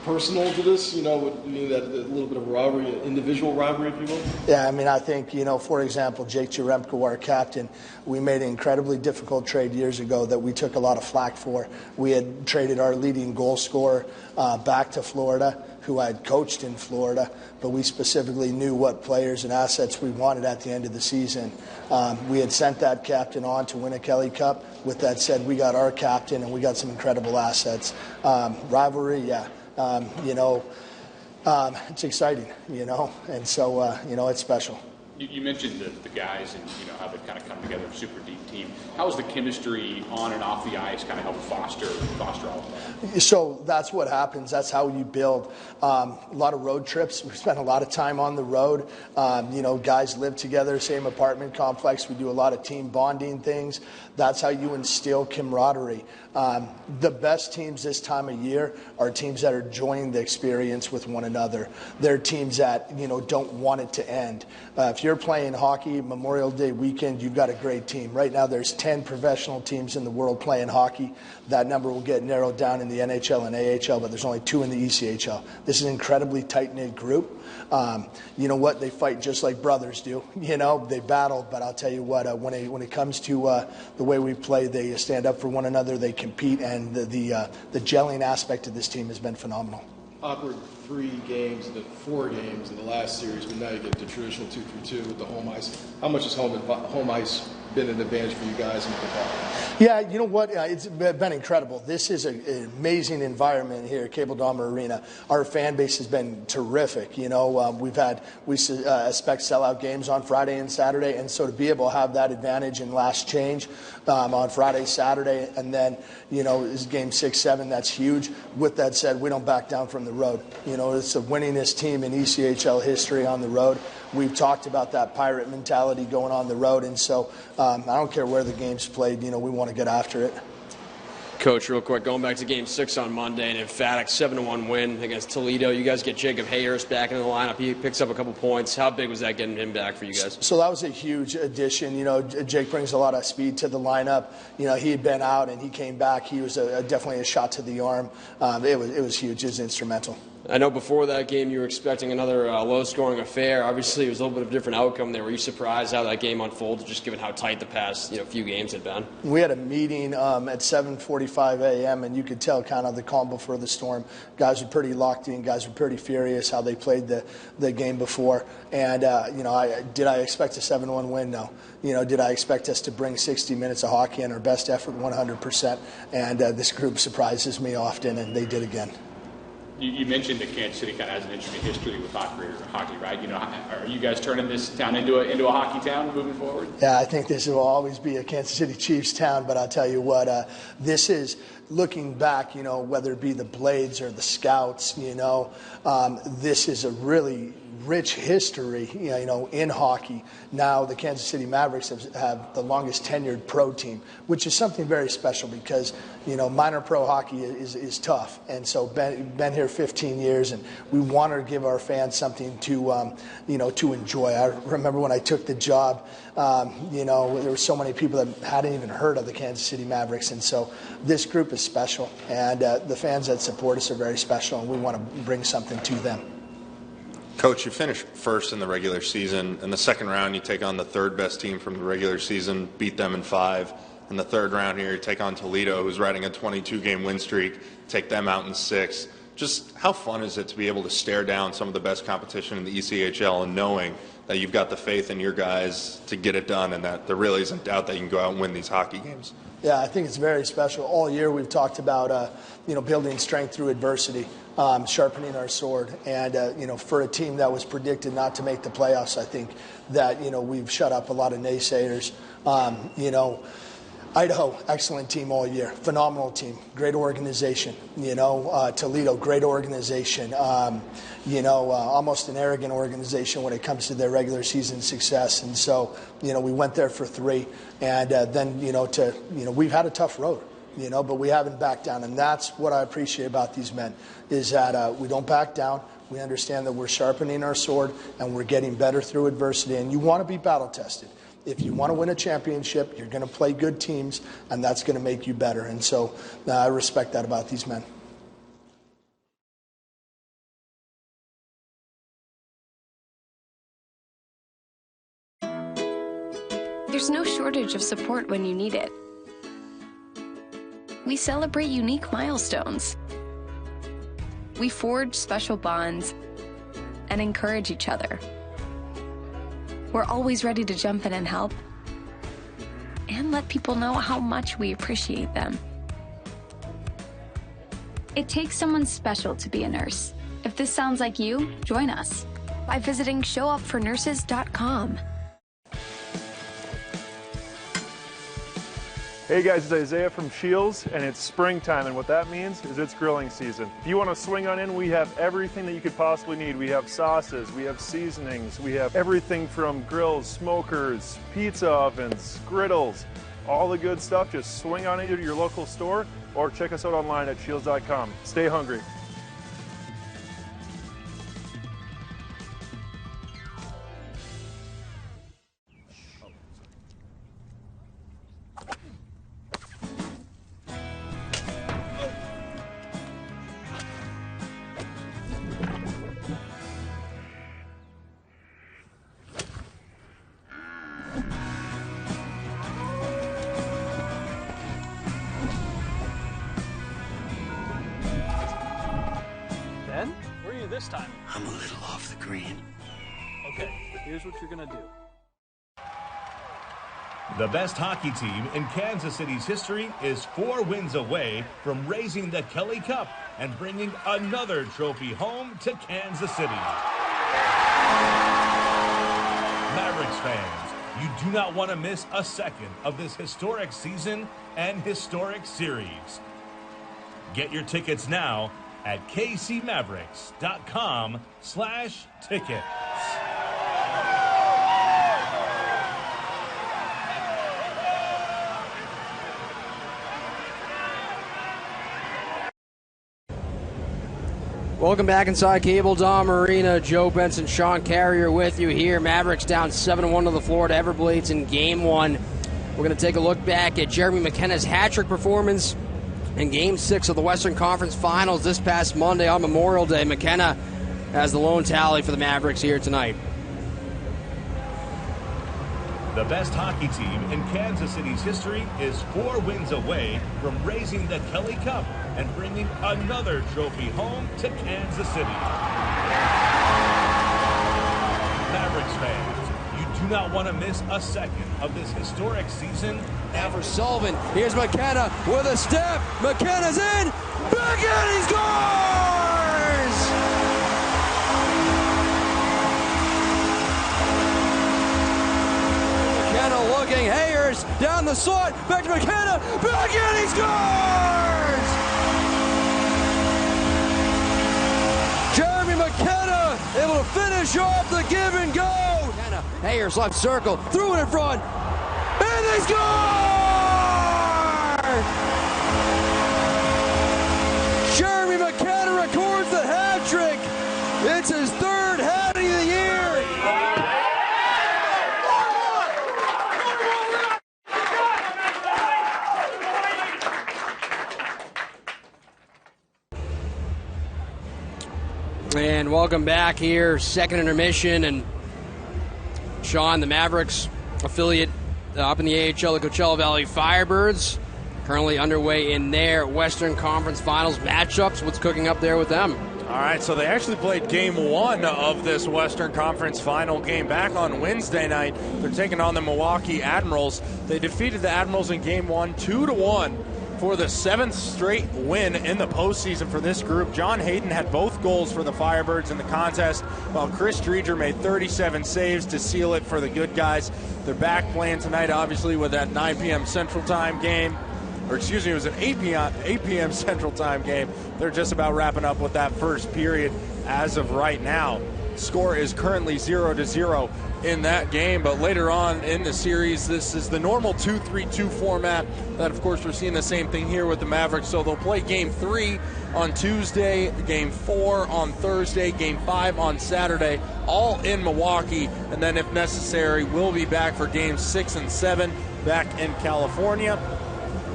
personal to this, you know, would mean that a little bit of rivalry, individual rivalry, if you will? Yeah, I mean, I think, you know, for example, Jake Jaremko, our captain, we made an incredibly difficult trade years ago that we took a lot of flack for. We had traded our leading goal scorer back to Florida, who I had coached in Florida, but we specifically knew what players and assets we wanted at the end of the season. We had sent that captain on to win a Kelly Cup. With that said, we got our captain and we got some incredible assets. Rivalry, yeah. You know, it's exciting, you know, and so, you know, it's special. You mentioned the guys and, you know, how they've kind of come together, a super deep team. How has the chemistry on and off the ice kind of helped foster all of that? So that's what happens. That's how you build. A lot of road trips. We spend a lot of time on the road. You know, guys live together, same apartment complex. We do a lot of team bonding things. That's how you instill camaraderie. The best teams this time of year are teams that are enjoying the experience with one another. They're teams that, you know, don't want it to end. If you're playing hockey Memorial Day weekend, you've got a great team. Right now there's 10 professional teams in the world playing hockey. That number will get narrowed down in the NHL and AHL, but there's only 2 in the ECHL. This is an incredibly tight-knit group. You know what? They fight just like brothers do. You know, they battle, but I'll tell you what, when it comes to the way we play, they stand up for one another, they compete, and the gelling aspect of this team has been phenomenal. Awkward 3 games, the 4 games in the last series, but now you get the traditional 2-3-2 with the home ice. How much has home ice been an advantage for you guys in football? Yeah, you know what? It's been incredible. This is an amazing environment here at Cable Dahmer Arena. Our fan base has been terrific. You know, we expect sellout games on Friday and Saturday, and so to be able to have that advantage in last change on Friday, Saturday, and then, you know, is game 6, 7, that's huge. With that said, we don't back down from the road. You know, it's the winningest team in ECHL history on the road. We've talked about that pirate mentality going on the road, and so I don't care where the game's played. You know, we want to get after it. Coach, real quick, going back to Game 6 on Monday, an emphatic 7-1 win against Toledo. You guys get Jacob Hayhurst back in the lineup. He picks up a couple points. How big was that getting him back for you guys? So that was a huge addition. You know, Jake brings a lot of speed to the lineup. You know, he had been out and he came back. He was definitely a shot to the arm. It was huge. It was instrumental. I know before that game you were expecting another low-scoring affair. Obviously, it was a little bit of a different outcome there. Were you surprised how that game unfolded, just given how tight the past few games had been? We had a meeting at 7:45 a.m., and you could tell kind of the calm before the storm. Guys were pretty locked in. Guys were pretty furious how they played the game before. And, you know, did I expect a 7-1 win? No. You know, did I expect us to bring 60 minutes of hockey and our best effort 100%? And this group surprises me often, and they did again. You mentioned that Kansas City kind of has an interesting history with hockey, right? You know, are you guys turning this town into a hockey town moving forward? Yeah, I think this will always be a Kansas City Chiefs town, but I'll tell you what, this is looking back, whether it be the Blades or the Scouts, this is a really rich history, in hockey. Now the Kansas City Mavericks have the longest tenured pro team, which is something very special because, minor pro hockey is tough. And so been here 15 years, and we want to give our fans something to, to enjoy. I remember when I took the job, there were so many people that hadn't even heard of the Kansas City Mavericks. And so this group is special, and the fans that support us are very special, and we want to bring something to them. Coach, you finished first in the regular season. In the second round, you take on the third best team from the regular season, beat them in 5. In the third round here, you take on Toledo, who's riding a 22-game win streak, take them out in 6. Just how fun is it to be able to stare down some of the best competition in the ECHL and knowing that you've got the faith in your guys to get it done and that there really isn't doubt that you can go out and win these hockey games? Yeah, I think it's very special. All year we've talked about, building strength through adversity, sharpening our sword. And, for a team that was predicted not to make the playoffs, I think that, we've shut up a lot of naysayers. Idaho, excellent team all year. Phenomenal team. Great organization. Toledo, great organization. Almost an arrogant organization when it comes to their regular season success. And so, we went there for 3. And then, we've had a tough road, but we haven't backed down. And that's what I appreciate about these men, is that we don't back down. We understand that we're sharpening our sword and we're getting better through adversity. And you want to be battle tested. If you want to win a championship, you're going to play good teams, and that's going to make you better. And so I respect that about these men. There's no shortage of support when you need it. We celebrate unique milestones. We forge special bonds and encourage each other. We're always ready to jump in and help and let people know how much we appreciate them. It takes someone special to be a nurse. If this sounds like you, join us by visiting showupfornurses.com. Hey guys, it's Isaiah from Shields, and it's springtime, and what that means is it's grilling season. If you want to swing on in, we have everything that you could possibly need. We have sauces, we have seasonings, we have everything from grills, smokers, pizza ovens, griddles, all the good stuff. Just swing on into your local store or check us out online at shields.com. Stay hungry. Ben, where are you this time? I'm a little off the green. Okay, here's what you're gonna do. The best hockey team in Kansas City's history is 4 wins away from raising the Kelly Cup and bringing another trophy home to Kansas City. Mavericks fans, you do not want to miss a second of this historic season and historic series. Get your tickets now at kcmavericks.com/tickets. Welcome back inside Cable Dome Arena. Joe Benson, Sean Carrier with you here. Mavericks down 7-1 to the Florida Everblades in Game 1. We're going to take a look back at Jeremy McKenna's hat-trick performance in Game 6 of the Western Conference Finals this past Monday on Memorial Day. McKenna has the lone tally for the Mavericks here tonight. The best hockey team in Kansas City's history is 4 wins away from raising the Kelly Cup and bringing another trophy home to Kansas City. Mavericks fans, you do not want to miss a second of this historic season. Now for Sullivan, here's McKenna with a step. McKenna's in, back in, he scores! McKenna looking. Hayers down the slot. Back to McKenna. Back in, he scores! Jeremy McKenna able to finish off the give and go. Hayers left circle. Threw it in front. And they score! Jeremy McKenna records the hat trick. It's his third hat of the year. And welcome back here, second intermission, and Sean, the Mavericks affiliate up in the AHL, the Coachella Valley Firebirds, currently underway in their Western Conference Finals matchups. What's cooking up there with them? All right, so they actually played game one of this Western Conference final game back on Wednesday night. They're taking on the Milwaukee Admirals. They defeated the Admirals in game one, 2-1. For the seventh straight win in the postseason for this group. John Hayden had both goals for the Firebirds in the contest, while Chris Dreger made 37 saves to seal it for the good guys. They're back playing tonight, obviously, with that 9 p.m. Central Time game. Or excuse me, it was an 8 p.m. Central Time game. They're just about wrapping up with that first period as of right now. Score is currently 0-0 in that game, but later on in the series, this is the normal 2-3-2 format. That, of course, we're seeing the same thing here with the Mavericks. So they'll play Game 3 on Tuesday, Game 4 on Thursday, Game 5 on Saturday, all in Milwaukee, and then if necessary, we'll be back for Games 6 and 7 back in California.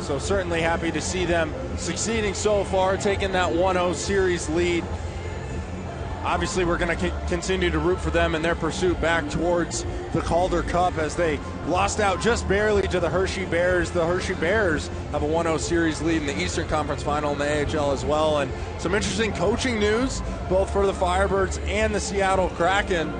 So certainly happy to see them succeeding so far, taking that 1-0 series lead. Obviously, we're going to continue to root for them in their pursuit back towards the Calder Cup as they lost out just barely to the Hershey Bears. The Hershey Bears have a 1-0 series lead in the Eastern Conference Final in the AHL as well. And some interesting coaching news, both for the Firebirds and the Seattle Kraken.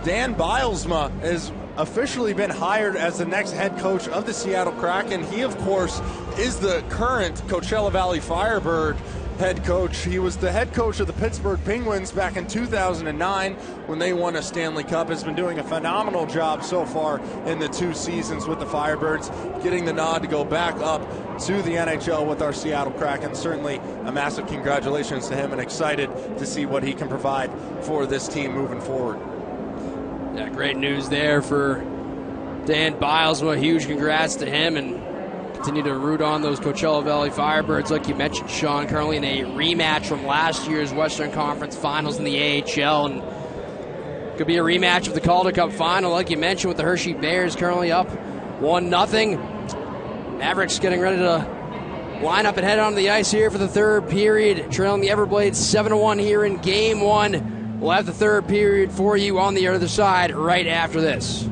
Dan Bilesma has officially been hired as the next head coach of the Seattle Kraken. He, of course, is the current Coachella Valley Firebird head coach. He was the head coach of the Pittsburgh Penguins back in 2009 when they won a Stanley Cup. Has been doing a phenomenal job so far in the 2 seasons with the Firebirds, getting the nod to go back up to the NHL with our Seattle Kraken. Certainly a massive congratulations to him, and excited to see what he can provide for this team moving forward. Yeah, great news there for Dan Bilesma. Huge congrats to him, and continue to root on those Coachella Valley Firebirds, like you mentioned, Sean, currently in a rematch from last year's Western Conference Finals in the AHL, and could be a rematch of the Calder Cup Final, like you mentioned, with the Hershey Bears currently up 1-0. Mavericks getting ready to line up and head onto the ice here for the third period, trailing the Everblades 7-1 here in Game 1. We'll have the third period for you on the other side right after this.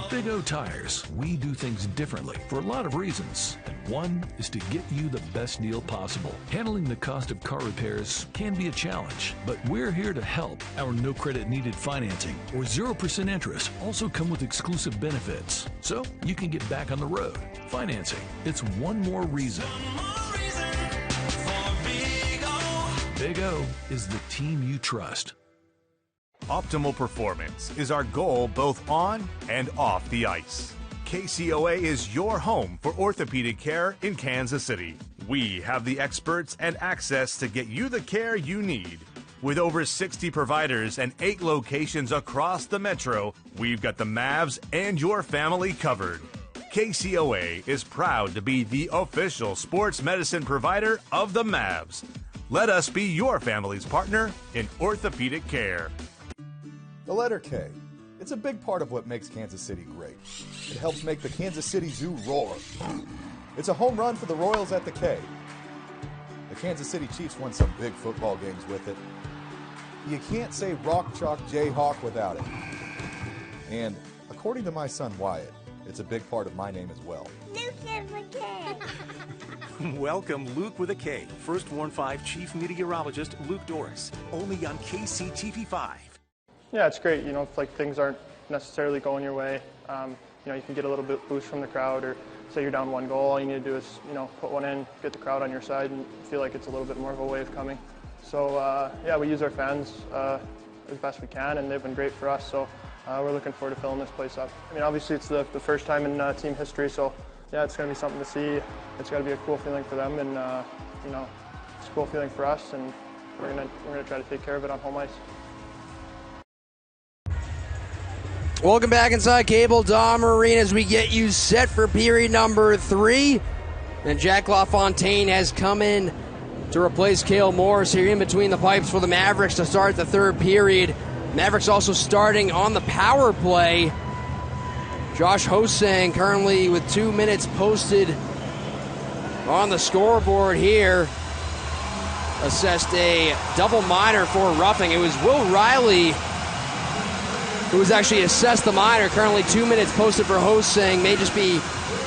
Big O Tires, we do things differently for a lot of reasons. And one is to get you the best deal possible. Handling the cost of car repairs can be a challenge, but we're here to help. Our no credit needed financing or 0% interest also come with exclusive benefits, so you can get back on the road. Financing, it's one more reason. Big O is the team you trust. Optimal performance is our goal both on and off the ice. KCOA is your home for orthopedic care in Kansas City. We have the experts and access to get you the care you need. With over 60 providers and 8 locations across the metro, we've got the Mavs and your family covered. KCOA is proud to be the official sports medicine provider of the Mavs. Let us be your family's partner in orthopedic care. The letter K. It's a big part of what makes Kansas City great. It helps make the Kansas City Zoo roar. It's a home run for the Royals at the K. The Kansas City Chiefs won some big football games with it. You can't say Rock Chalk Jayhawk without it. And according to my son Wyatt, it's a big part of my name as well. Luke is a K. Welcome, Luke with a K. First Warn 5 Chief Meteorologist Luke Doris, only on KCTV5. Yeah, it's great. You know, if like things aren't necessarily going your way, you know, you can get a little bit boost from the crowd, or say you're down 1 goal, all you need to do is, you know, put one in, get the crowd on your side, and feel like it's a little bit more of a wave coming. So yeah, we use our fans as best we can, and they've been great for us. So we're looking forward to filling this place up. I mean, obviously it's the first time in team history, so yeah, it's going to be something to see. It's got to be a cool feeling for them, and you know, it's a cool feeling for us, and we're gonna try to take care of it on home ice. Welcome back inside Cable Dom Arena as we get you set for period number 3. And Jack LaFontaine has come in to replace Cale Morris here in between the pipes for the Mavericks to start the third period. Mavericks also starting on the power play. Josh Hosang currently with 2 minutes posted on the scoreboard here. Assessed a double minor for roughing. It was Will Riley who was actually assessed the minor. Currently 2 minutes posted for Hosang. May just be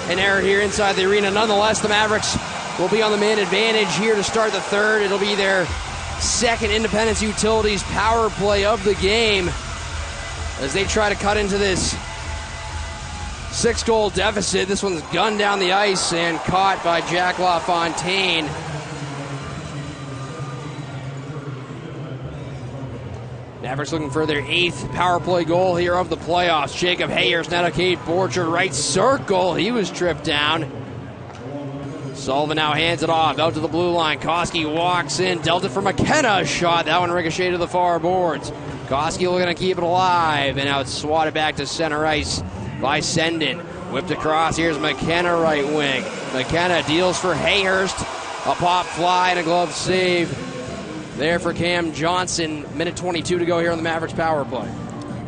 an error here inside the arena. Nonetheless, the Mavericks will be on the man advantage here to start the third. It'll be their second Independence Utilities power play of the game as they try to cut into this 6-goal deficit. This one's gunned down the ice and caught by Jack LaFontaine. Mavericks looking for their 8th power play goal here of the playoffs. Jacob Hayers, now to Cade Borcher, right circle. He was tripped down. Sullivan now hands it off out to the blue line. Koski walks in, dealt it for McKenna. Shot, that one ricocheted to the far boards. Koski looking to keep it alive, and now it's swatted back to center ice by Sendin. Whipped across, here's McKenna right wing. McKenna deals for Hayhurst. A pop fly and a glove save there for Cam Johnson. Minute 22 to go here on the Mavericks power play.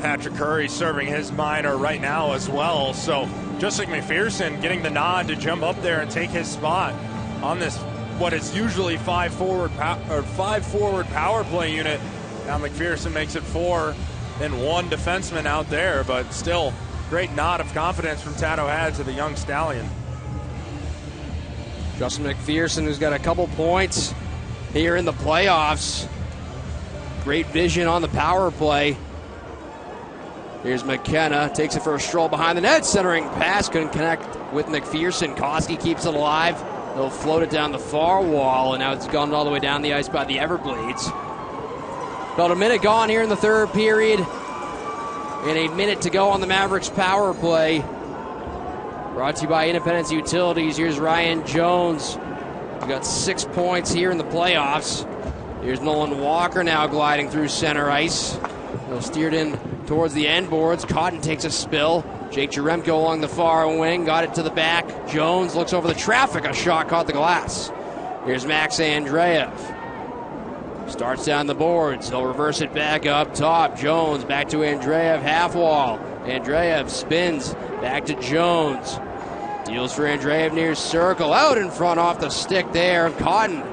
Patrick Curry serving his minor right now as well. So just like McPherson getting the nod to jump up there and take his spot on this, what is usually 5 forward power play unit. Now McPherson makes it 4 and 1 defenseman out there, but still great nod of confidence from Tato Had to the young stallion. Justin McPherson, who's got a couple points here in the playoffs. Great vision on the power play. Here's McKenna, takes it for a stroll behind the net. Centering pass, couldn't connect with McPherson. Koski keeps it alive. They'll float it down the far wall, and now it's gone all the way down the ice by the Everblades. About a minute gone here in the third period, and a minute to go on the Mavericks power play. Brought to you by Independence Utilities. Here's Ryan Jones. We got 6 points here in the playoffs. Here's Nolan Walker now gliding through center ice. He'll steered in towards the end boards. Cotton takes a spill. Jake Jaremko along the far wing, got it to the back. Jones looks over the traffic. A shot caught the glass. Here's Max Andreev. Starts down the boards. He'll reverse it back up top. Jones back to Andreev, half wall. Andreev spins back to Jones. Deals for Andreev near circle. Out in front off the stick there. Cotton.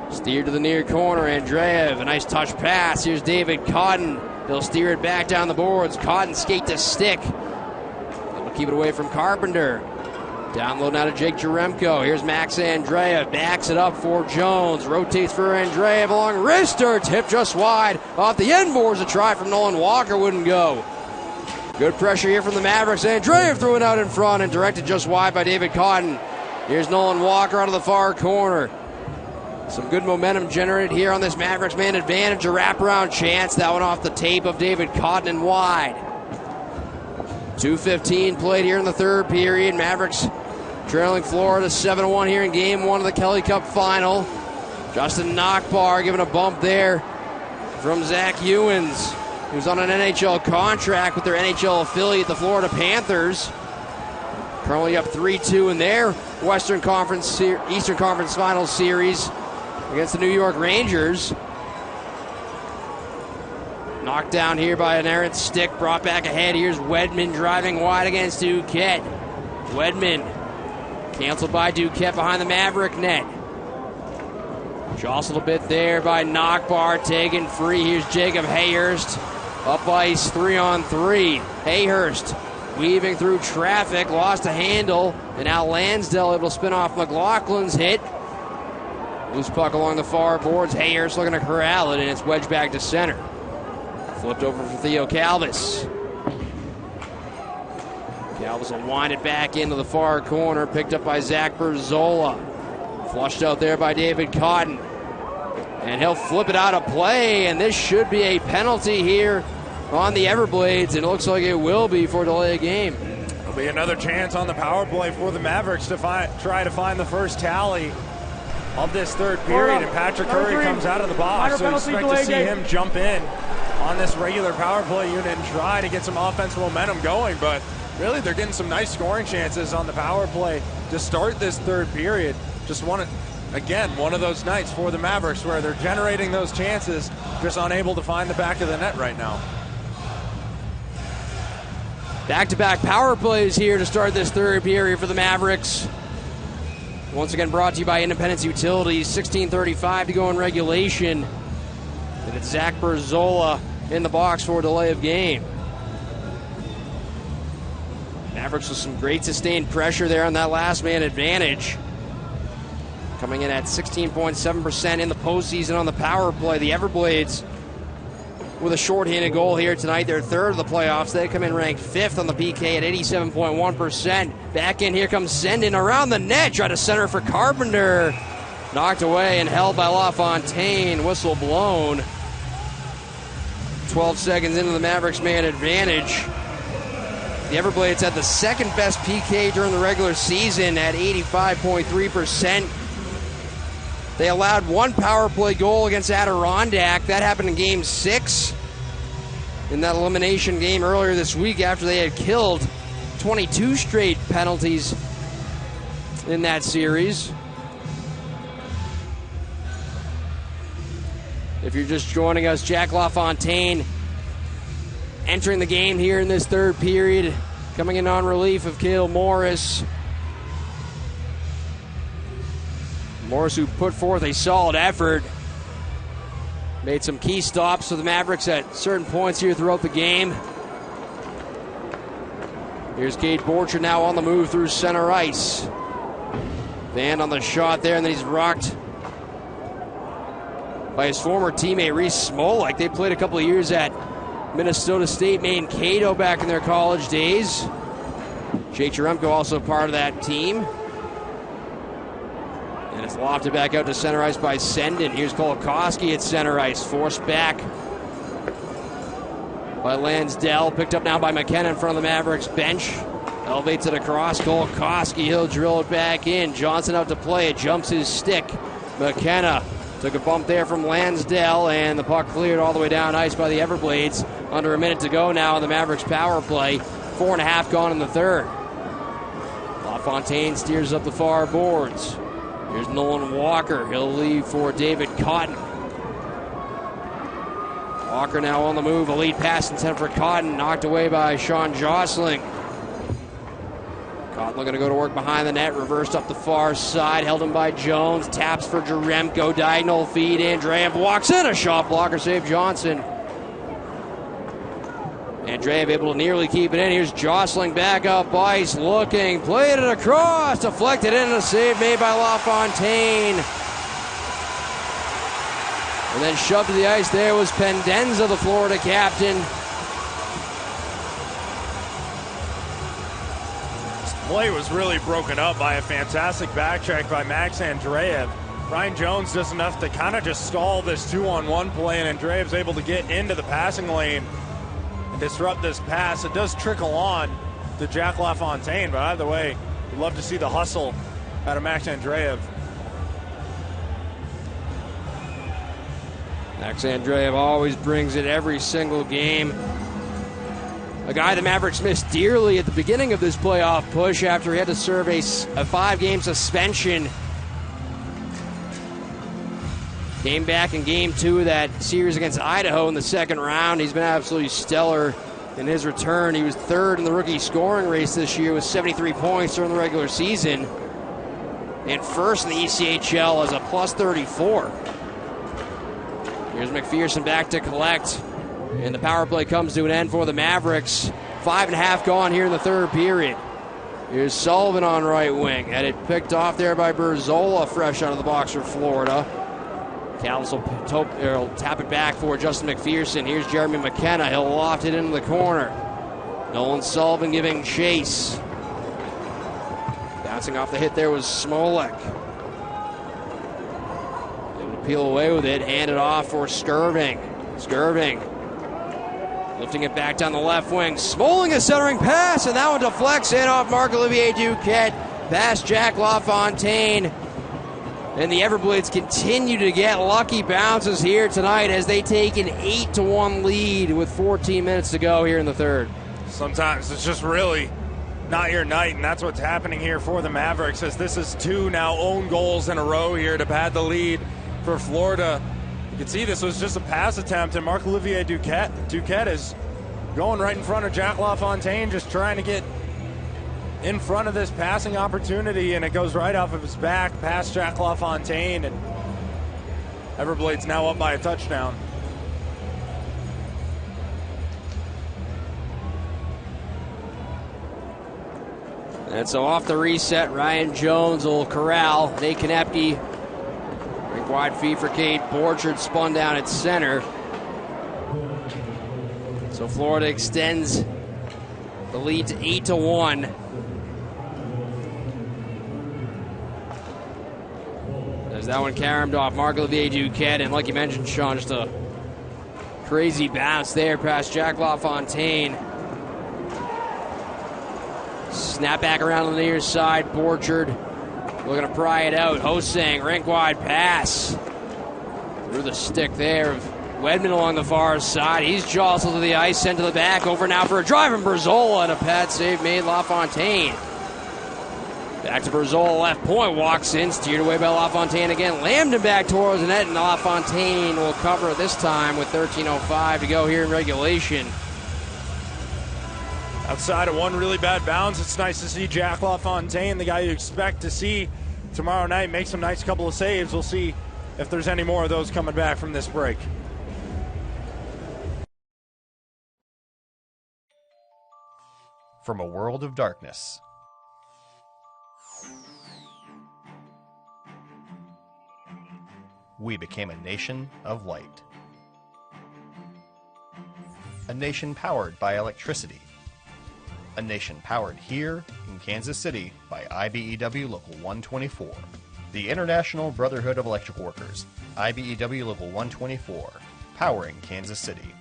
Steered to the near corner. Andreev, a nice touch pass. Here's David Cotton. He'll steer it back down the boards. Cotton skate to stick. He'll keep it away from Carpenter. Down low now to Jake Jaremko. Here's Max Andreev. Backs it up for Jones. Rotates for Andreev along wrister. Tip just wide. Off the end boards. A try from Nolan Walker wouldn't go. Good pressure here from the Mavericks. Andreev threw it out in front and directed just wide by David Cotton. Here's Nolan Walker out of the far corner. Some good momentum generated here on this Mavericks man advantage. A wraparound chance. That one off the tape of David Cotton and wide. 2:15 played here in the third period. Mavericks trailing Florida 7-1 here in game 1 of the Kelly Cup final. Justin Nockbar giving a bump there from Zach Ewens, who's on an NHL contract with their NHL affiliate, the Florida Panthers. Currently up 3-2 in their Eastern Conference Finals series against the New York Rangers. Knocked down here by an errant stick, brought back ahead. Here's Wedman driving wide against Duquette. Wedman canceled by Duquette behind the Maverick net. Jostled a bit there by Nockbar, taken free. Here's Jacob Hayhurst. Up ice, 3-on-3. Hayhurst weaving through traffic, lost a handle, and now Lansdale able to spin off McLaughlin's hit. Loose puck along the far boards. Hayhurst looking to corral it, and it's wedged back to center. Flipped over for Theo Calvis. Calvis will wind it back into the far corner, picked up by Zach Berzola. Flushed out there by David Cotton. And he'll flip it out of play, and this should be a penalty here on the Everblades, and it looks like it will be for delay of game. There'll be another chance on the power play for the Mavericks to try to find the first tally of this third period, and Patrick Curry comes out of the box, so you expect to see him jump in on this regular power play unit and try to get some offensive momentum going, but really they're getting some nice scoring chances on the power play to start this third period. Just one of those nights for the Mavericks where they're generating those chances, just unable to find the back of the net right now. Back-to-back power plays here to start this third period for the Mavericks. Once again brought to you by Independence Utilities. 16:35 to go in regulation. And it's Zach Berzola in the box for delay of game. Mavericks with some great sustained pressure there on that last man advantage. Coming in at 16.7% in the postseason on the power play. The Everblades with a shorthanded goal here tonight. They're third of the playoffs. They come in ranked fifth on the PK at 87.1%. Back in, here comes Sendin around the net. Try to center for Carpenter. Knocked away and held by LaFontaine. Whistle blown. 12 seconds into the Mavericks man advantage. The Everblades had the second best PK during the regular season at 85.3%. They allowed one power play goal against Adirondack. That happened in Game 6 in that elimination game earlier this week after they had killed 22 straight penalties in that series. If you're just joining us, Jack LaFontaine entering the game here in this third period, coming in on relief of Cale Morris. Morris, who put forth a solid effort, made some key stops for the Mavericks at certain points here throughout the game. Here's Cade Borcher now on the move through center ice. Van on the shot there, and then he's rocked by his former teammate Reese Smolek. They played a couple of years at Minnesota State, Mankato back in their college days. Jake Jaremko also part of that team. And it's lofted back out to center ice by Sendin. Here's Kolakowski at center ice, forced back by Lansdell. Picked up now by McKenna in front of the Mavericks bench. Elevates it across. Kolakowski, he'll drill it back in. Johnson out to play it, jumps his stick. McKenna took a bump there from Lansdell, and the puck cleared all the way down ice by the Everblades. Under a minute to go now on the Mavericks power play. 4.5 gone in the third. LaFontaine steers up the far boards. Here's Nolan Walker. He'll leave for David Cotton. Walker now on the move. A lead pass intent for Cotton. Knocked away by Sean Jostling. Cotton looking to go to work behind the net. Reversed up the far side. Held him by Jones. Taps for Jaremko. Diagonal feed. Andreev walks in. A shot blocker save Johnson. Andreev able to nearly keep it in. Here's Jostling back up ice, looking, played it across, deflected in, a save made by LaFontaine. And then shoved to the ice there was Pendenza, the Florida captain. This play was really broken up by a fantastic back check by Max Andreev. Ryan Jones does enough to kind of just stall this 2-on-1 play, and Andreev's able to get into the passing lane and disrupt this pass. It does trickle on to Jack LaFontaine, but either way, we'd love to see the hustle out of Max Andreev. Max Andreev always brings it every single game. A guy the Mavericks missed dearly at the beginning of this playoff push after he had to serve a 5-game suspension. Came back in Game 2 of that series against Idaho in the second round. He's been absolutely stellar in his return. He was third in the rookie scoring race this year with 73 points during the regular season. And first in the ECHL as a plus 34. Here's McPherson back to collect. And the power play comes to an end for the Mavericks. 5.5 gone here in the third period. Here's Sullivan on right wing. Had it picked off there by Berzola, fresh out of the box for Florida. Callis will tap it back for Justin McPherson. Here's Jeremy McKenna. He'll loft it into the corner. Nolan Sullivan giving chase. Bouncing off the hit there was Smolek. Able to peel away with it. Hand it off for Skirving. Skirving lifting it back down the left wing. Smalling a centering pass, and that one deflects in off Marc-Olivier Duquette. Past Jack LaFontaine. And the Everblades continue to get lucky bounces here tonight as they take an 8-1 lead with 14 minutes to go here in the third. Sometimes it's just really not your night, and that's what's happening here for the Mavericks, as this is 2 now own goals in a row here to pad the lead for Florida. You can see this was just a pass attempt, and Marc-Olivier Duquette is going right in front of Jack LaFontaine, just trying to get in front of this passing opportunity, and it goes right off of his back past Jack LaFontaine, and Everblades now up by a touchdown. And so off the reset, Ryan Jones will corral Nate Konepke. Rink wide feed for Cade Borchard, spun down at center. So Florida extends the lead to 8-1. As that one caromed off Marc-Olivier Duquette, and like you mentioned, Sean, just a crazy bounce there past Jack LaFontaine. Snap back around on the near side. Borchard looking to pry it out. Hosang, rink wide pass. Through the stick there of Wedman along the far side. He's jostled to the ice, sent to the back. Over now for a drive, and Brazola, and a pad save made LaFontaine. Back to Brazola, left point, walks in, steered away by LaFontaine again. Lammed him back towards the net, and LaFontaine will cover this time with 13:05 to go here in regulation. Outside of one really bad bounce, it's nice to see Jack LaFontaine, the guy you expect to see tomorrow night, make some nice couple of saves. We'll see if there's any more of those coming back from this break. From a world of darkness, we became a nation of light. A nation powered by electricity. A nation powered here in Kansas City by IBEW Local 124. The International Brotherhood of Electrical Workers, IBEW Local 124, powering Kansas City.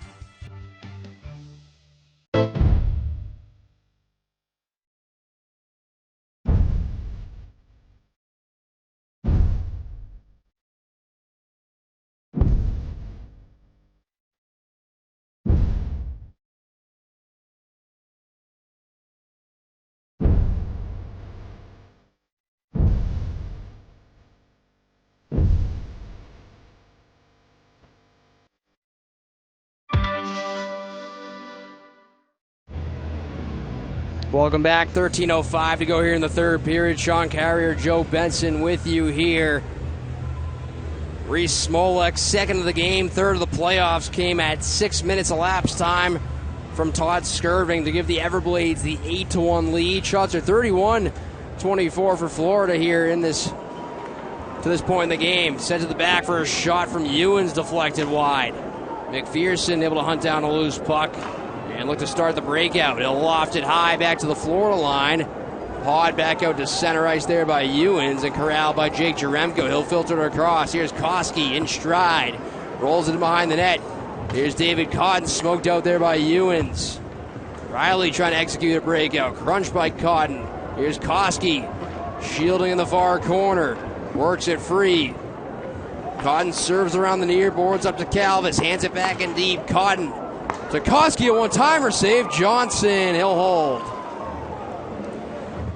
Welcome back. 13:05 to go here in the third period. Sean Carrier, Joe Benson with you here. Reese Smolek, second of the game, third of the playoffs, came at 6 minutes elapsed time from Todd Skirving to give the Everblades the 8-1 lead. Shots are 31-24 for Florida here in this to this point in the game. Sent to the back for a shot from Ewens, deflected wide. McPherson able to hunt down a loose puck and look to start the breakout. He'll loft it high back to the Florida line. Pawed back out to center ice there by Ewens and corralled by Jake Jaremko. He'll filter it across. Here's Koski in stride. Rolls it behind the net. Here's David Cotton, smoked out there by Ewens. Riley trying to execute a breakout. Crunched by Cotton. Here's Koski, shielding in the far corner. Works it free. Cotton serves around the near boards up to Calvis. Hands it back in deep. Cotton to Koski, a one-timer save. Johnson, he'll hold.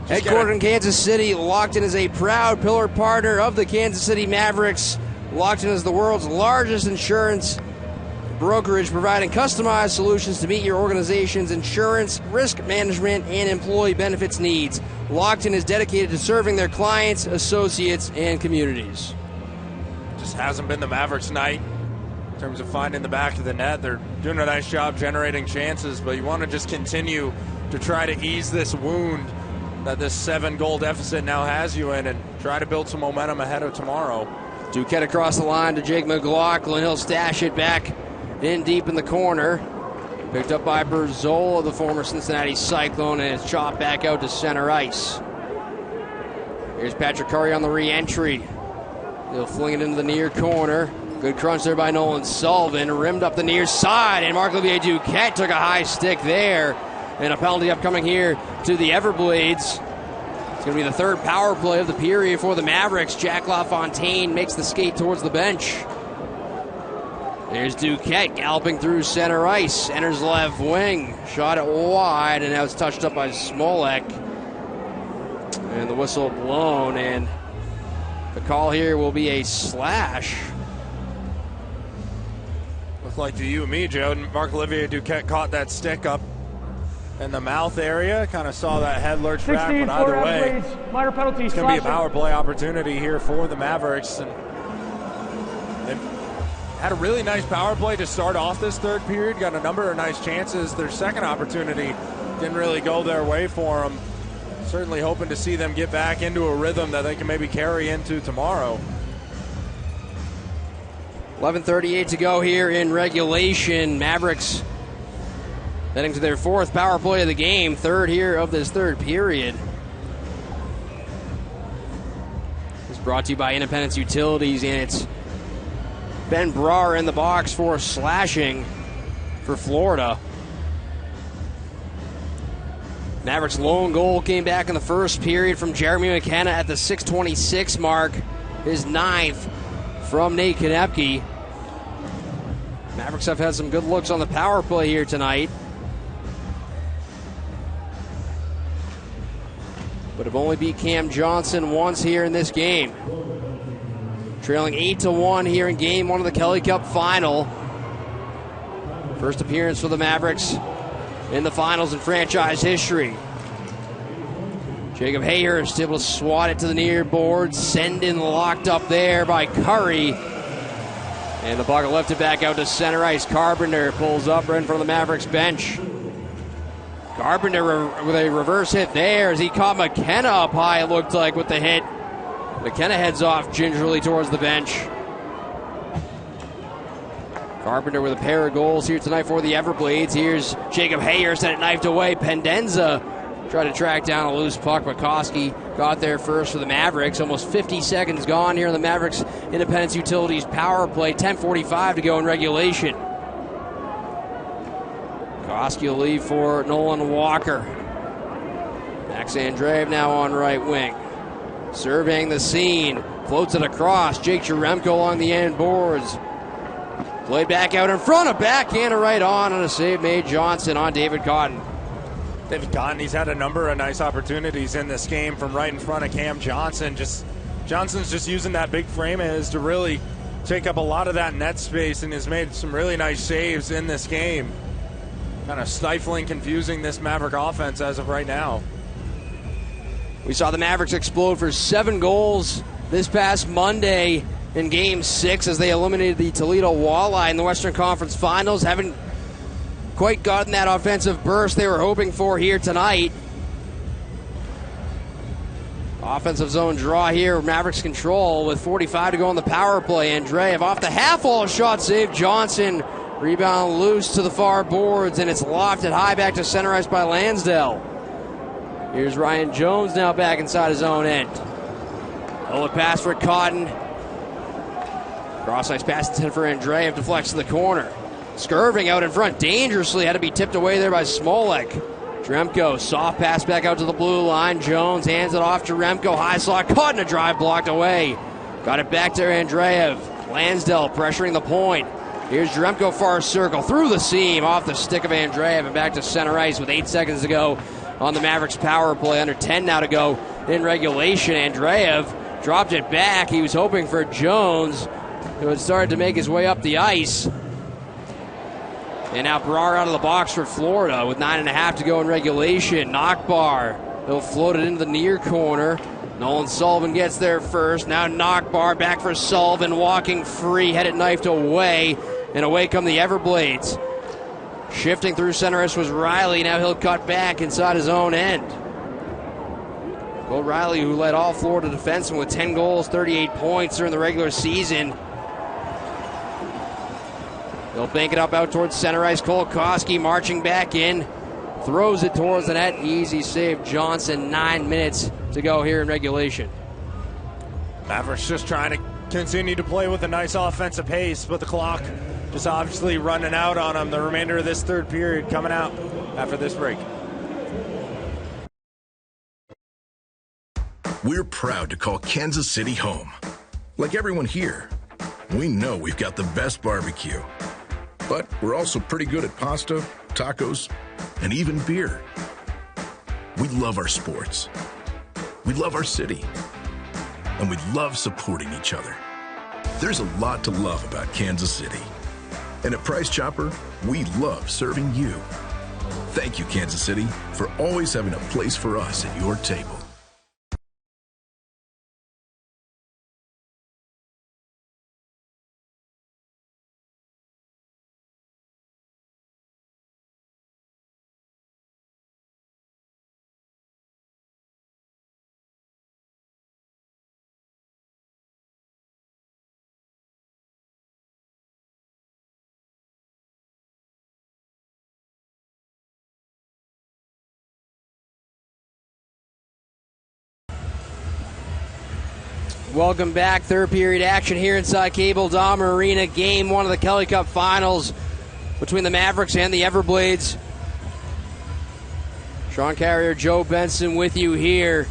Headquartered in Kansas City, Lockton is a proud pillar partner of the Kansas City Mavericks. Lockton is the world's largest insurance brokerage, providing customized solutions to meet your organization's insurance, risk management, and employee benefits needs. Lockton is dedicated to serving their clients, associates, and communities. Just hasn't been the Mavericks' night in terms of finding the back of the net. They're doing a nice job generating chances, but you want to just continue to try to ease this wound that this 7-goal deficit now has you in and try to build some momentum ahead of tomorrow. Duquette across the line to Jake McLaughlin. He'll stash it back in deep in the corner. Picked up by Berzola, the former Cincinnati Cyclone, and it's chopped back out to center ice. Here's Patrick Curry on the re-entry. They'll fling it into the near corner. Good crunch there by Nolan Sullivan. Rimmed up the near side, and Marc-Olivier Duquette took a high stick there. And a penalty upcoming here to the Everblades. It's going to be the third power play of the period for the Mavericks. Jack LaFontaine makes the skate towards the bench. There's Duquette galloping through center ice. Enters left wing. Shot it wide, and now it's touched up by Smolek. And the whistle blown, and the call here will be a slash. Looked like to you and me, Joe. Marc-Olivier Duquette caught that stick up in the mouth area. Kind of saw that head lurch back, but either way, minor penalties. It's going to be a power play opportunity here for the Mavericks. And they had a really nice power play to start off this third period. Got a number of nice chances. Their second opportunity didn't really go their way for them. Certainly hoping to see them get back into a rhythm that they can maybe carry into tomorrow. 11:38 to go here in regulation. Mavericks heading to their fourth power play of the game, third here of this third period. It's brought to you by Independence Utilities, and it's Ben Brar in the box for slashing for Florida. Mavericks' lone goal came back in the first period from Jeremy McKenna at the 6:26 mark. His ninth from Nate Konepke. Mavericks have had some good looks on the power play here tonight, but have only beat Cam Johnson once here in this game. Trailing 8-1 here in game one of the Kelly Cup final. First appearance for the Mavericks in the finals in franchise history. Jacob Hayhurst able to swat it to the near board. Sendin locked up there by Curry. And the puck lifted back out to center ice. Carpenter pulls up right in front of the Mavericks bench. Carpenter with a reverse hit there as he caught McKenna up high, it looked like, with the hit. McKenna heads off gingerly towards the bench. Carpenter with a pair of goals here tonight for the Everblades. Here's Jacob Hayhurst, and it knifed away. Pendenza tried to track down a loose puck, but Koski got there first for the Mavericks. Almost 50 seconds gone here in the Mavericks Independence Utilities power play. 10:45 to go in regulation. Koski will leave for Nolan Walker. Max Andreev now on right wing. Surveying the scene. Floats it across. Jake Jaremko along the end boards. Played back out in front, a backhand right on, and a save made Johnson on David Cotton. David Cotton, he's had a number of nice opportunities in this game from right in front of Cam Johnson. Johnson's just using that big frame of his to really take up a lot of that net space and has made some really nice saves in this game. Kind of stifling, confusing this Maverick offense as of right now. We saw the Mavericks explode for 7 goals this past Monday in Game 6 as they eliminated the Toledo Walleye in the Western Conference Finals. Haven't quite gotten that offensive burst they were hoping for here tonight. Offensive zone draw here, Mavericks control with 45 to go on the power play. Andreev off the half-wall shot, save Johnson. Rebound loose to the far boards, and it's lofted high back to center ice by Lansdale. Here's Ryan Jones now back inside his own end. Bullet pass for Cotton. Cross ice pass intended for Andreev, deflects to the corner. Skirving out in front dangerously, had to be tipped away there by Smolek. Jaremko, soft pass back out to the blue line. Jones hands it off to Jaremko, high slot, caught in a drive, blocked away. Got it back to Andreev. Lansdale pressuring the point. Here's Jaremko, far circle, through the seam, off the stick of Andreev, and back to center ice with 8 seconds to go on the Mavericks power play. Under 10 now to go in regulation. Andreev dropped it back. He was hoping for Jones, who had started to make his way up the ice. And now Brar out of the box for Florida with 9.5 to go in regulation. Knockbar, he'll float it into the near corner. Nolan Sullivan gets there first. Now Knockbar back for Sullivan, walking free, had it knifed away, and away come the Everblades. Shifting through center ice was Riley. Now he'll cut back inside his own end. Will Riley, who led all Florida defensemen with 10 goals, 38 points during the regular season. They'll bank it up out towards center ice. Kolakowski marching back in. Throws it towards the net. Easy save, Johnson. 9 minutes to go here in regulation. Mavericks just trying to continue to play with a nice offensive pace, but the clock just obviously running out on them. The remainder of this third period coming out after this break. We're proud to call Kansas City home. Like everyone here, we know we've got the best barbecue. But we're also pretty good at pasta, tacos, and even beer. We love our sports. We love our city. And we love supporting each other. There's a lot to love about Kansas City. And at Price Chopper, we love serving you. Thank you, Kansas City, for always having a place for us at your table. Welcome back. Third period action here inside Cable Dahmer Arena. Game 1 of the Kelly Cup Finals between the Mavericks and the Everblades. Sean Carrier, Joe Benson with you here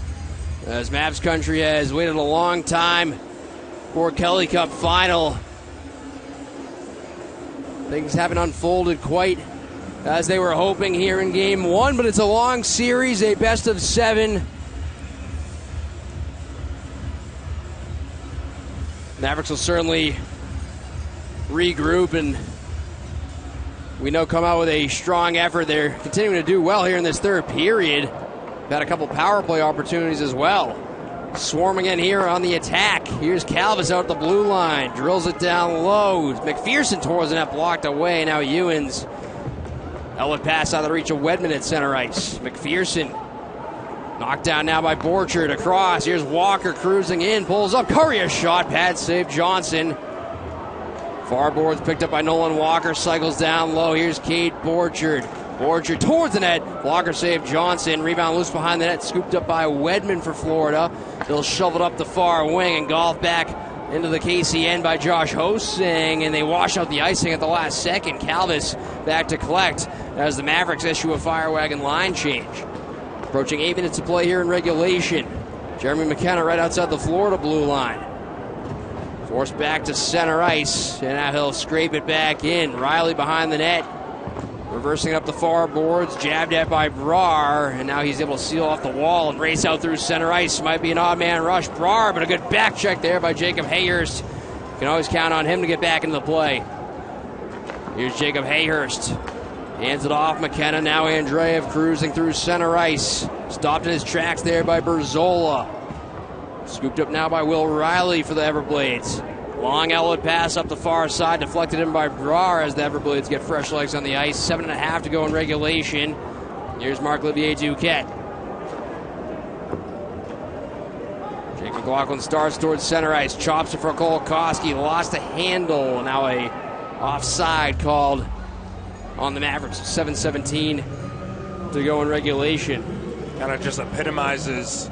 as Mavs country has waited a long time for a Kelly Cup Final. Things haven't unfolded quite as they were hoping here in Game 1, but it's a long series, a best of 7. Mavericks will certainly regroup and we know come out with a strong effort. They're continuing to do well here in this third period. Had a couple power play opportunities as well. Swarming in here on the attack. Here's Calvis out the blue line. Drills it down low. McPherson towards the net, blocked away. Now Ewens. Outlet pass out of the reach of Wedman at center ice. McPherson knocked down now by Borchard. Across. Here's Walker cruising in. Pulls up. Curry a shot. Pad save Johnson. Far boards picked up by Nolan Walker. Cycles down low. Here's Cade Borchard. Borchard towards the net. Blocker save Johnson. Rebound loose behind the net. Scooped up by Wedman for Florida. They'll shovel it up the far wing and golf back into the KCN by Josh Hosing. And they wash out the icing at the last second. Calvis back to collect as the Mavericks issue a fire wagon line change. Approaching 8 minutes to play here in regulation. Jeremy McKenna right outside the Florida blue line. Forced back to center ice. And now he'll scrape it back in. Riley behind the net. Reversing it up the far boards. Jabbed at by Brar. And now he's able to seal off the wall and race out through center ice. Might be an odd man rush. Brar, but a good back check there by Jacob Hayhurst. Can always count on him to get back into the play. Here's Jacob Hayhurst. Hands it off. McKenna. Now Andreev cruising through center ice. Stopped in his tracks there by Berzola. Scooped up now by Will Riley for the Everblades. Long outlet pass up the far side. Deflected in by Brar as the Everblades get fresh legs on the ice. 7.5 to go in regulation. Here's Marc-Olivier Duquette. Jake McLaughlin starts towards center ice. Chops it for Kolakowski. Lost a handle. Now a offside called on the Mavericks. 7:17 to go in regulation. Kind of just epitomizes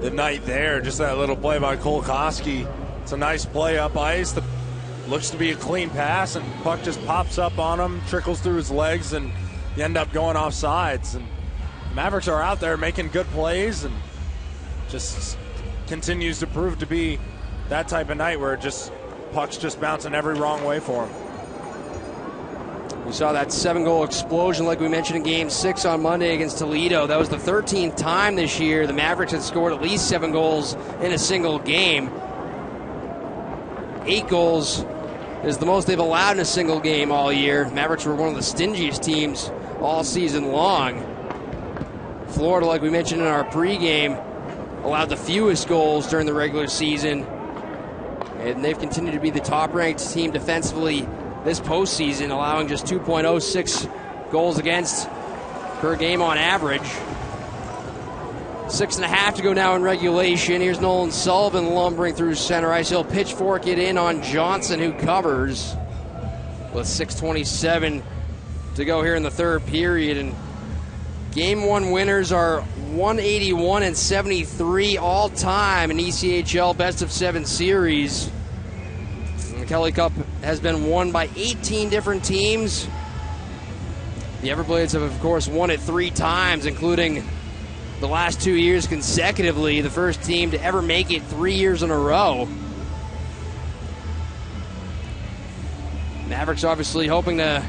the night there. Just that little play by Kolakowski. It's a nice play up ice. Looks to be a clean pass, and puck just pops up on him, trickles through his legs, and you end up going off sides. And the Mavericks are out there making good plays, and just continues to prove to be that type of night where pucks just bouncing every wrong way for him. We saw that 7-goal explosion like we mentioned in Game 6 on Monday against Toledo. That was the 13th time this year the Mavericks had scored at least 7 goals in a single game. 8 goals is the most they've allowed in a single game all year. Mavericks were one of the stingiest teams all season long. Florida, like we mentioned in our pregame, allowed the fewest goals during the regular season. And they've continued to be the top-ranked team defensively this postseason, allowing just 2.06 goals against per game on average. 6.5 to go now in regulation. Here's Nolan Sullivan lumbering through center ice. He'll pitchfork it in on Johnson, who covers. With 6:27 to go here in the third period. And Game 1 winners are 181 and 73 all time in ECHL Best of 7 series. Kelly Cup has been won by 18 different teams. The Everblades have, of course, won it 3 times, including the last 2 years consecutively. The first team to ever make it 3 years in a row. Mavericks obviously hoping to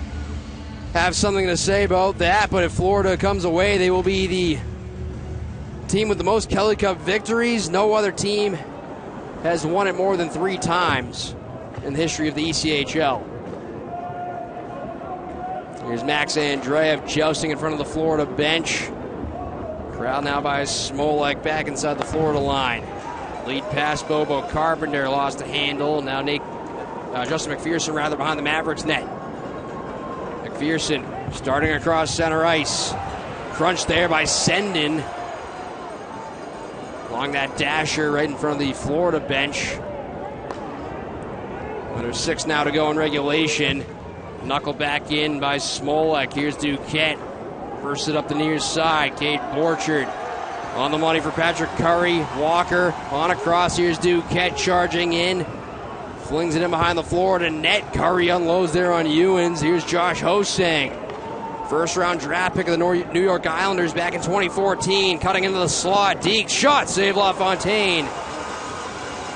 have something to say about that, but if Florida comes away, they will be the team with the most Kelly Cup victories. No other team has won it more than 3 times in the history of the ECHL. Here's Max Andreev jousting in front of the Florida bench. Crowd now by Smolek back inside the Florida line. Lead pass, Bobo Carpenter lost a handle. Now Justin McPherson behind the Mavericks net. McPherson starting across center ice. Crunched there by Sendin. Along that dasher right in front of the Florida bench. There's 6 now to go in regulation. Knuckle back in by Smolek. Here's Duquette. Bursts it up the near side. Cade Borchard on the money for Patrick Curry. Walker on across. Here's Duquette charging in. Flings it in behind the Florida net. Curry unloads there on Ewens. Here's Josh Hosang. First round draft pick of the New York Islanders back in 2014. Cutting into the slot. Deke shot. Save LaFontaine.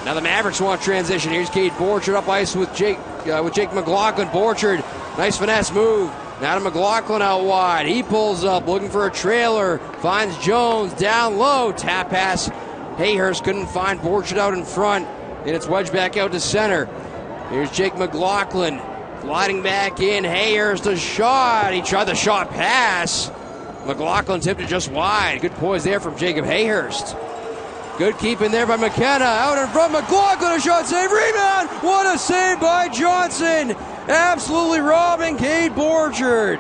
Now the Mavericks want transition. Here's Cade Borchard up ice with Jake McLaughlin. Borchard, nice finesse move. Now to McLaughlin out wide. He pulls up, looking for a trailer. Finds Jones down low. Tap pass. Hayhurst couldn't find Borchard out in front. And it's wedged back out to center. Here's Jake McLaughlin. Gliding back in. Hayhurst a shot. He tried the shot pass. McLaughlin tipped it just wide. Good poise there from Jacob Hayhurst. Good keeping there by McKenna. Out in front, McLaughlin, a shot save, rebound! What a save by Johnson! Absolutely robbing Cade Borchard.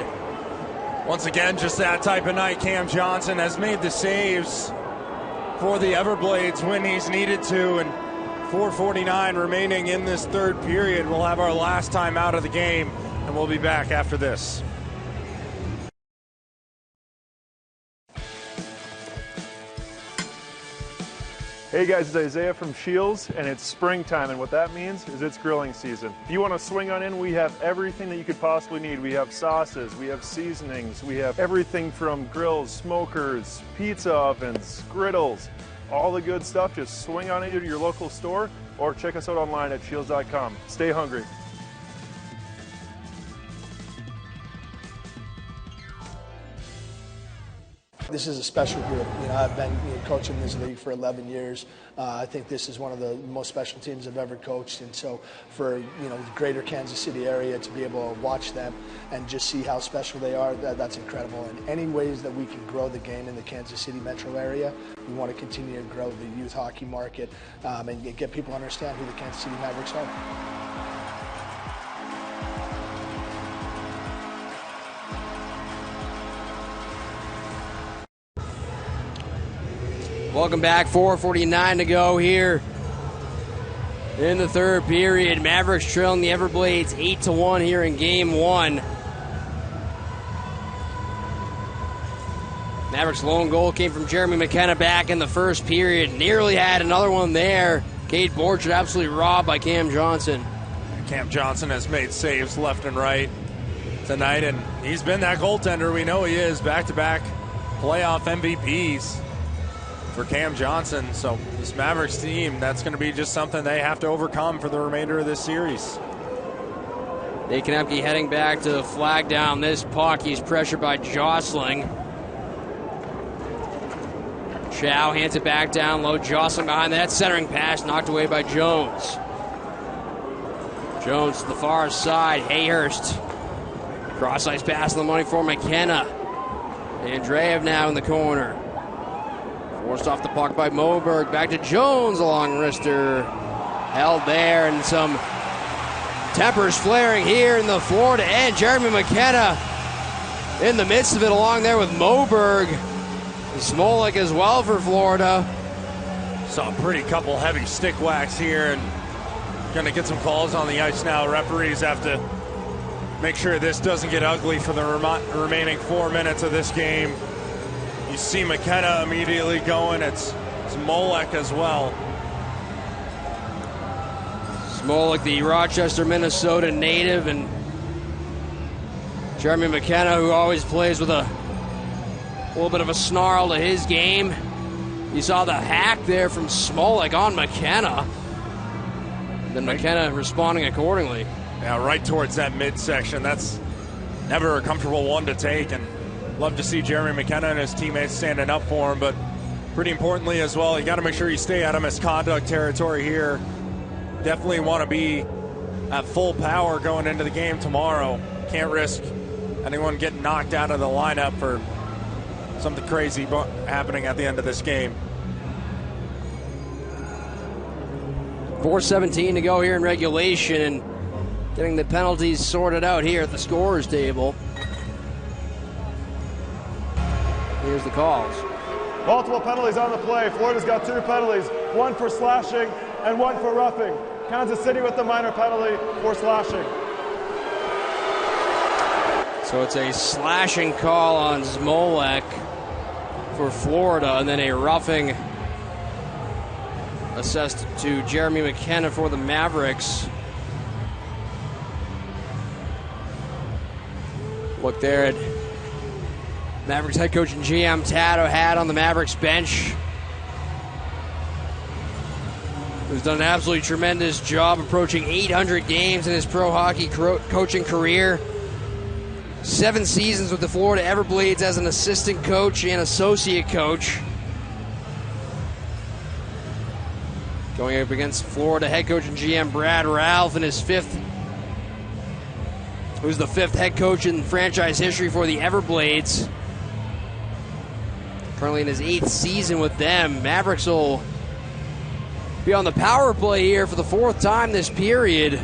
Once again, just that type of night. Cam Johnson has made the saves for the Everblades when he's needed to, and 4:49 remaining in this third period. We'll have our last time out of the game, and we'll be back after this. Hey guys, it's Isaiah from Shields, and it's springtime, and what that means is it's grilling season. If you want to swing on in, we have everything that you could possibly need. We have sauces, we have seasonings, we have everything from grills, smokers, pizza ovens, griddles, all the good stuff. Just swing on into your local store or check us out online at shields.com. Stay hungry. This is a special group. I've been coaching this league for 11 years. I think this is one of the most special teams I've ever coached, and so for the greater Kansas City area to be able to watch them and just see how special they are, that's incredible. And any ways that we can grow the game in the Kansas City metro area, we want to continue to grow the youth hockey market and get people to understand who the Kansas City Mavericks are. Welcome back. 4:49 to go here in the third period. Mavericks trailing the Everblades 8-1 here in game 1. Mavericks' lone goal came from Jeremy McKenna back in the first period. Nearly had another one there. Cade Borchard absolutely robbed by Cam Johnson. Cam Johnson has made saves left and right tonight, and he's been that goaltender. We know he is. Back-to-back playoff MVPs for Cam Johnson. So this Mavericks team, that's going to be just something they have to overcome for the remainder of this series. Nate Konepke heading back to flag down this puck. He's pressured by Jostling. Chow hands it back down low. Jostling behind that centering pass, knocked away by Jones. Jones to the far side. Hayhurst. Cross ice pass on the money for McKenna. Andreev now in the corner. Forced off the puck by Moberg. Back to Jones along wrister. Held there, and some tempers flaring here in the Florida end. Jeremy McKenna in the midst of it along there with Moberg. Smolek as well for Florida. Saw a pretty couple heavy stick whacks here, and going to get some calls on the ice now. Referees have to make sure this doesn't get ugly for the remaining 4 minutes of this game. You see McKenna immediately going. It's Molek as well. Smolek, the Rochester, Minnesota native, and Jeremy McKenna, who always plays with a little bit of a snarl to his game. You saw the hack there from Smolek on McKenna. Then McKenna responding accordingly. Yeah, right towards that midsection. That's never a comfortable one to take, and love to see Jeremy McKenna and his teammates standing up for him, but pretty importantly as well, you got to make sure you stay out of misconduct territory here. Definitely want to be at full power going into the game tomorrow. Can't risk anyone getting knocked out of the lineup for something crazy happening at the end of this game. 4:17 to go here in regulation, and getting the penalties sorted out here at the scorer's table. Here's the calls. Multiple penalties on the play. Florida's got 2 penalties, 1 for slashing and 1 for roughing. Kansas City with the minor penalty for slashing. So it's a slashing call on Smolek for Florida, and then a roughing assessed to Jeremy McKenna for the Mavericks. Look there at Mavericks head coach and GM Tato had on the Mavericks bench, who's done an absolutely tremendous job, approaching 800 games in his pro hockey coaching career. 7 seasons with the Florida Everblades as an assistant coach and associate coach. Going up against Florida head coach and GM Brad Ralph in his 5th, who's the 5th head coach in franchise history for the Everblades. Currently in his 8th season with them. Mavericks will be on the power play here for the 4th time this period.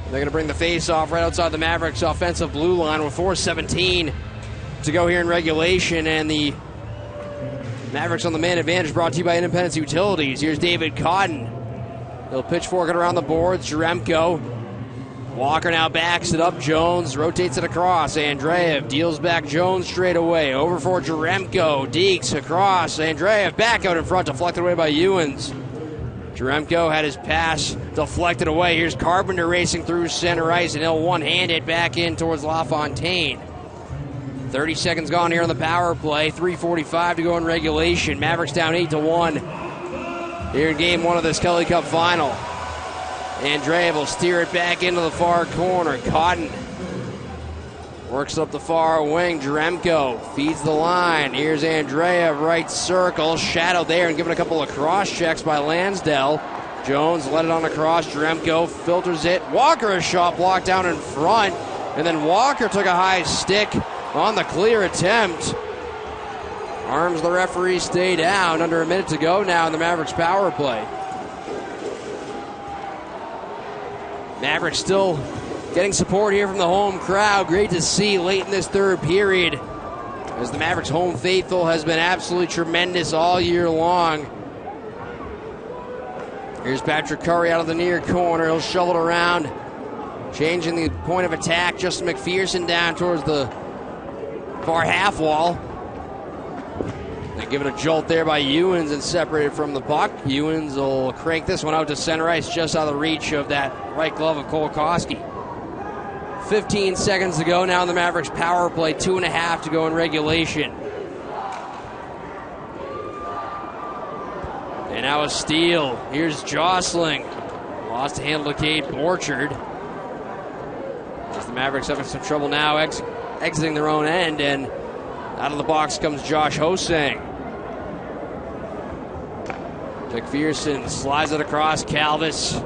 They're going to bring the face-off right outside the Mavericks offensive blue line with 4:17 to go here in regulation, and the Mavericks on the man advantage, brought to you by Independence Utilities. Here's David Cotton. He'll pitchfork it around the boards. Jaremko. Walker now backs it up. Jones rotates it across. Andreev deals back Jones straight away. Over for Jaremko. Deeks across. Andreev back out in front, deflected away by Ewens. Jaremko had his pass deflected away. Here's Carpenter racing through center ice, and he'll one-hand it back in towards LaFontaine. 30 seconds gone here on the power play. 3:45 to go in regulation. Mavericks down 8-1 here in game 1 of this Kelly Cup final. Andreev will steer it back into the far corner. Cotton works up the far wing. Jaremko feeds the line. Here's Andreev, right circle. Shadowed there and given a couple of cross checks by Lansdell. Jones let it on across. Jaremko filters it. Walker, a shot blocked down in front. And then Walker took a high stick on the clear attempt. Arms the referee stay down. Under a minute to go now in the Mavericks power play. Mavericks still getting support here from the home crowd. Great to see late in this 3rd period, as the Mavericks home faithful has been absolutely tremendous all year long. Here's Patrick Curry out of the near corner. He'll shovel it around, changing the point of attack. Justin McPherson down towards the far half wall. They give it a jolt there by Ewens and separated from the puck. Ewens will crank this one out to center ice, just out of the reach of that right glove of Kolakowski. 15 seconds to go now in the Mavericks power play. 2.5 to go in regulation. And now a steal. Here's Jostling. Lost a handle to Cade Borchard. As the Mavericks having some trouble now exiting their own end, and out of the box comes Josh Hosang. McPherson slides it across. Calvis.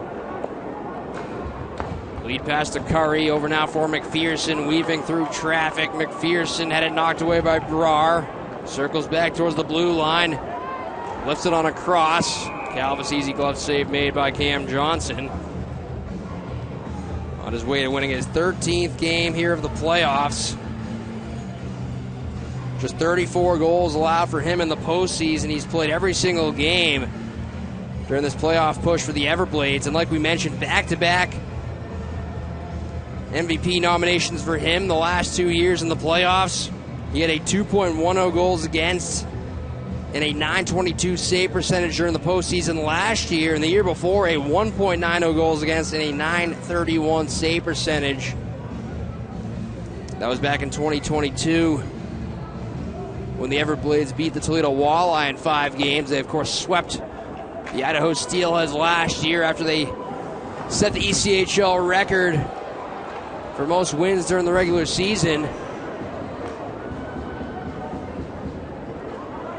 Lead pass to Curry. Over now for McPherson. Weaving through traffic. McPherson had it knocked away by Brar. Circles back towards the blue line. Lifts it on a cross. Calvis, easy glove save made by Cam Johnson. On his way to winning his 13th game here of the playoffs. Just 34 goals allowed for him in the postseason. He's played every single game during this playoff push for the Everblades. And like we mentioned, back-to-back MVP nominations for him the last 2 years in the playoffs. He had a 2.10 goals against and a .922 save percentage during the postseason last year, and the year before a 1.90 goals against and a .931 save percentage. That was back in 2022 when the Everblades beat the Toledo Walleye in 5 games. They, of course, swept the Idaho Steelheads last year after they set the ECHL record for most wins during the regular season.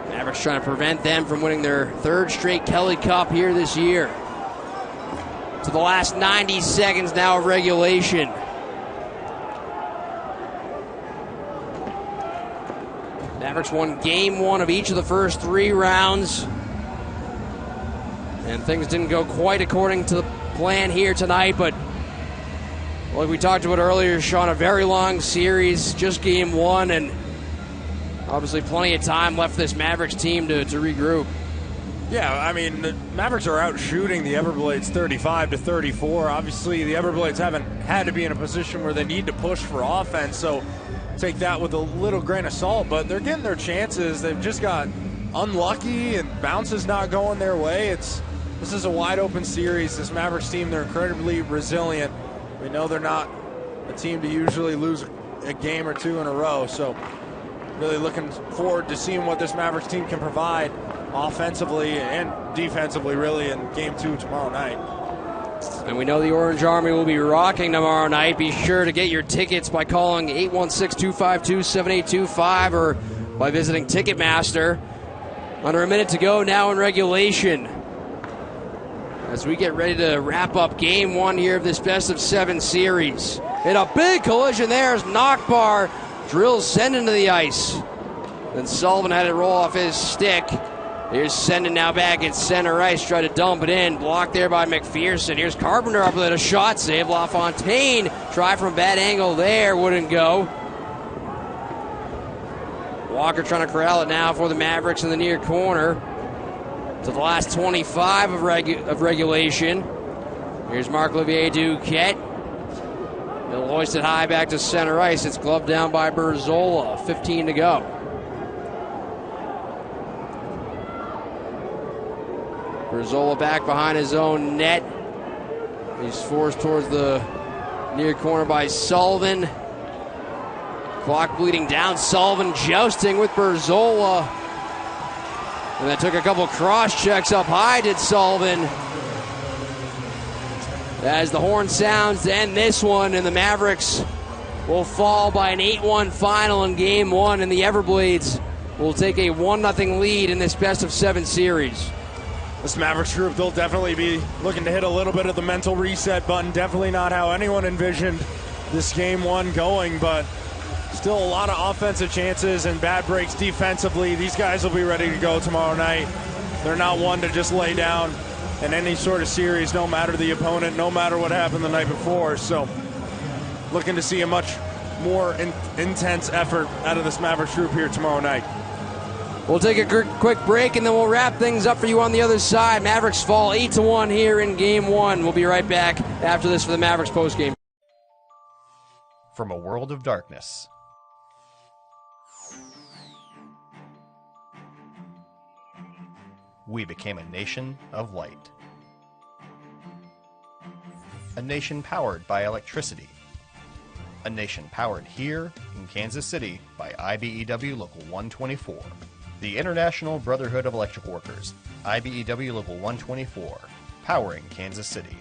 Mavericks trying to prevent them from winning their 3rd straight Kelly Cup here this year. To the last 90 seconds now of regulation. Mavericks won game 1 of each of the first 3 rounds. And things didn't go quite according to the plan here tonight, but like we talked about earlier, Sean, a very long series, just game 1, and obviously plenty of time left for this Mavericks team to regroup. Yeah, I mean, the Mavericks are out shooting the Everblades 35-34. Obviously, the Everblades haven't had to be in a position where they need to push for offense, so take that with a little grain of salt, but they're getting their chances. They've just got unlucky and bounces not going their way. This is a wide open series. This Mavericks team, they're incredibly resilient. We know they're not a team to usually lose a game or 2 in a row, so really looking forward to seeing what this Mavericks team can provide offensively and defensively, really, in game 2 tomorrow night. And we know the Orange Army will be rocking tomorrow night. Be sure to get your tickets by calling 816-252-7825 or by visiting Ticketmaster. Under a minute to go now in regulation, as we get ready to wrap up game 1 here of this best-of-7 series. And a big collision there as Knockbar drills Send into the ice. Then Sullivan had it roll off his stick. Here's Sendin now back at center ice, try to dump it in, blocked there by McPherson. Here's Carpenter up with a shot save. LaFontaine, try from bad angle there, wouldn't go. Walker trying to corral it now for the Mavericks in the near corner. To the last 25 of regulation. Here's Marc-Olivier Duquette. He'll hoist it high back to center ice. It's gloved down by Berzola. 15 to go. Berzola back behind his own net. He's forced towards the near corner by Sullivan. Clock bleeding down. Sullivan jousting with Berzola. And that took a couple cross checks up high, did Sullivan. As the horn sounds to end this one, and the Mavericks will fall by an 8-1 final in game 1, and the Everblades will take a 1-0 lead in this best-of-7 series. This Mavericks group, they'll definitely be looking to hit a little bit of the mental reset button. Definitely not how anyone envisioned this game 1 going, but still a lot of offensive chances and bad breaks defensively. These guys will be ready to go tomorrow night. They're not one to just lay down in any sort of series, no matter the opponent, no matter what happened the night before. So looking to see a much more intense effort out of this Mavericks group here tomorrow night. We'll take a quick break, and then we'll wrap things up for you on the other side. Mavericks fall 8-1 here in game 1. We'll be right back after this for the Mavericks postgame. From a world of darkness, we became a nation of light. A nation powered by electricity. A nation powered here in Kansas City by IBEW Local 124. The International Brotherhood of Electrical Workers, IBEW Local 124, powering Kansas City.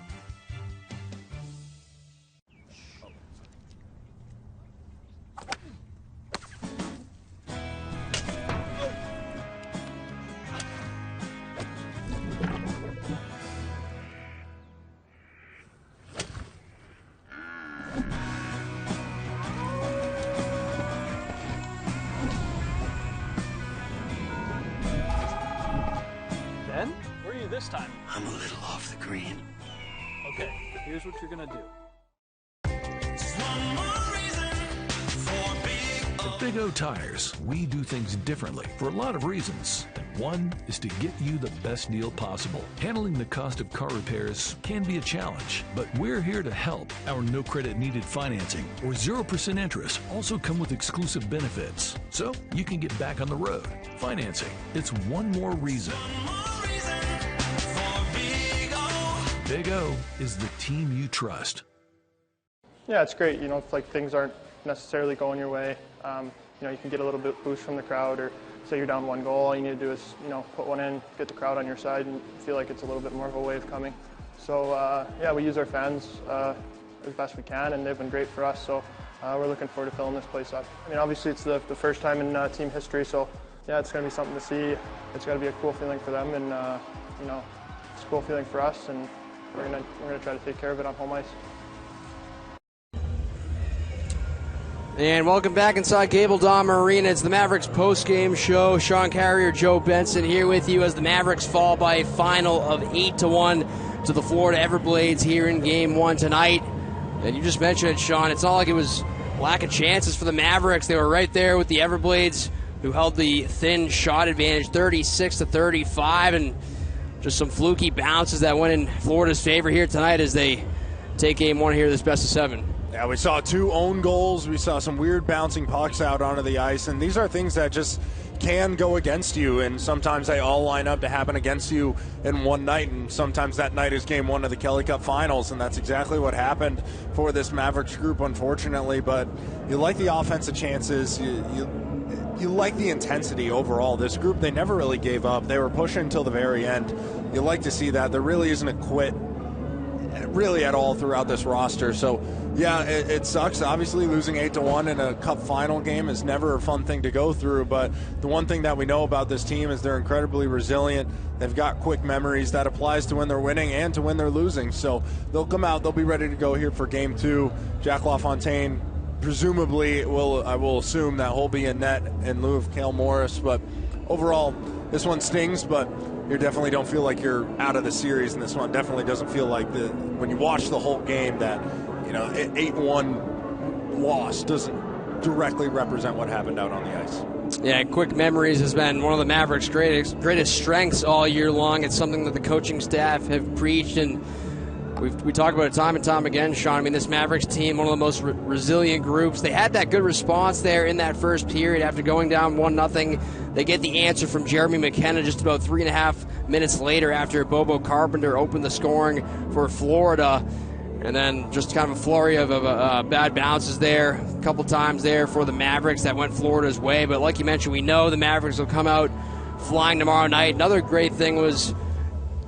Ben, where are you this time? I'm a little off the green. Okay, here's what you're gonna do. At Big O Tires, we do things differently for a lot of reasons. And One is to get you the best deal possible. Handling the cost of car repairs can be a challenge, but we're here to help. Our no credit needed financing or 0% interest also come with exclusive benefits, so you can get back on the road. Financing, it's one more reason. Big O is the team you trust. Yeah, it's great. You know, if like things aren't necessarily going your way, you know, you can get a little bit boost from the crowd, or say you're down one goal, all you need to do is, you know, put one in, get the crowd on your side, and feel like it's a little bit more of a wave coming. So yeah, we use our fans as best we can, and they've been great for us. So we're looking forward to filling this place up. I mean, obviously it's the first time in team history, so yeah, it's going to be something to see. It's got to be a cool feeling for them, and you know, it's a cool feeling for us, and we're gonna try to take care of it on home ice. And welcome back inside Cable Dahmer Arena. It's the Mavericks post-game show. Sean Carrier, Joe Benson here with you as the Mavericks fall by a final of 8-1 to the Florida Everblades here in Game 1 tonight. And you just mentioned it, Sean. It's not like it was lack of chances for the Mavericks. They were right there with the Everblades, who held the thin shot advantage 36-35, and just some fluky bounces that went in Florida's favor here tonight as they take Game 1 here, this best of 7. Yeah, we saw 2 own goals. We saw some weird bouncing pucks out onto the ice, and these are things that just can go against you, and sometimes they all line up to happen against you in one night, and sometimes that night is Game 1 of the Kelly Cup Finals, and that's exactly what happened for this Mavericks group, unfortunately. But you like the offensive chances. You like the intensity overall. This group, they never really gave up. They were pushing until the very end. You like to see that. There really isn't a quit really at all throughout this roster. So yeah, it sucks. Obviously losing 8-1 in a cup final game is never a fun thing to go through, but the one thing that we know about this team is they're incredibly resilient. They've got quick memories. That applies to when they're winning and to when they're losing. So they'll come out, they'll be ready to go here for Game 2. Jack LaFontaine presumably I will assume that he'll be in net in lieu of Cale Morris, but overall this one stings, but you definitely don't feel like you're out of the series, and this one definitely doesn't feel like when you watch the whole game that, you know, 8-1 loss doesn't directly represent what happened out on the ice. Yeah, quick memories has been one of the Mavericks' greatest strengths all year long. It's something that the coaching staff have preached, and we talk about it time and time again, Sean. I mean, this Mavericks team, one of the most resilient groups. They had that good response there in that first period after going down 1-0. They get the answer from Jeremy McKenna just about 3.5 minutes later after Bobo Carpenter opened the scoring for Florida. And then just kind of a flurry of bad bounces there, a couple times there for the Mavericks that went Florida's way. But like you mentioned, we know the Mavericks will come out flying tomorrow night. Another great thing was,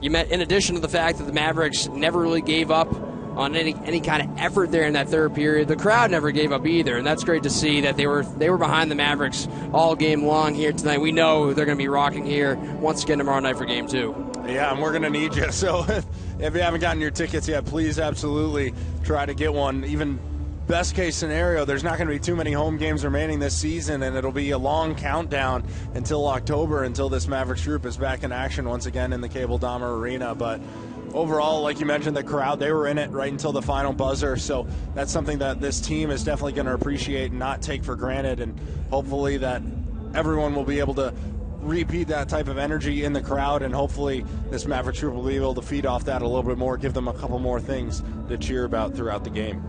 in addition to the fact that the Mavericks never really gave up on any kind of effort there in that third period, the crowd never gave up either, and that's great to see that they were behind the Mavericks all game long here tonight. We know they're going to be rocking here once again tomorrow night for Game 2. Yeah, and we're going to need you. So if you haven't gotten your tickets yet, please absolutely try to get one. Even best case scenario, there's not going to be too many home games remaining this season, and it'll be a long countdown until October, until this Mavericks group is back in action once again in the Cable Dahmer Arena. But overall, like you mentioned, the crowd, they were in it right until the final buzzer, so that's something that this team is definitely going to appreciate and not take for granted, and hopefully that everyone will be able to repeat that type of energy in the crowd, and hopefully this Mavericks group will be able to feed off that a little bit more, give them a couple more things to cheer about throughout the game.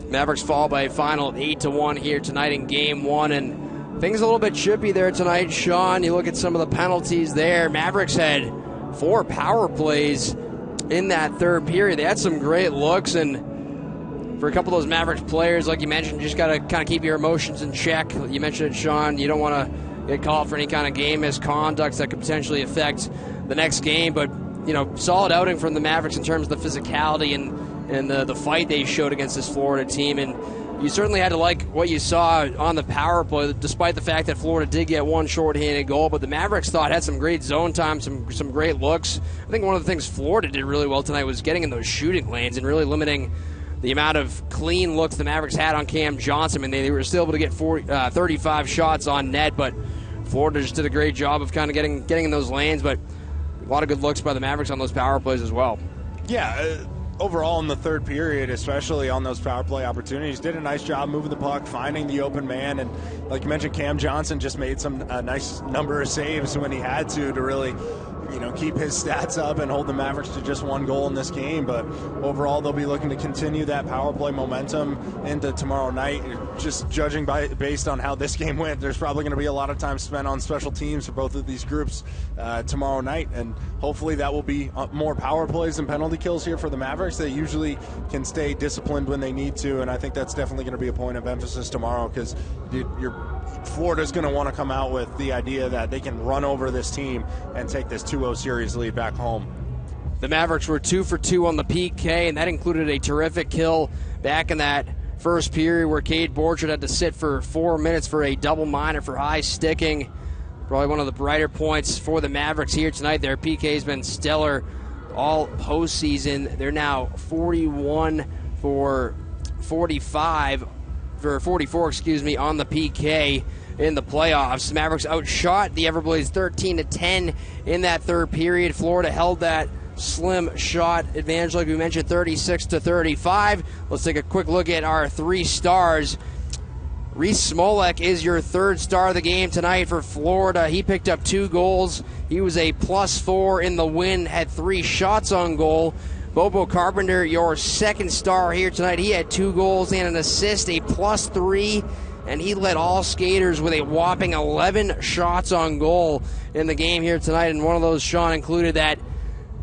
Mavericks fall by a final of 8-1 here tonight in Game 1, and things a little bit chippy there tonight, Sean. You look at some of the penalties there. Mavericks had 4 power plays in that third period. They had some great looks, and for a couple of those Mavericks players, like you mentioned, you just got to kind of keep your emotions in check. You mentioned it, Sean. You don't want to get called for any kind of game misconduct that could potentially affect the next game, but you know, solid outing from the Mavericks in terms of the physicality and the fight they showed against this Florida team. And you certainly had to like what you saw on the power play, despite the fact that Florida did get one shorthanded goal. But the Mavericks had some great zone time, some great looks. I think one of the things Florida did really well tonight was getting in those shooting lanes and really limiting the amount of clean looks the Mavericks had on Cam Johnson. I mean, they were still able to get 35 shots on net, but Florida just did a great job of kind of getting in those lanes. But a lot of good looks by the Mavericks on those power plays as well. Yeah, overall in the third period, especially on those power play opportunities, did a nice job moving the puck, finding the open man, and like you mentioned, Cam Johnson just made some nice number of saves when he had to really, keep his stats up and hold the Mavericks to just one goal in this game. But overall, they'll be looking to continue that power play momentum into tomorrow night. Just judging based on how this game went, there's probably going to be a lot of time spent on special teams for both of these groups tomorrow night, and hopefully that will be more power plays and penalty kills here for the Mavericks. They usually can stay disciplined when they need to, and I think that's definitely going to be a point of emphasis tomorrow, because Florida's going to want to come out with the idea that they can run over this team and take this 2-0 series lead back home. The Mavericks were 2 for 2 on the PK, and that included a terrific kill back in that first period where Cade Borchard had to sit for 4 minutes for a double minor for high sticking. Probably one of the brighter points for the Mavericks here tonight. Their PK has been stellar all postseason. They're now 41 for 44 on the PK in the playoffs. The Mavericks outshot the Everblades 13-10 in that third period. Florida held that slim shot advantage, like we mentioned, 36-35. Let's take a quick look at our 3 stars. Reese Smolek is your third star of the game tonight for Florida. He picked up 2 goals. He was a +4 in the win, had 3 shots on goal. Bobo Carpenter, your second star here tonight. He had 2 goals and an assist, a +3, and he led all skaters with a whopping 11 shots on goal in the game here tonight. And one of those, Sean, included that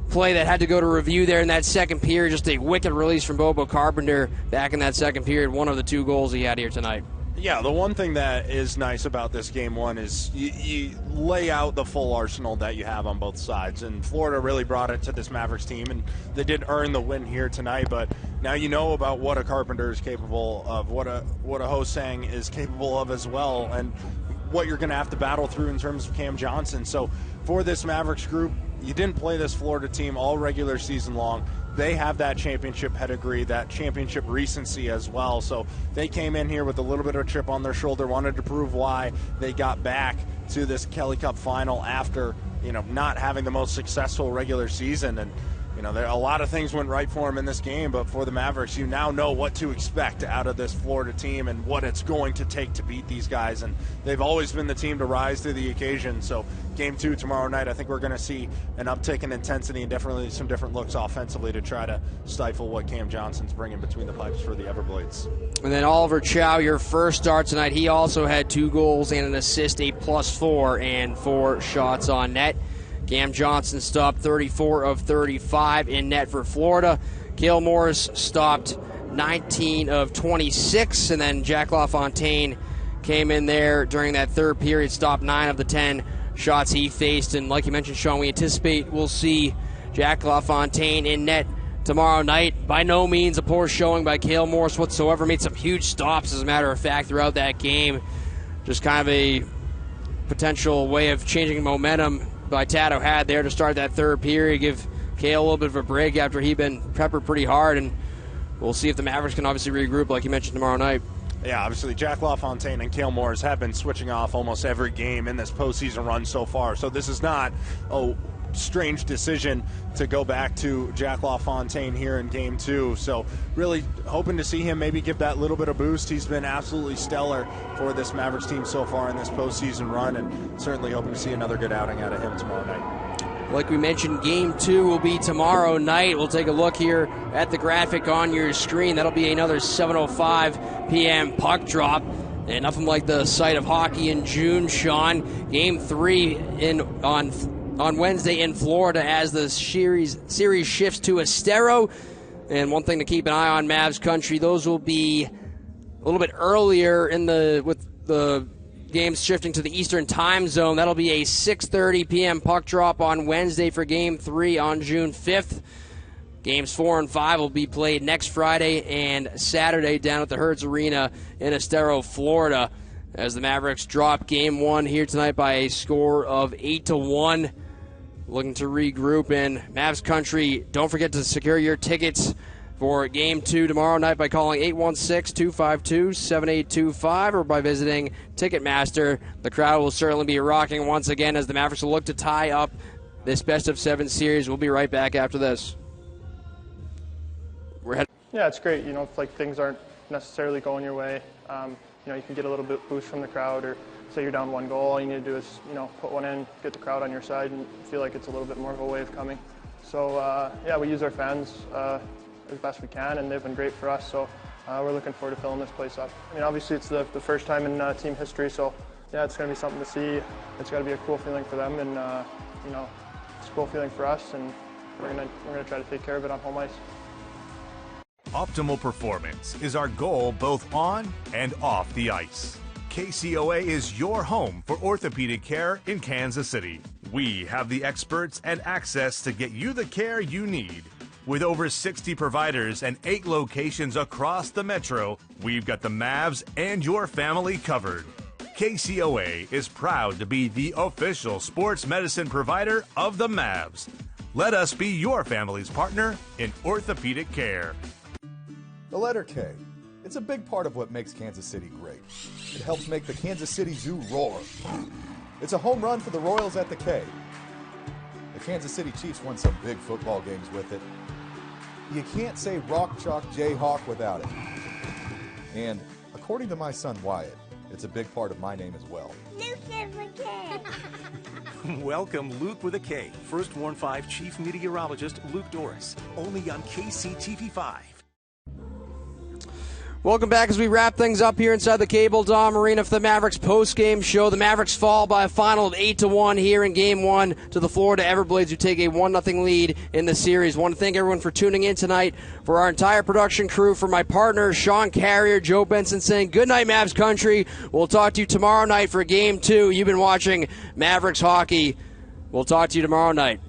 play that had to go to review there in that second period. Just a wicked release from Bobo Carpenter back in that second period. One of the 2 goals he had here tonight. Yeah, the one thing that is nice about this game one is you lay out the full arsenal that you have on both sides, and Florida really brought it to this Mavericks team, and they did earn the win here tonight. But now you know about what a Carpenter is capable of, what a Ho-Sang is capable of as well, and what you're going to have to battle through in terms of Cam Johnson. So for this Mavericks group, you didn't play this Florida team all regular season long. They have that championship pedigree, that championship recency as well. So they came in here with a little bit of a chip on their shoulder, wanted to prove why they got back to this Kelly Cup final after, not having the most successful regular season. And, a lot of things went right for them in this game, but for the Mavericks, you now know what to expect out of this Florida team and what it's going to take to beat these guys. And they've always been the team to rise to the occasion. So game 2 tomorrow night, I think we're going to see an uptick in intensity and definitely some different looks offensively to try to stifle what Cam Johnson's bringing between the pipes for the Everblades. And then Oliver Chow, your first start tonight. He also had 2 goals and an assist, a +4, and 4 shots on net. Cam Johnson stopped 34 of 35 in net for Florida. Cale Morris stopped 19 of 26, and then Jack LaFontaine came in there during that third period, stopped 9 of the 10 shots he faced. And like you mentioned, Sean, we anticipate we'll see Jack LaFontaine in net tomorrow night. By no means a poor showing by Cale Morris whatsoever. Made some huge stops, as a matter of fact, throughout that game. Just kind of a potential way of changing momentum by Tato had there to start that third period, give Cale a little bit of a break after he'd been peppered pretty hard, and we'll see if the Mavericks can obviously regroup like you mentioned tomorrow night. Yeah, obviously Jack LaFontaine and Cale Morris have been switching off almost every game in this postseason run so far, so this is not a strange decision to go back to Jack LaFontaine here in game 2. So really hoping to see him maybe give that little bit of boost. He's been absolutely stellar for this Mavericks team so far in this postseason run, and certainly hoping to see another good outing out of him tomorrow night. Like we mentioned, game 2 will be tomorrow night. We'll take a look here at the graphic on your screen. That'll be another 7:05 p.m. puck drop. And nothing like the sight of hockey in June, Sean. Game 3 on Wednesday in Florida as the series shifts to Estero. And one thing to keep an eye on, Mavs country, those will be a little bit earlier with the games shifting to the Eastern time zone. That'll be a 6:30 p.m. puck drop on Wednesday for Game 3 on June 5th. Games 4 and 5 will be played next Friday and Saturday down at the Hertz Arena in Estero, Florida, as the Mavericks drop Game 1 here tonight by a score of 8-1. Looking to regroup in Mavs country. Don't forget to secure your tickets for Game 2 tomorrow night by calling 816-252-7825 or by visiting Ticketmaster. The crowd will certainly be rocking once again as the Mavericks will look to tie up this best-of-7 series. We'll be right back after this. Yeah, it's great. You know, if like things aren't necessarily going your way, you know, you can get a little bit boost from the crowd, or say you're down 1 goal, all you need to do is, you know, put one in, get the crowd on your side, and feel like it's a little bit more of a wave coming. So yeah, we use our fans as best we can, and they've been great for us. So we're looking forward to filling this place up. I mean, obviously it's the first time in team history, so yeah, it's going to be something to see. It's got to be a cool feeling for them, and you know, it's a cool feeling for us, and we're gonna try to take care of it on home ice. Optimal performance is our goal both on and off the ice. KCOA is your home for orthopedic care in Kansas City. We have the experts and access to get you the care you need. With over 60 providers and 8 locations across the metro, we've got the Mavs and your family covered. KCOA is proud to be the official sports medicine provider of the Mavs. Let us be your family's partner in orthopedic care. The letter K. It's a big part of what makes Kansas City great. It helps make the Kansas City Zoo roar. It's a home run for the Royals at the K. The Kansas City Chiefs won some big football games with it. You can't say Rock Chalk Jayhawk without it. And according to my son Wyatt, it's a big part of my name as well. Luke is a K. Welcome, Luke with a K. First Warn 5 Chief Meteorologist Luke Doris. Only on KCTV5. Welcome back as we wrap things up here inside the Cable Dome Arena for the Mavericks post-game show. The Mavericks fall by a final of 8-1 here in Game 1 to the Florida Everblades, who take a 1-0 lead in the series. I want to thank everyone for tuning in tonight. For our entire production crew, for my partners, Sean Carrier, Joe Benson, saying good night, Mavs country. We'll talk to you tomorrow night for Game 2. You've been watching Mavericks hockey. We'll talk to you tomorrow night.